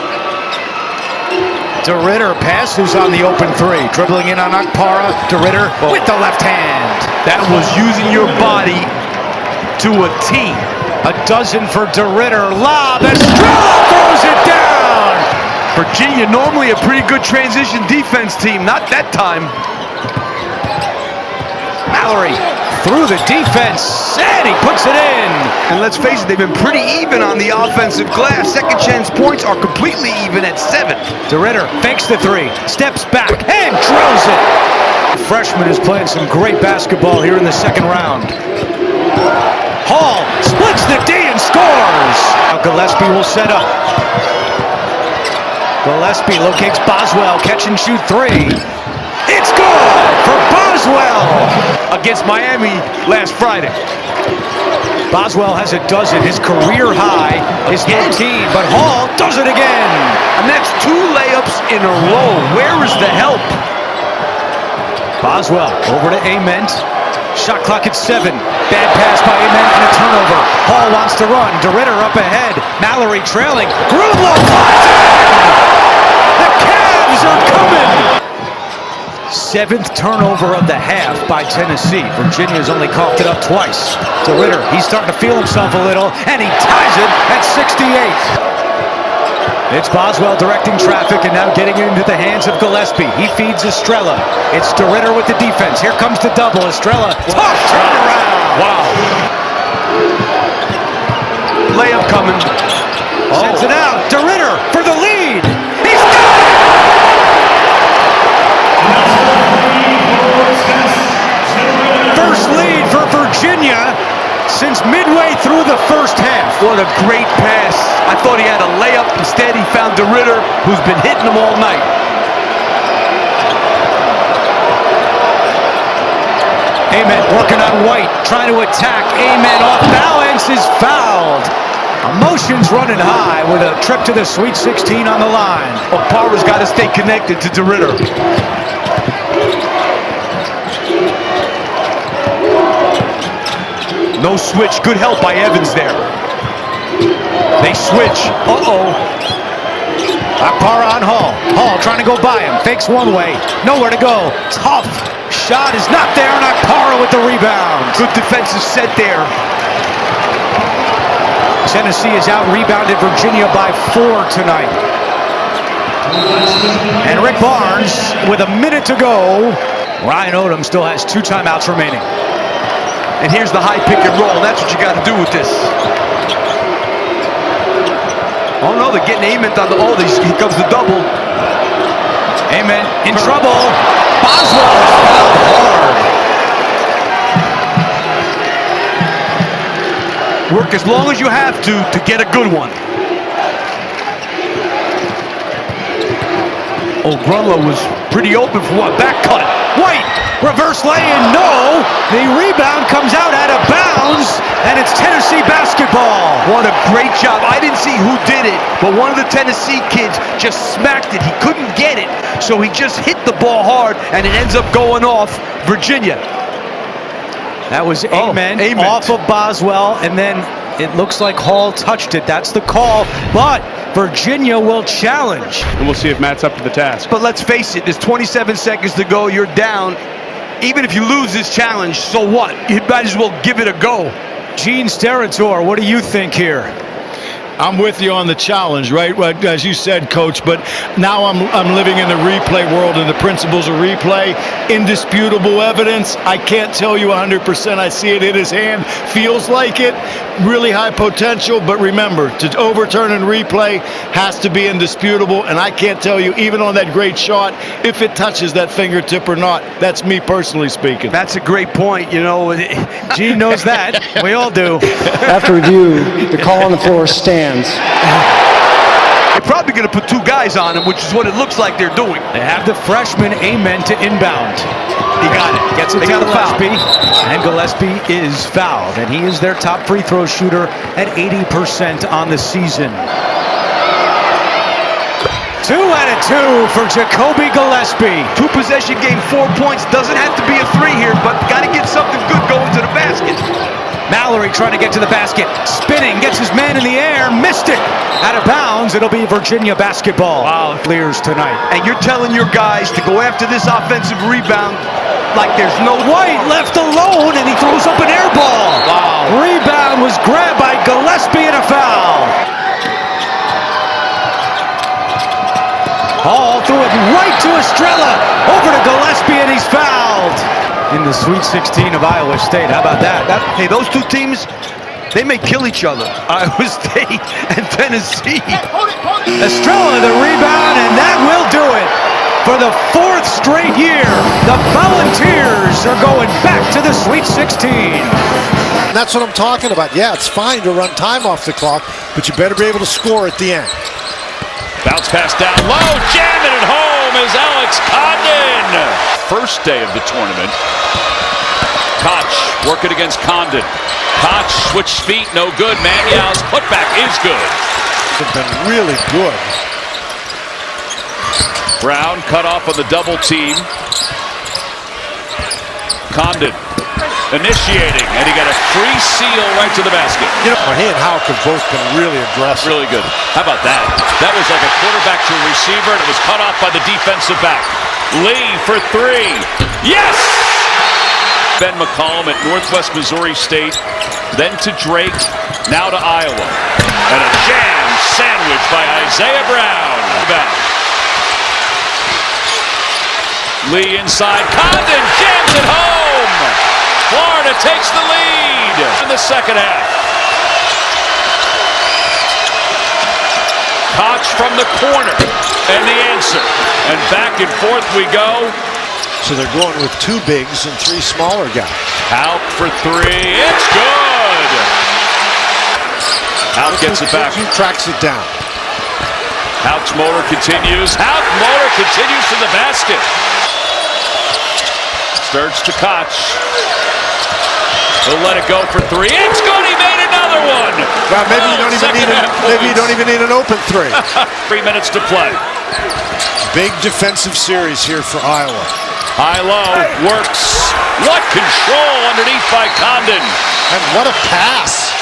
DeRitter passes on the open 3. Dribbling in on Akpara. DeRitter with the left hand. That was using your body to a T. A dozen for DeRitter. Lob. Estrella throws it down. Virginia, normally a pretty good transition defense team. Not that time. Mallory through the defense, and he puts it in. And let's face it, they've been pretty even on the offensive glass. Second chance points are completely even at 7. DeRitter fakes the 3, steps back, and drills it. The freshman is playing some great basketball here in the second round. Hall splits the D and scores. Now Gillespie will set up. Gillespie locates Boswell, catch and shoot 3. It's good for Boswell against Miami last Friday. Boswell has a dozen. His career high is 13, but Hall does it again. And that's 2 layups in a row. Where is the help? Boswell over to Ament. Shot clock at 7. Bad pass by Ament and a turnover. Hall wants to run. DeRitter up ahead. Mallory trailing. Grunlow flies in! The Cavs are coming! 7th turnover of the half by Tennessee. Virginia's only coughed it up twice. DeRitter, he's starting to feel himself a little, and he ties it at 68. It's Boswell directing traffic and now getting into the hands of Gillespie. He feeds Estrella. It's DeRitter with the defense. Here comes the double. Estrella, tough turnaround. Wow. Layup coming. Sends it out. DeRitter for the lead. He's got it! First lead for Virginia since midway through the first half. What a great pass. I thought he had a layup. Instead, he found DeRitter, who's been hitting him all night. Ament working on White, trying to attack. Ament off balance, is fouled. Emotions running high with a trip to the Sweet 16 on the line. Okpara's got to stay connected to DeRitter. No switch. Good help by Evans there. They switch. Uh-oh. Okpara on Hall. Hall trying to go by him. Fakes one way. Nowhere to go. Tough. Shot is not there, and Okpara with the rebound. Good defensive set there. Tennessee has out-rebounded Virginia by 4 tonight. And Rick Barnes with a minute to go. Ryan Odom still has 2 timeouts remaining. And here's the high pick and roll. That's what you got to do with this. Oh no, they're getting Ament on the. Oh, here comes the double. Ament in trouble. Boswell is fouled hard. Work as long as you have to get a good one. Oh, Grunlow was pretty open for what? Back cut. White, reverse lay-in, no. The rebound comes out of bounds, and it's Tennessee basketball. What a great job. I didn't see who did it, but one of the Tennessee kids just smacked it. He couldn't get it, so he just hit the ball hard, and it ends up going off Virginia. That was Ament off of Boswell, and then it looks like Hall touched it. That's the call, but Virginia will challenge. And we'll see if Matt's up to the task. But let's face it, there's 27 seconds to go. You're down. Even if you lose this challenge, so what? You might as well give it a go. Gene Steratore, what do you think here? I'm with you on the challenge, right? As you said, Coach, but now I'm living in the replay world and the principles of replay. Indisputable evidence. I can't tell you 100% I see it in his hand. Feels like it. Really high potential, but remember, to overturn and replay has to be indisputable, and I can't tell you, even on that great shot, if it touches that fingertip or not. That's me personally speaking. That's a great point, you know. Gene knows that. We all do. After review, the call on the floor stands. They're probably going to put 2 guys on him, which is what it looks like they're doing. They have the freshman Ament to inbound. He got it. Gets it to Gillespie. And Gillespie is fouled. And he is their top free throw shooter at 80% on the season. 2 out of 2 for Jacoby Gillespie. 2-possession game, 4 points. Doesn't have to be a 3 here, but got to get something good going to the basket. Mallory trying to get to the basket, spinning, gets his man in the air, missed it. Out of bounds, it'll be Virginia basketball. Wow. Clears tonight. And you're telling your guys to go after this offensive rebound like there's no... White left alone, and he throws up an air ball. Wow. Rebound was grabbed by Gillespie and a foul. Hall threw it right to Estrella, over to Gillespie, and he's fouled. In the Sweet 16 of Iowa State. How about that? Hey, those 2 teams, they may kill each other. Iowa State and Tennessee. Estrella the rebound, and that will do it. For the 4th straight year, the Volunteers are going back to the Sweet 16. And that's what I'm talking about. Yeah, it's fine to run time off the clock, but you better be able to score at the end. Bounce pass down low, jam it at home. home is Alex Condon. First day of the tournament. Koch working against Condon. Koch switched feet, no good. Manyow's putback is good. It's been really good. Brown cut off on the double team. Condon initiating, and he got a free seal right to the basket. You know, he and Houck have both been really aggressive. Really good. How about that? That was like a quarterback to a receiver, and it was cut off by the defensive back. Lee for three. Yes! Ben McCollum at Northwest Missouri State, then to Drake, now to Iowa. And a jam sandwich by Isaiah Brown. Lee inside. Condon jams it home. Florida takes the lead in the second half. Koch from the corner, and the answer. And back and forth we go. So they're going with two bigs and three smaller guys. Houck for three. It's good. Houck gets it back. Tracks it down. Houck's motor continues. Houck motor continues to the basket. Sturge to Koch. He'll let it go for three. It's good. He made another one. Well, maybe you don't even need an open three. 3 minutes to play. Big defensive series here for Iowa. High-low works. What control underneath by Condon. And what a pass.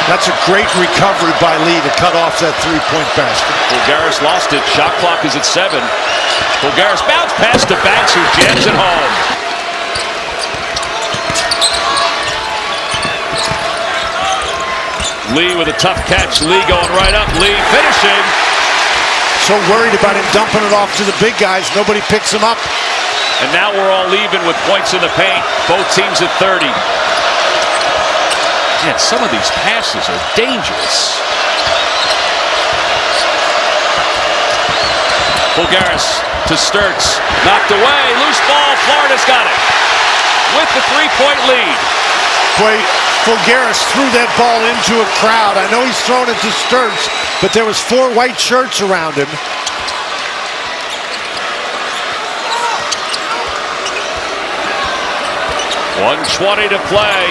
That's a great recovery by Lee to cut off that three-point basket. Fulgaris lost it. Shot clock is at 7. Fulgaris bounce pass to Banks, who jams it home. Lee with a tough catch. Lee going right up. Lee finishing. So worried about him dumping it off to the big guys. Nobody picks him up. And now we're all even with points in the paint. Both teams at 30. Man, some of these passes are dangerous. Fulgaris to Sturtz. Knocked away. Loose ball. Florida's got it. With the three-point lead. Boy, Fulgaris threw that ball into a crowd. I know he's thrown it to Sturtz, but there was 4 white shirts around him. .120 to play.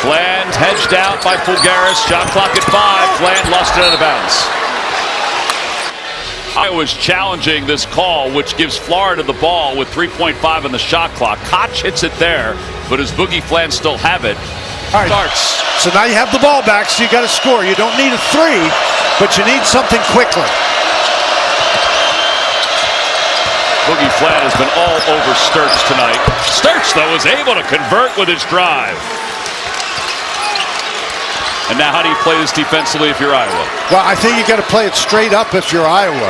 Fland hedged out by Fulgaris. Shot clock at 5. Fland lost it out of bounds. Iowa's challenging this call, which gives Florida the ball with 3.5 on the shot clock. Koch hits it there, but does Boogie Fland still have it? All right. Starts. So now you have the ball back, so you got to score. You don't need a 3, but you need something quickly. Boogie Fland has been all over Sturtz tonight. Sturtz, though, is able to convert with his drive. And now how do you play this defensively if you're Iowa? Well, I think you got to play it straight up if you're Iowa.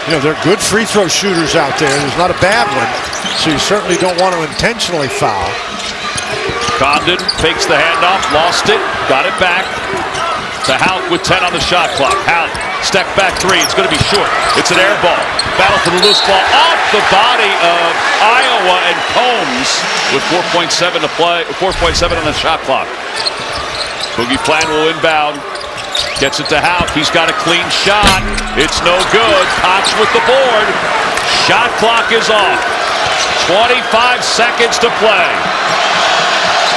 You know, they're good free throw shooters out there. There's not a bad one, so you certainly don't want to intentionally foul. Condon fakes the handoff, lost it, got it back to Houck with 10 on the shot clock. Houck, step back 3, it's going to be short. It's an air ball. Battle for the loose ball off the body of Iowa, and Combs with 4.7 to play, 4.7 on the shot clock. Boogie Fland will inbound. Gets it to Houck. He's got a clean shot. It's no good. Koch with the board. Shot clock is off. 25 seconds to play.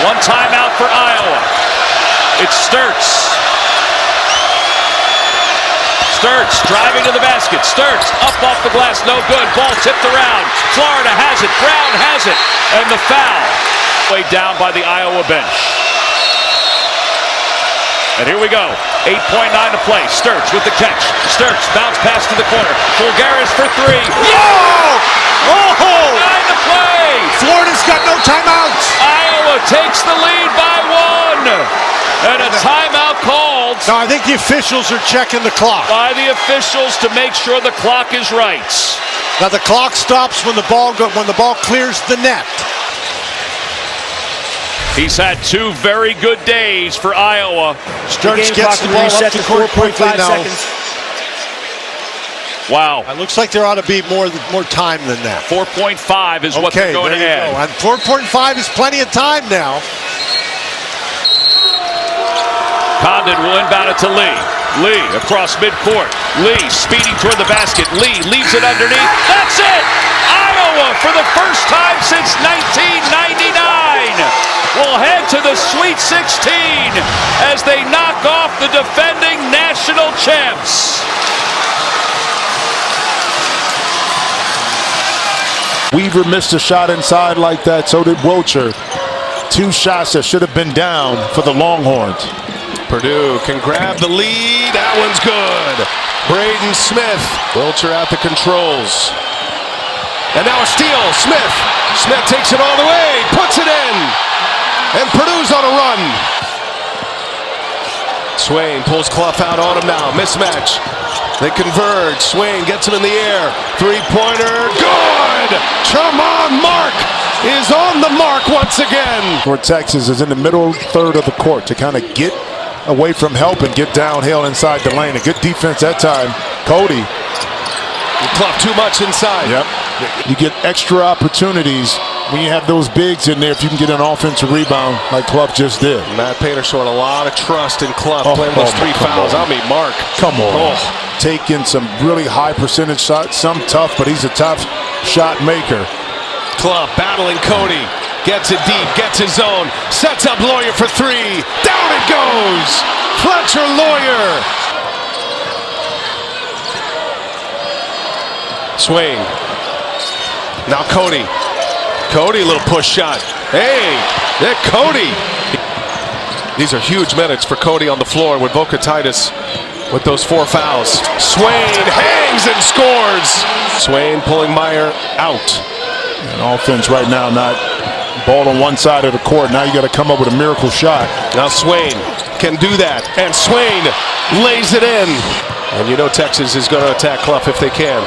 One timeout for Iowa. It's Sturtz. Sturtz driving to the basket. Sturtz up off the glass. No good. Ball tipped around. Florida has it. Brown has it. And the foul. Way down by the Iowa bench. And here we go. 8.9 to play. Sturtz with the catch. Sturtz bounce pass to the corner. Fulgaris for 3. Oh! Oh! 9 to play. Florida's got no timeouts. Iowa takes the lead by 1. And a timeout called. No, I think the officials are checking the clock. By the officials to make sure the clock is right. Now the clock stops when the ball clears the net. He's had 2 very good days for Iowa. Sturtz gets the ball up to court quickly now. Wow. It looks like there ought to be more time than that. 4.5 is what they're going to add. And 4.5 is plenty of time now. Condon will inbound it to Lee. Lee across midcourt. Lee speeding toward the basket. Lee leaves it underneath. That's it! Iowa, for the first time since 1999, will head to the Sweet 16 as they knock off the defending national champs. Weaver missed a shot inside like that, so did Wilcher. 2 shots that should have been down for the Longhorns. Purdue can grab the lead. That one's good. Braden Smith. Wilcher at the controls. And now a steal. Smith. Smith takes it all the way. Puts it in. And Purdue's on a run. Swain pulls Clough out on him now. Mismatch. They converge. Swain gets him in the air. 3-pointer. Good! Tremont Mark is on the mark once again. For Texas is in the middle third of the court to kind of get away from help and get downhill inside the lane. A good defense that time. Cody. Clough too much inside. Yep. You get extra opportunities when you have those bigs in there if you can get an offensive rebound like Clough just did. Matt Painter showing a lot of trust in Clough. Playing those 3 fouls. I mean, Mark. Come on. Taking some really high percentage shots. Some tough, but he's a tough shot maker. Clough battling Cody. Gets it deep. Gets his own. Sets up Lawyer for 3. Down it goes. Fletcher Lawyer. Swain. Now Cody. Cody, a little push shot. Hey, that Cody. These are huge minutes for Cody on the floor with Vokatitis with those 4 fouls. Swain hangs and scores. Swain pulling Meyer out. And offense right now, not ball on one side of the court. Now you got to come up with a miracle shot. Now Swain can do that. And Swain lays it in. And you know Texas is going to attack Clough if they can.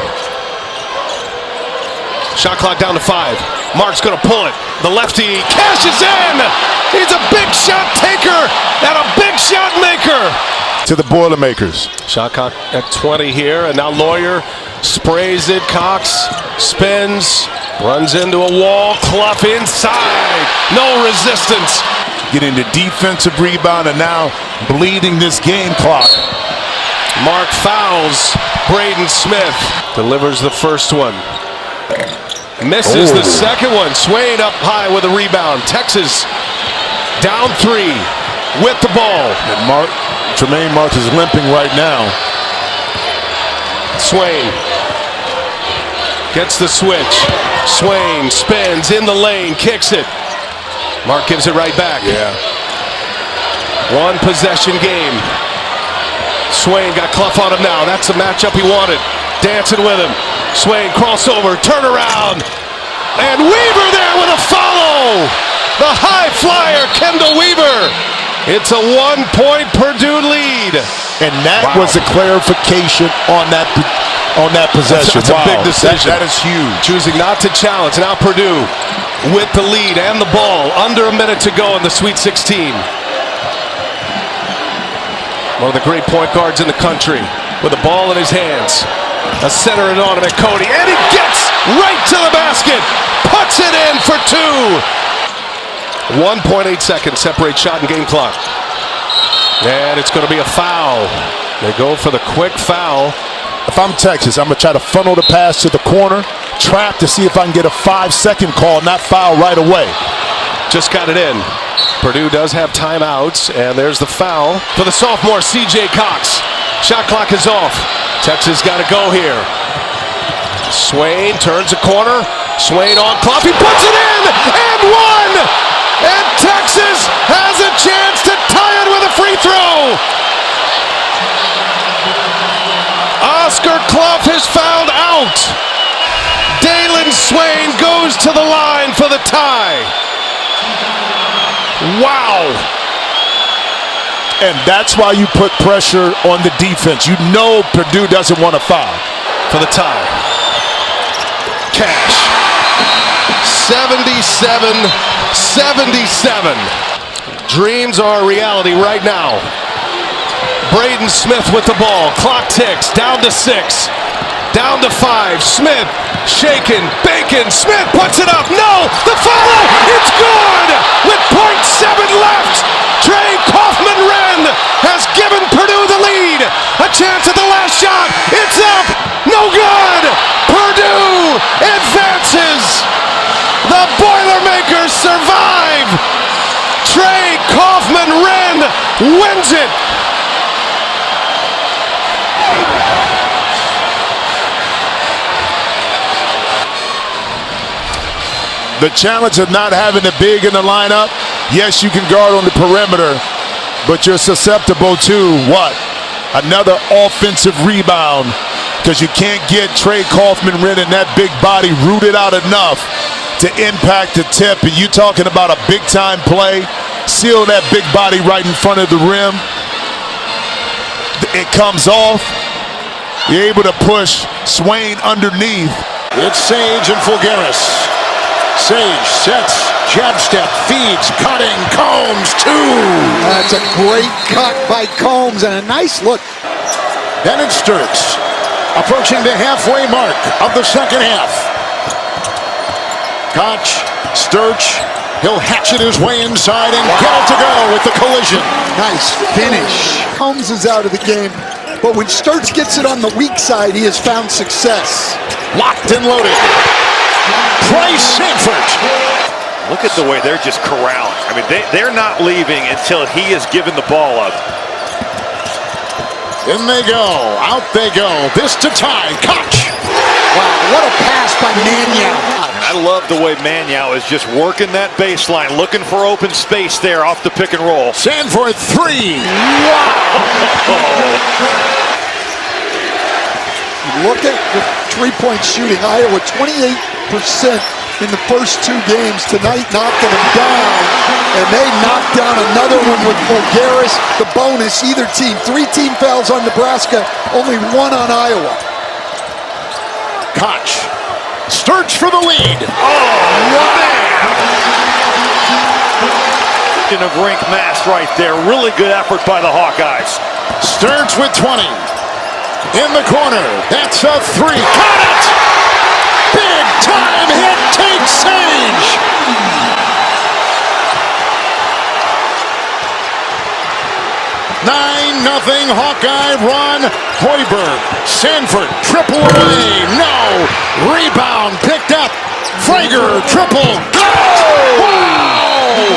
Shot clock down to 5. Mark's going to pull it. The lefty cashes in. He's a big shot taker and a big shot maker. To the Boilermakers. Shot clock at 20 here, and now Lawyer sprays it. Cox spins, runs into a wall. Clough inside. No resistance. Getting the defensive rebound and now bleeding this game clock. Mark fouls Braden Smith. Delivers the first one. Misses the second one. Swain up high with a rebound. Texas down 3 with the ball. And Tremaine Marks is limping right now. Swain gets the switch. Swain spins in the lane, kicks it. Mark gives it right back. Yeah. 1 possession game. Swain got Clough on him now. That's the matchup he wanted. Dancing with him. Swain crossover, turnaround. And Weaver there with a follow. The high flyer, Kendall Weaver. It's a 1-point Purdue lead. And that was a clarification on that possession. That's a big decision. That is huge. Choosing not to challenge. Now Purdue with the lead and the ball. Under a minute to go in the Sweet 16. One of the great point guards in the country with the ball in his hands. A center it on him at Cody. And he gets right to the basket. Puts it in for 2. 1.8 seconds separate shot and game clock. And it's going to be a foul. They go for the quick foul. If I'm Texas, I'm going to try to funnel the pass to the corner, trap to see if I can get a 5-second call, not foul right away. Just got it in. Purdue does have timeouts, and there's the foul for the sophomore C.J. Cox. Shot clock is off. Texas got to go here. Swain turns a corner. Swain on Clough. He puts it in and 1. And Texas has a chance to tie it with a free throw. Oscar Clough is fouled out. Dalen Swain goes to the line for the tie. Wow. And that's why you put pressure on the defense. You know Purdue doesn't want to foul. For the tie. Cash. 77-77. Dreams are a reality right now. Braden Smith with the ball. Clock ticks down to 6. Down to 5. Smith, shaken, Bacon. Smith puts it up. No, the follow. It's good with .7 left. Trey Kaufman-Renn has given Purdue the lead. A chance at the last shot. It's up. No good. Purdue advances. The Boilermakers survive. Trey Kaufman-Renn wins it. The challenge of not having the big in the lineup, yes, you can guard on the perimeter, but you're susceptible to what? Another offensive rebound, because you can't get Trey Kaufman-Renn and that big body rooted out enough to impact the tip. And you talking about a big-time play, seal that big body right in front of the rim. It comes off. You're able to push Swain underneath. It's Sage and Fulgaris. Sage sets, jab step, feeds, cutting, Combs, 2. That's a great cut by Combs and a nice look. Then it's Sturts, approaching the halfway mark of the second half. Koch, Sturts, he'll hatchet his way inside and get it to go with the collision. Nice finish. Combs is out of the game, but when Sturts gets it on the weak side, he has found success. Locked and loaded. Price Sanford. Look at the way they're just corralling. I mean, they're not leaving until he has given the ball up. In they go. Out they go. This to tie. Koch. Wow, what a pass by Mannion. I love the way Mannion is just working that baseline, looking for open space there off the pick and roll. Sanford 3. Wow. Look at the three-point shooting. Iowa 28% in the first 2 games. Tonight knocking them down. And they knocked down another one with Fulgaris. The bonus, either team. 3 team fouls on Nebraska, only 1 on Iowa. Koch. Sturts for the lead. Oh, wow. Of rink mass right there. Really good effort by the Hawkeyes. Sturts with 20. In the corner. That's a 3. Got it! Big time hit. Takes Sage. Nothing Hawkeye run. Hoiberg. Sanford. Triple away. No. Rebound picked up. Frager. Triple. Go! Wow!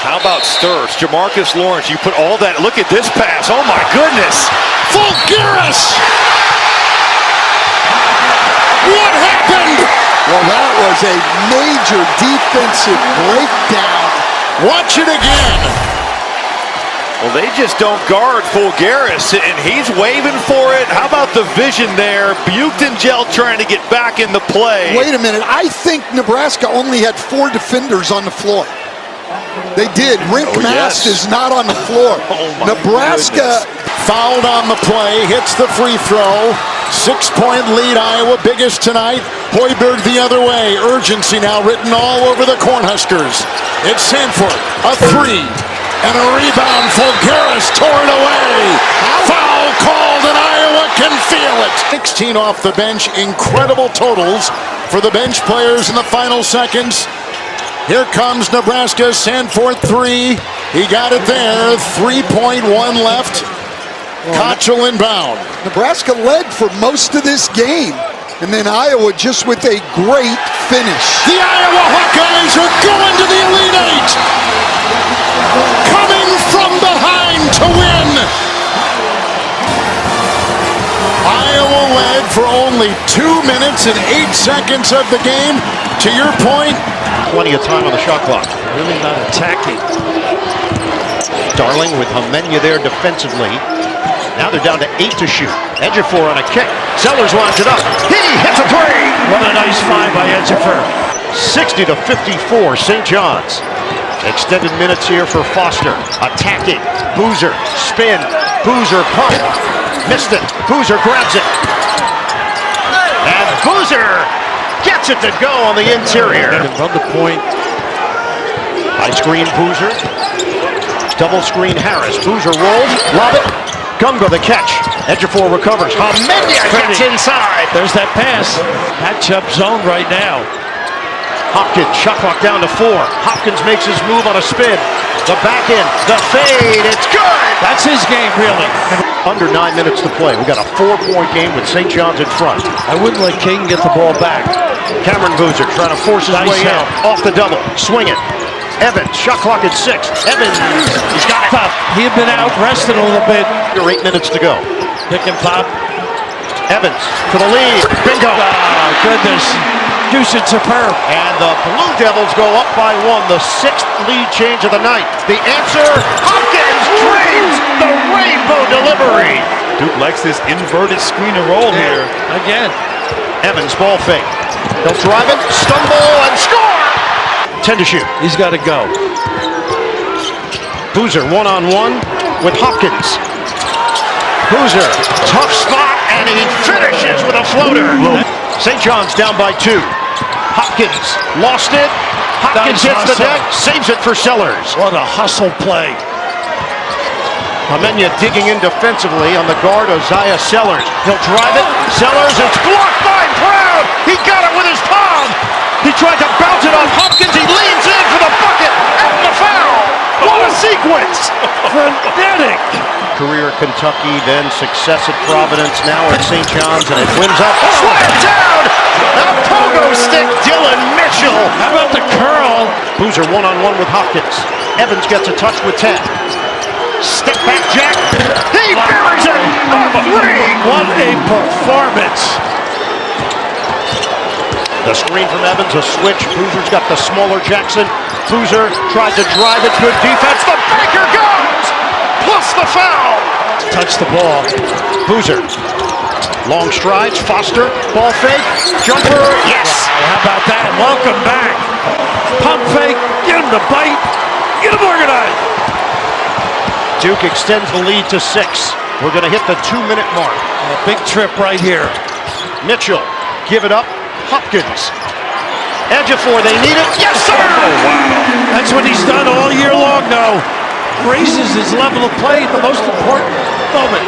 How about Sturts? Jamarcus Lawrence, you put all that. Look at this pass. Oh, my goodness. Fulgaris! What happened? Well, that was a major defensive breakdown. Watch it again. Well, they just don't guard Fulgaris, and he's waving for it. How about the vision there? Buchtengel trying to get back in the play. Wait a minute. I think Nebraska only had 4 defenders on the floor. They did. Rink Mast is not on the floor. Nebraska fouled on the play, hits the free throw. 6-point lead, Iowa, biggest tonight. Hoiberg the other way. Urgency now written all over the Cornhuskers. It's Sanford, a 3. And a rebound. Fulgaris tore it away. Foul called, and Iowa can feel it. 16 off the bench. Incredible totals for the bench players in the final seconds. Here comes Nebraska. Sanford 3. He got it there. 3.1 left. Koch will inbound. Nebraska led for most of this game. And then Iowa just with a great finish. The Iowa Hawkeyes are going to the Elite Eight. Coming from behind to win. Iowa led for only 2 minutes and 8 seconds of the game. To your point, plenty of time on the shot clock. Really not attacking. Darling with Homenya there defensively. Now they're down to 8 to shoot. Ejiofor on a kick. Sellers lines it up. He hits a 3. What a nice find by Ejiofor. 60-54, St. John's. Extended minutes here for Foster. Attacking. Boozer. Spin. Boozer pump. Missed it. Boozer grabs it. And Boozer gets it to go on the interior. Run the point. High screen Boozer. Double screen Harris. Boozer rolls. Lob it. Gunga the catch. Ejiofor recovers. Hamenya gets inside. There's that pass. Matchup zone right now. Hopkins, shot clock down to 4. Hopkins makes his move on a spin. The back end, the fade, it's good! That's his game, really. Under 9 minutes to play. We got a 4-point game with St. John's in front. I wouldn't let King get the ball back. Cameron Boozer trying to force his way out. Off the double, swing it. Evans, shot clock at 6. Evans, he's got it. Tough. He had been out, rested a little bit. Under 8 minutes to go. Pick and pop. Evans for the lead. Bingo! Oh, goodness. Deuce it superb. And the Blue Devils go up by 1. The 6th lead change of the night. The answer, Hopkins drains the rainbow delivery. Duke likes this inverted screen and roll here. Again. Evans ball fake. He'll drive it, stumble, and score! 10 to shoot. He's got to go. Boozer one-on-one with Hopkins. Boozer, tough spot, and he finishes with a floater. St. John's down by 2. Hopkins lost it. Hopkins hits the deck, saves it for Sellers. What a hustle play. Hamenya digging in defensively on the guard, Isaiah Sellers. He'll drive it. Sellers, it's blocked by Brown. He got it with his palm. He tried to bounce it off Hopkins. He leans in for the bucket and the foul. What a sequence. Frenetic. Career at Kentucky, then success at Providence, now at St. John's, and it wins up. Slam down! A pogo stick, Dylan Mitchell. How about the curl? Boozer one-on-one with Hopkins. Evans gets a touch with 10. Step back jack. He buries it. A three. What a performance. The screen from Evans, a switch. Boozer's got the smaller Jackson. Boozer tried to drive it. Good defense. The banker goes. Plus the foul. Touch the ball. Boozer. Long strides. Foster. Ball fake. Jumper. Yes. How about that? Welcome back. Pump fake. Get him to bite. Get him organized. Duke extends the lead to 6. We're going to hit the 2-minute mark. A big trip right here. Mitchell. Give it up. Hopkins. Ejiofor. They need it. Yes, sir. Oh, wow. That's what he's done all year long, though. Raises his level of play at the most important moment.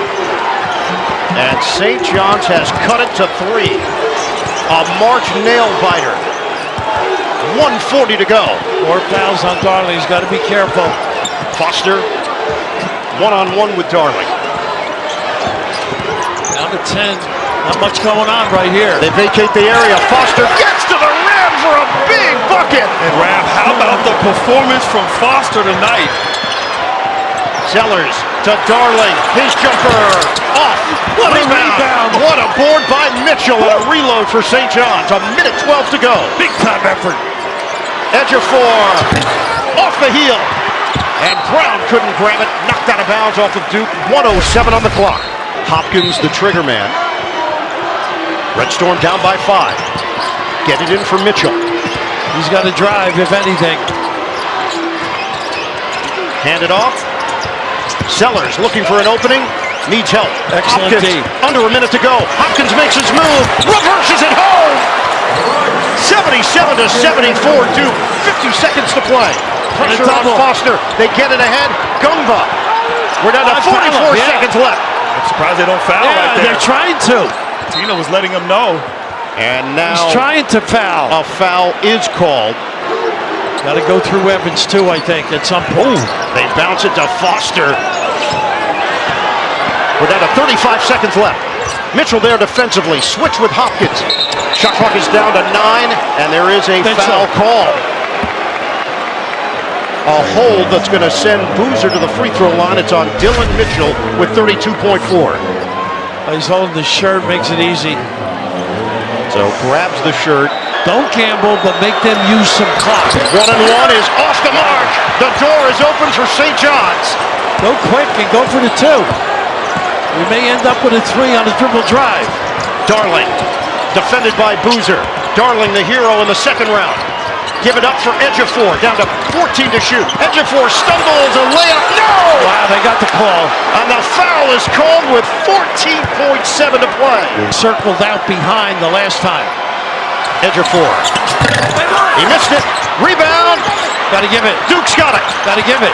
And St. John's has cut it to 3. A March nail-biter. 1:40 to go. 4 fouls on Darling. He's got to be careful. Foster, one-on-one with Darling. Down to 10. Not much going on right here. They vacate the area. Foster gets to the rim for a big bucket. And Raph, how about the performance from Foster tonight? Sellers to Darling. His jumper off. What a rebound. What a board by Mitchell and a reload for St. John's. 1:12 to go. Big time effort. Ejiofor off the heel. And Brown couldn't grab it. Knocked out of bounds off of Duke. 1:07 on the clock. Hopkins, the trigger man. Red Storm down by 5. Get it in for Mitchell. He's got to drive, if anything. Hand it off. Sellers looking for an opening. Needs help. Excellent Hopkins, D. under a minute to go. Hopkins makes his move. Reverses it home. 77-74 Duke. 50 seconds to play. Pressure on Foster. They get it ahead. Gunga. We're down to 44 seconds left. I'm surprised they don't foul right there. They're trying to. Tina was letting them know. And now he's trying to foul. A foul is called. Got to go through Evans too, I think, at some point. They bounce it to Foster. We're down to 35 seconds left. Mitchell there defensively. Switch with Hopkins. Shot clock is down to 9, and there is a foul call. A hold that's going to send Boozer to the free throw line. It's on Dylan Mitchell with 32.4. He's holding the shirt, makes it easy. So grabs the shirt. Don't gamble, but make them use some clock. 1-and-1 is off the mark. The door is open for St. John's. Go quick and go for the 2. We may end up with a 3 on a dribble drive. Darling, defended by Boozer. Darling, the hero in the second round. Give it up for Ejiofor, down to 14 to shoot. Ejiofor stumbles, a layup, no! Wow, they got the call. And the foul is called with 14.7 to play. Circled out behind the last time. Ejiofor. He missed it. Rebound. Got to give it. Duke's got it. Got to give it.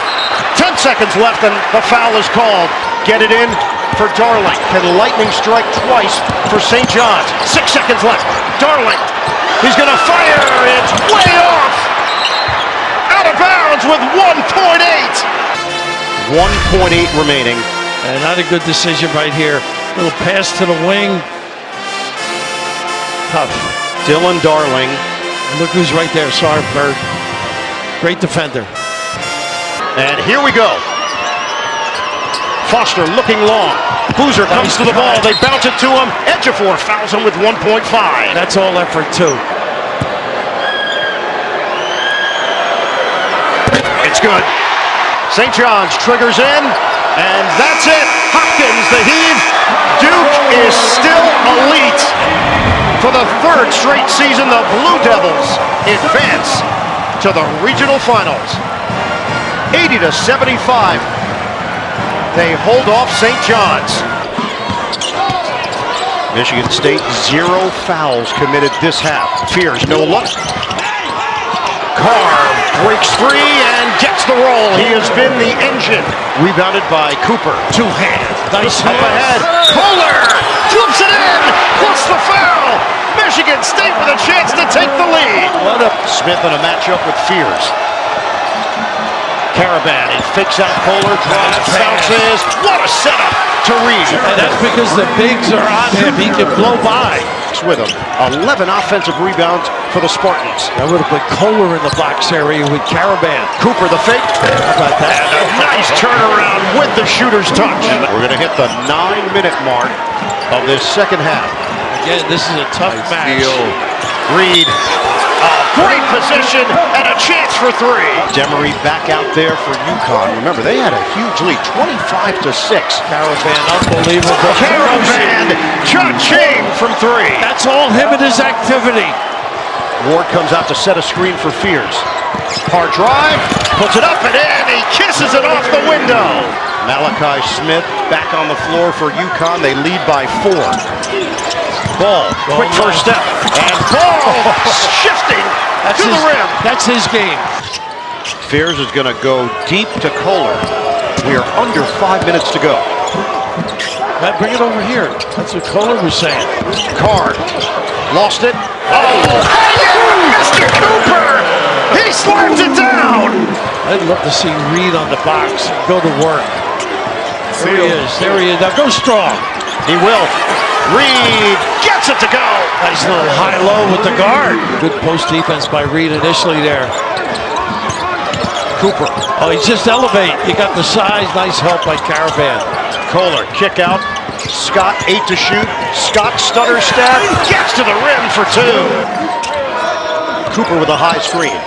10 seconds left and the foul is called. Get it in. for Darling. Can Lightning strike twice for St. John's? 6 seconds left. Darling, he's going to fire. It's way off. Out of bounds with 1.8. 1.8 remaining. And not a good decision right here. Little pass to the wing. Tough. Dylan Darling. And look who's right there. Sorry, Bird. Great defender. And here we go. Foster looking long. Boozer comes to the ball. They bounce it to him. Ejiofor fouls him with 1.5. That's all effort, too. It's good. St. John's triggers in, and that's it. Hopkins, the heave. Duke is still elite. For the third straight season, the Blue Devils advance to the regional finals. 80-75. They hold off St. John's. Michigan State, 0 fouls committed this half. Fears, no look. Carr breaks free and gets the roll. He has been the engine. Rebounded by Cooper. Two-hand. Nice up ahead. Kohler flips it in. Plus the foul. Michigan State with a chance to take the lead. Smith in a matchup with Fears. Caravan, he fakes out Kohler, drives, bounces. What a setup to Reed. And that's because the bigs are on him. He can blow by. With him. 11 offensive rebounds for the Spartans. That would have put Kohler in the box area with Caravan. Cooper the fake. How about that? And a nice turnaround with the shooter's touch. We're going to hit the 9-minute mark of this second half. Again, this is a tough match. Reed. Great position and a chance for three. Demery back out there for UConn. Remember, they had a huge lead, 25-6. Caravan, unbelievable. Caravan, cha-ching from three. That's all him and his activity. Ward comes out to set a screen for Fears. Hard drive, puts it up and in. He kisses it off the window. Malachi Smith back on the floor for UConn. They lead by 4. Ball, quick first step, and ball shifting to the rim. That's his game. Fears is going to go deep to Kohler. We are under 5 minutes to go. Bring it over here. That's what Kohler was saying. Carr lost it. Mr. Cooper! He slams it down! I'd love to see Reed on the box and go to work. There he is. There he is. Now go strong. He will. Reed gets it to go. Nice little high-low with the guard. Good post defense by Reed initially there. Cooper. Oh, he's just elevate. He got the size. Nice help by Caravan. Kohler, kick out. Scott, 8 to shoot. Scott stutter step. Gets to the rim for 2. Cooper with a high screen.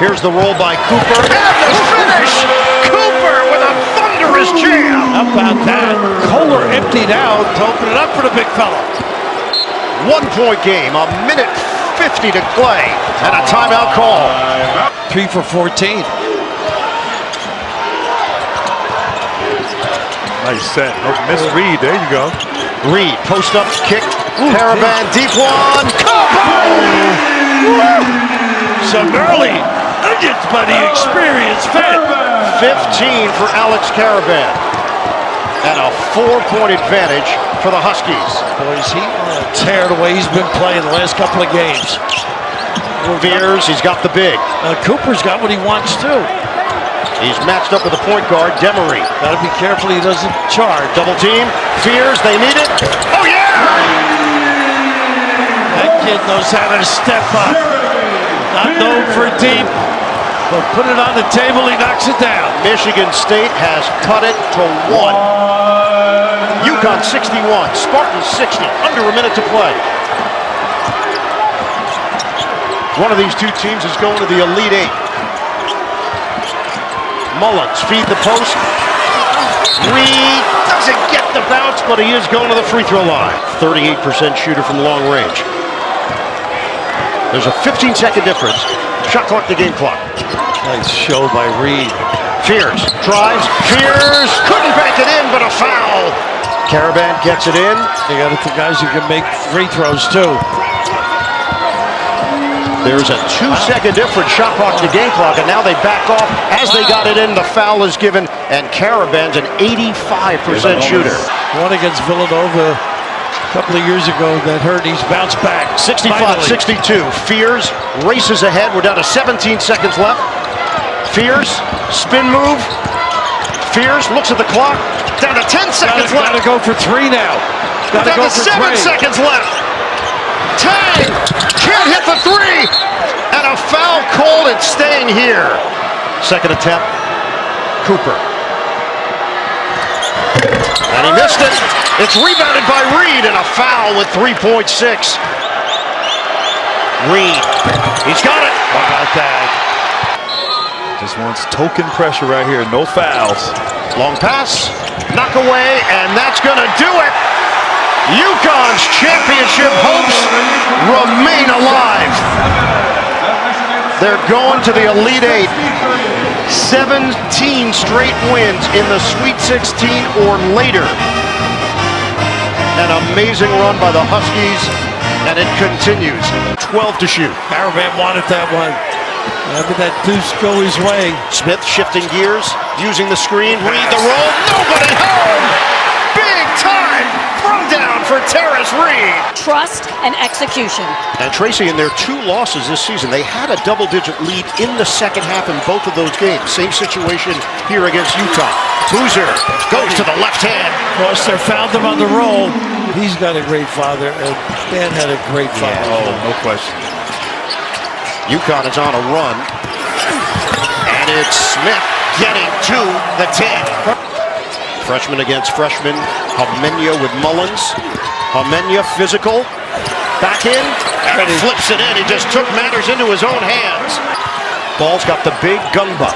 Here's the roll by Cooper. And the finish! Cooper with a thunderous jam. How about that? Kohler emptied out to open it up for the big fella. 1-point game, a minute 50 to play, and a timeout call. 3 for 14. Nice set. Oh, miss Reed. There you go. Reed, post up, kick. Caravan, deep one. Some early nuggets by the experienced vet. 15 for Alex Caravan. And a 4-point advantage for the Huskies. Boy, is he on a tear the way he's been playing the last couple of games. Fears, he's got the big. Cooper's got what he wants too. He's matched up with a point guard, Demery. Gotta be careful he doesn't charge. Double team, Fears, they need it. Oh yeah! That kid knows how to step up. Not known for deep, but put it on the table, he knocks it down. Michigan State has cut it to 1. UConn 61, Spartans 60, under a minute to play. One of these two teams is going to the Elite 8. Mullins feed the post. Reed doesn't get the bounce, but he is going to the free throw line. 38% shooter from long range. There's a 15-second difference. Shot clock to game clock. Nice show by Reed. Fears drives. Fears couldn't bank it in, but a foul. Caravan gets it in. You got the guys who can make free throws too. There's a 2-second difference, shot clock to game clock, and now they back off. As they got it in, the foul is given, and Caravan's an 85% shooter. One against Villanova a couple of years ago that hurt. He's bounced back. 65-62. Fears races ahead. We're down to 17 seconds left. Fears, spin move. Fears looks at the clock. Down to 10 seconds left. Gotta go for three now. Down to 7 seconds left. Tang! Can't hit the three! And a foul called. It's staying here. Second attempt. Cooper. And he missed it. It's rebounded by Reed, and a foul with 3.6. Reed. He's got it. How about that? Just wants token pressure right here. No fouls. Long pass. Knock away, and that's going to do it. UConn's championship hopes remain alive. They're going to the Elite Eight. 17 straight wins in the Sweet 16 or later. An amazing run by the Huskies, and it continues. 12 to shoot. Caravan wanted that one. Having that deuce go his way. Smith shifting gears, using the screen. Reed the roll. Nobody home. Big time. Throw down for Terrace Reed. Trust and execution. And Tracy, in their 2 losses this season, they had a double-digit lead in the second half in both of those games. Same situation here against Utah. Boozer goes to the left hand. Foster found him on the roll. He's got a great father, and Dan had a great father. Oh, no question. UConn is on a run, and it's Smith getting to the 10. Freshman against freshman. Homenya with Mullins. Homenya physical. Back in, and he flips it in. He just took matters into his own hands. Ball's got the big gun butt.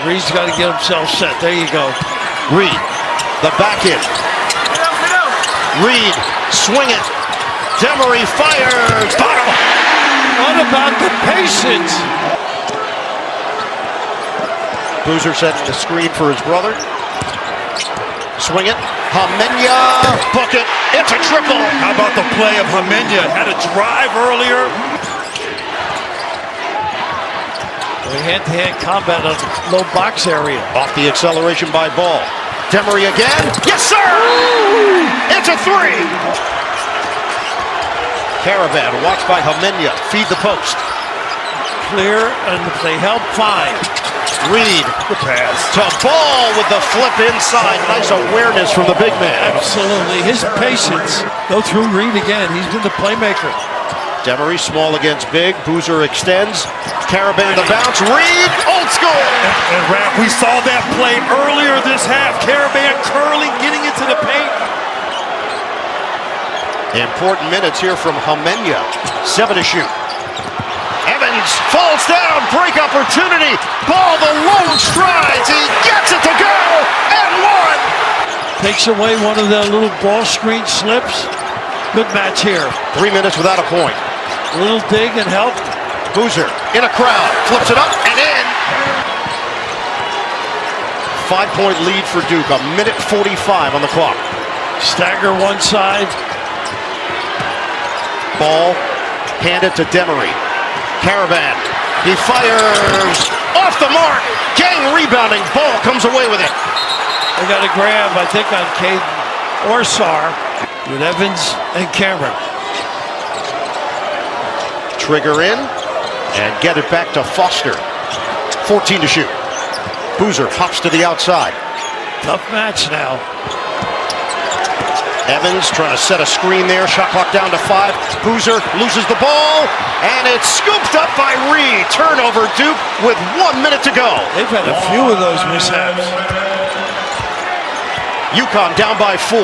Reed's got to get himself set. There you go. Reed, the back in. Reed, swing it. Demery fires. Bottom. What about the patience? Boozer setting the screen for his brother. Swing it. Homenya, book it. It's a triple. How about the play of Homenya? Had a drive earlier. Hand-to-hand combat on the low box area. Off the acceleration by Ball. Demery again. Yes, sir! It's a three. Caravan watched by Homenya. Feed the post. Clear, and if they help, fine. Reed. The pass. To Ball with the flip inside. Nice awareness from the big man. Absolutely. His patience. Go through Reed again. He's been the playmaker. Demery small against big. Boozer extends. Caravan the bounce. Reed, old school. And Raph, we saw that play earlier this half. Caravan curling, getting into the paint. Important minutes here from Homenya. 7 to shoot. Evans falls down. Break opportunity. Ball the long strides. He gets it to go. And one. Takes away one of the little ball screen slips. Good match here. 3 minutes without a point. A little dig and help. Boozer in a crowd. Flips it up and in. 5-point lead for Duke. 1:45 on the clock. Stagger one side. Ball handed to Demery. Caravan. He fires off the mark. Gang rebounding. Ball comes away with it. They got a grab, I think, on Caden or Sar with Evans and Cameron. Trigger in and get it back to Foster. 14 to shoot. Boozer hops to the outside. Tough match now. Evans trying to set a screen there. Shot clock down to 5. Boozer loses the ball, and it's scooped up by Reed. Turnover Duke with 1 minute to go. They've had a few of those mishaps. UConn down by 4.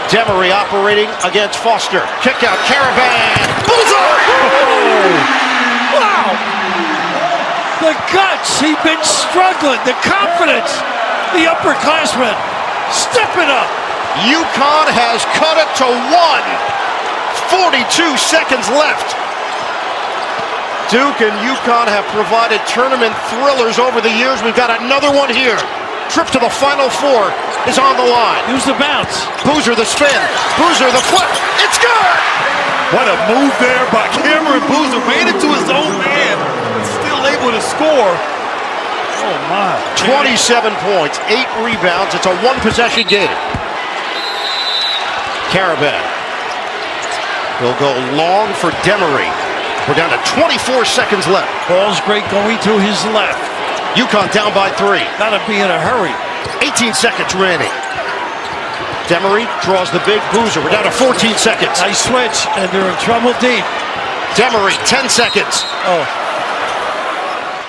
Demery operating against Foster. Kick out Caravan. Bullseye! Oh, wow! The guts. He's been struggling. The confidence. The upperclassmen stepping up. UConn has cut it to 1. 42 seconds left. Duke and UConn have provided tournament thrillers over the years. We've got another one here. Trip to the Final Four. is on the line. Use the bounce. Boozer the spin. Boozer the flip. It's good! What a move there by Cameron Boozer. Made it to his own man, but still able to score. Oh, my. 27 points, 8 rebounds. It's a one-possession game. Caravan. He'll go long for Demery. We're down to 24 seconds left. Ball's great going to his left. UConn down by 3. Gotta be in a hurry. 18 seconds remaining. Demery draws the big. Boozer. We're down to 14 seconds. Nice switch, and they're in trouble deep. Demery, 10 seconds. Oh.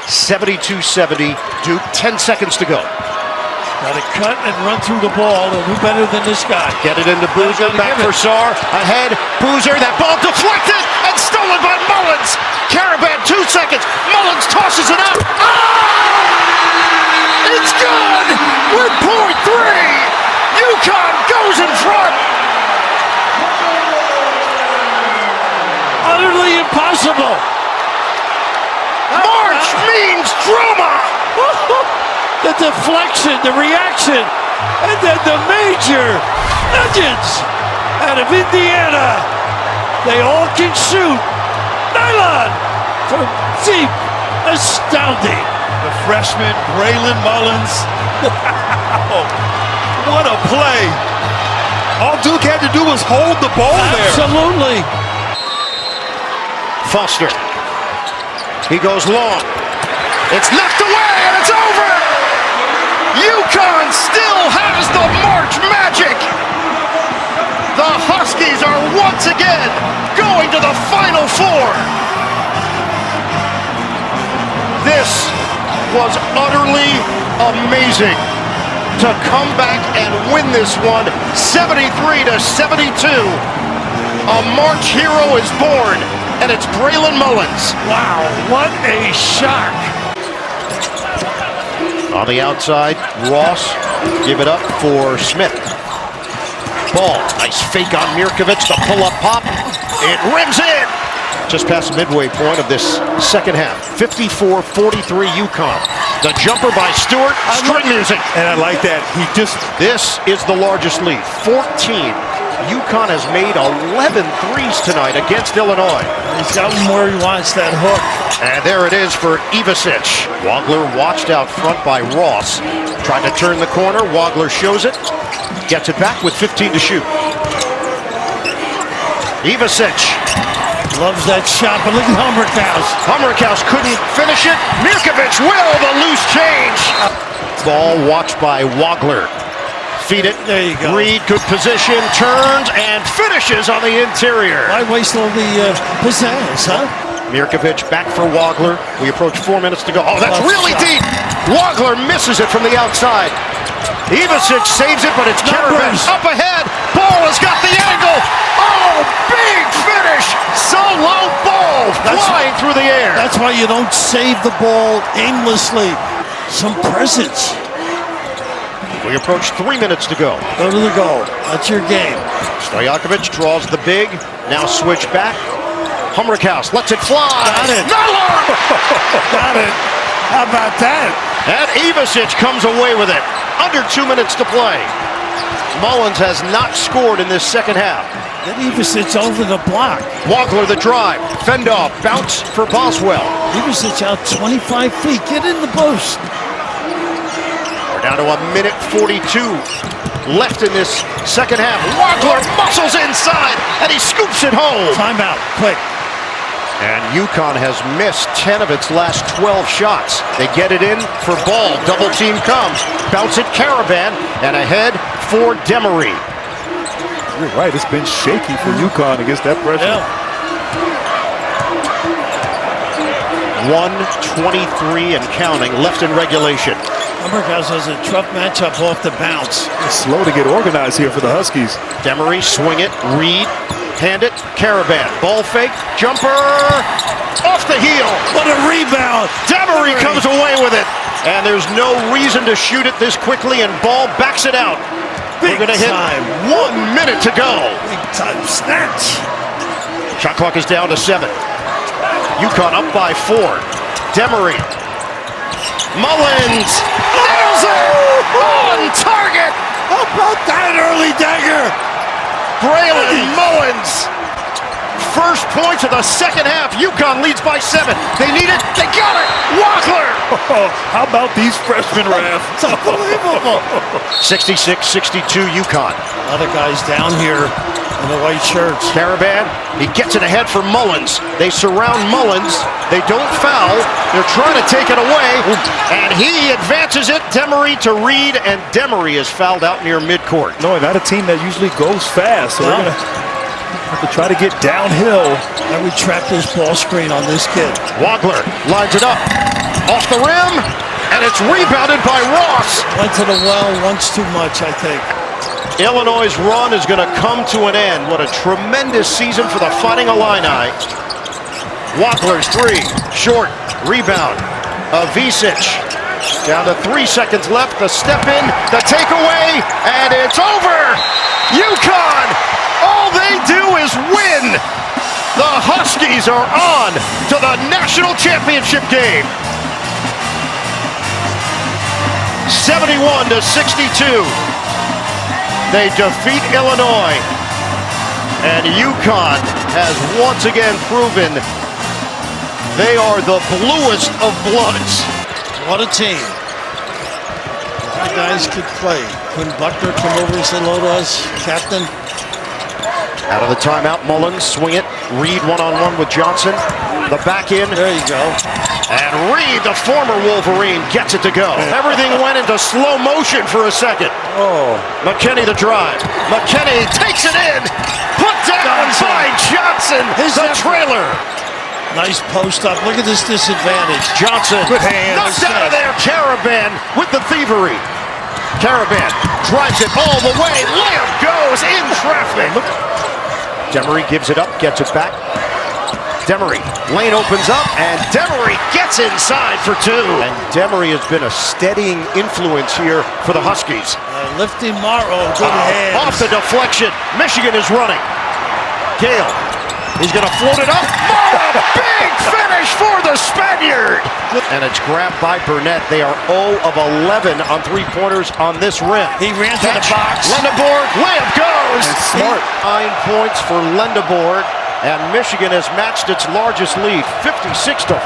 72-70. Duke, 10 seconds to go. Gotta cut and run through the ball. They'll do better than this guy. Get it into Boozer. Back for Sarr. Ahead. Boozer. That ball deflected and stolen by Mullins. Caravan, 2 seconds. Mullins tosses it up. Oh! It's good! With .3. UConn goes in front. Utterly impossible. March means drama. The deflection, the reaction, and then the major legends out of Indiana. They all can shoot. Nylon from deep. Astounding. The freshman, Braylon Mullins. Wow. What a play. All Duke had to do was hold the ball there. Absolutely. Foster. He goes long. It's knocked away and it's over. UConn still has the March magic. The Huskies are once again going to the Final Four. This was utterly amazing to come back and win this one 73-72. A March hero is born, and it's Braylon Mullins. Wow, what a shock. On the outside, Ross, give it up for Smith. Ball, nice fake on Mirkovic, the pull-up pop. It rims in. Just past the midway point of this second half. 54-43 UConn. The jumper by Stewart, string music. And I like that. This is the largest lead, 14. UConn has made 11 threes tonight against Illinois. He's got one where he wants that hook. And there it is for Ivasic. Wagler watched out front by Ross. Tried to turn the corner. Wagler shows it. Gets it back with 15 to shoot. Ivasic. Loves that shot, but look at Humberkaus. Humberkaus couldn't finish it. Mirkovic will, the loose change. Ball watched by Wagler. Feed it. There you go. Reed, good position, turns and finishes on the interior. Why waste all the pizzazz, huh? Mirkovic back for Wagler. We approach 4 minutes to go. Oh, that's really deep. Wagler misses it from the outside. Ivasic saves it, but it's Caravan up ahead. Ball has got the angle. Oh, big finish. Solo ball flying through the air. That's why you don't save the ball aimlessly. Some presence. We approach 3 minutes to go. Go to the goal. That's your game. Stojakovic draws the big. Now switch back. Humberkaus lets it fly. Got it. Miller! Got it. How about that? And Ivasic comes away with it. Under 2 minutes to play. Mullins has not scored in this second half. Get Ivasic over the block. Wagler the drive. Fendoff bounce for Boswell. Ivasic out 25 feet. Get in the post. We're down to 1:42 left in this second half. Wagler muscles inside and he scoops it home. Timeout, quick. And UConn has missed 10 of its last 12 shots. They get it in for Ball. Double team comes. Bounce it Caravan and ahead for Demery. You're right. It's been shaky for UConn against that pressure. Yeah. 1:23 and counting left in regulation. Humberkaus has a tough matchup off the bounce. It's slow to get organized here for the Huskies. Demery, swing it, Reed, hand it, Caravan, ball fake, jumper, off the heel. What a rebound. Demery comes away with it. And there's no reason to shoot it this quickly, and Ball backs it out. Big We're going to hit time. 1 minute to go. Big time snatch. Shot clock is down to 7. UConn up by 4. Demery. Mullins nails it on target. How about that early dagger? Braylon Mullins. First points of the second half. UConn leads by 7. They need it. They got it. Wagler. How about these freshmen, Raph? It's unbelievable. 66-62 UConn. A lot of guys down here in the white shirts. Caravan, he gets it ahead for Mullins. They surround Mullins. They don't foul. They're trying to take it away. And he advances it. Demery to Reed. And Demery is fouled out near midcourt. No, not a team that usually goes fast. So they're going to have to try to get downhill. I would track this ball screen on this kid. Wagler lines it up. Off the rim. And it's rebounded by Ross. Went to the well once too much, I think. Illinois' run is going to come to an end. What a tremendous season for the Fighting Illini. Wagler's 3, short, rebound. Avicic, down to 3 seconds left. The step in, the takeaway, and it's over. UConn, all they do is win. The Huskies are on to the national championship game. 71-62. They defeat Illinois, and UConn has once again proven they are the bluest of bloods. What a team. The guys could play. Couldn't Buckner come over and say hello to us, Captain? Out of the timeout, Mullins, swing it. Reed one-on-one with Johnson. The back in. There you go. And Reed, the former Wolverine, gets it to go. Everything went into slow motion for a second. Oh. McKinney the drive. McKinney takes it in. Put down by Johnson. The trailer. Nice post up. Look at this disadvantage. Johnson. Good hands. Knocked out of there. Caravan with the thievery. Caravan drives it all the way. Layup goes in traffic. Demery gives it up, gets it back. Demery, lane opens up, and Demery gets inside for 2. And Demery has been a steadying influence here for the Huskies. Lifting Morrow, good hands. Off the deflection, Michigan is running. Gale, he's going to float it up. Morrow, big finish for the Spaniard. And it's grabbed by Burnett. They are 0 of 11 on three-pointers on this rim. He ran to the box. Lendeborg, layup goes. That's smart. 9 points for Lendeborg. And Michigan has matched its largest lead, 56-45.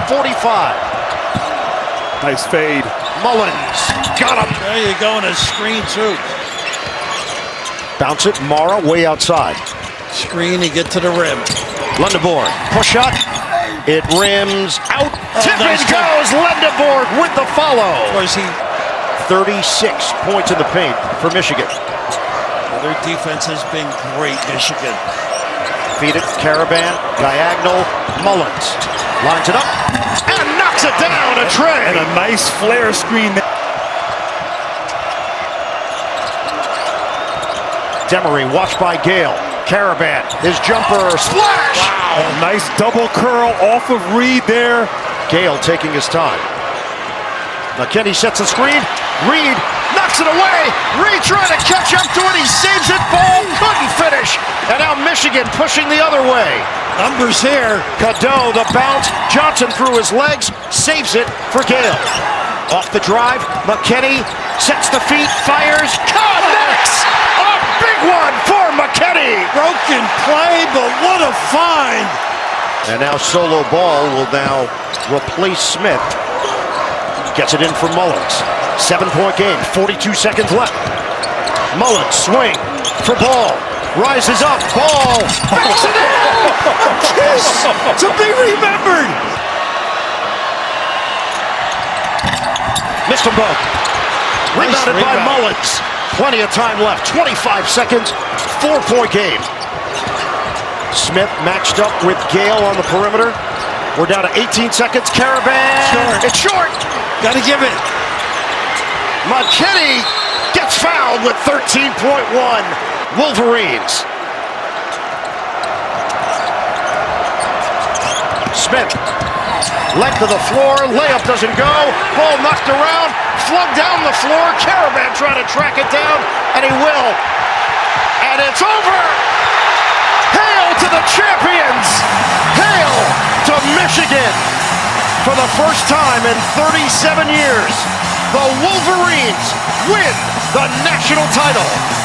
Nice fade. Mullins got him. There you go, and a screen too. Bounce it, Mara way outside. Screen, you get to the rim. Lendeborg, push shot. It rims out. Tip nice it goes. Lendeborg with the follow. Of course, 36 points in the paint for Michigan. Their defense has been great, Michigan. Feed it, Caravan, diagonal, Mullins. Lines it up, and knocks it down, a tray. And a nice flare screen. Demery, watched by Gale. Caravan, his jumper, splash! Wow. A nice double curl off of Reed there. Gale taking his time. McKinney sets a screen. Reed knocks it away. Reed trying to catch up to it. He saves it. Ball couldn't finish. And now Michigan pushing the other way. Numbers here. Cadeau, the bounce. Johnson through his legs. Saves it for Gale. Off the drive. McKinney sets the feet. Fires. Connects. A big one for McKinney. Broken play, but what a find. And now solo ball will now replace Smith. Gets it in for Mullins. 7-point game, 42 seconds left. Mullins swing for Ball. Rises up, Ball. Backs it in! To be remembered. Missed them both. Rebounded by Mullins. Plenty of time left, 25 seconds, 4-point game. Smith matched up with Gale on the perimeter. We're down to 18 seconds. Caravan. Short. It's short. Got to give it. McKinney gets fouled with 13.1. Wolverines. Smith. Length of the floor. Layup doesn't go. Ball knocked around. Flung down the floor. Caravan trying to track it down. And he will. And it's over. Hail to the champions. Hail to Michigan. For the first time in 37 years, the Wolverines win the national title.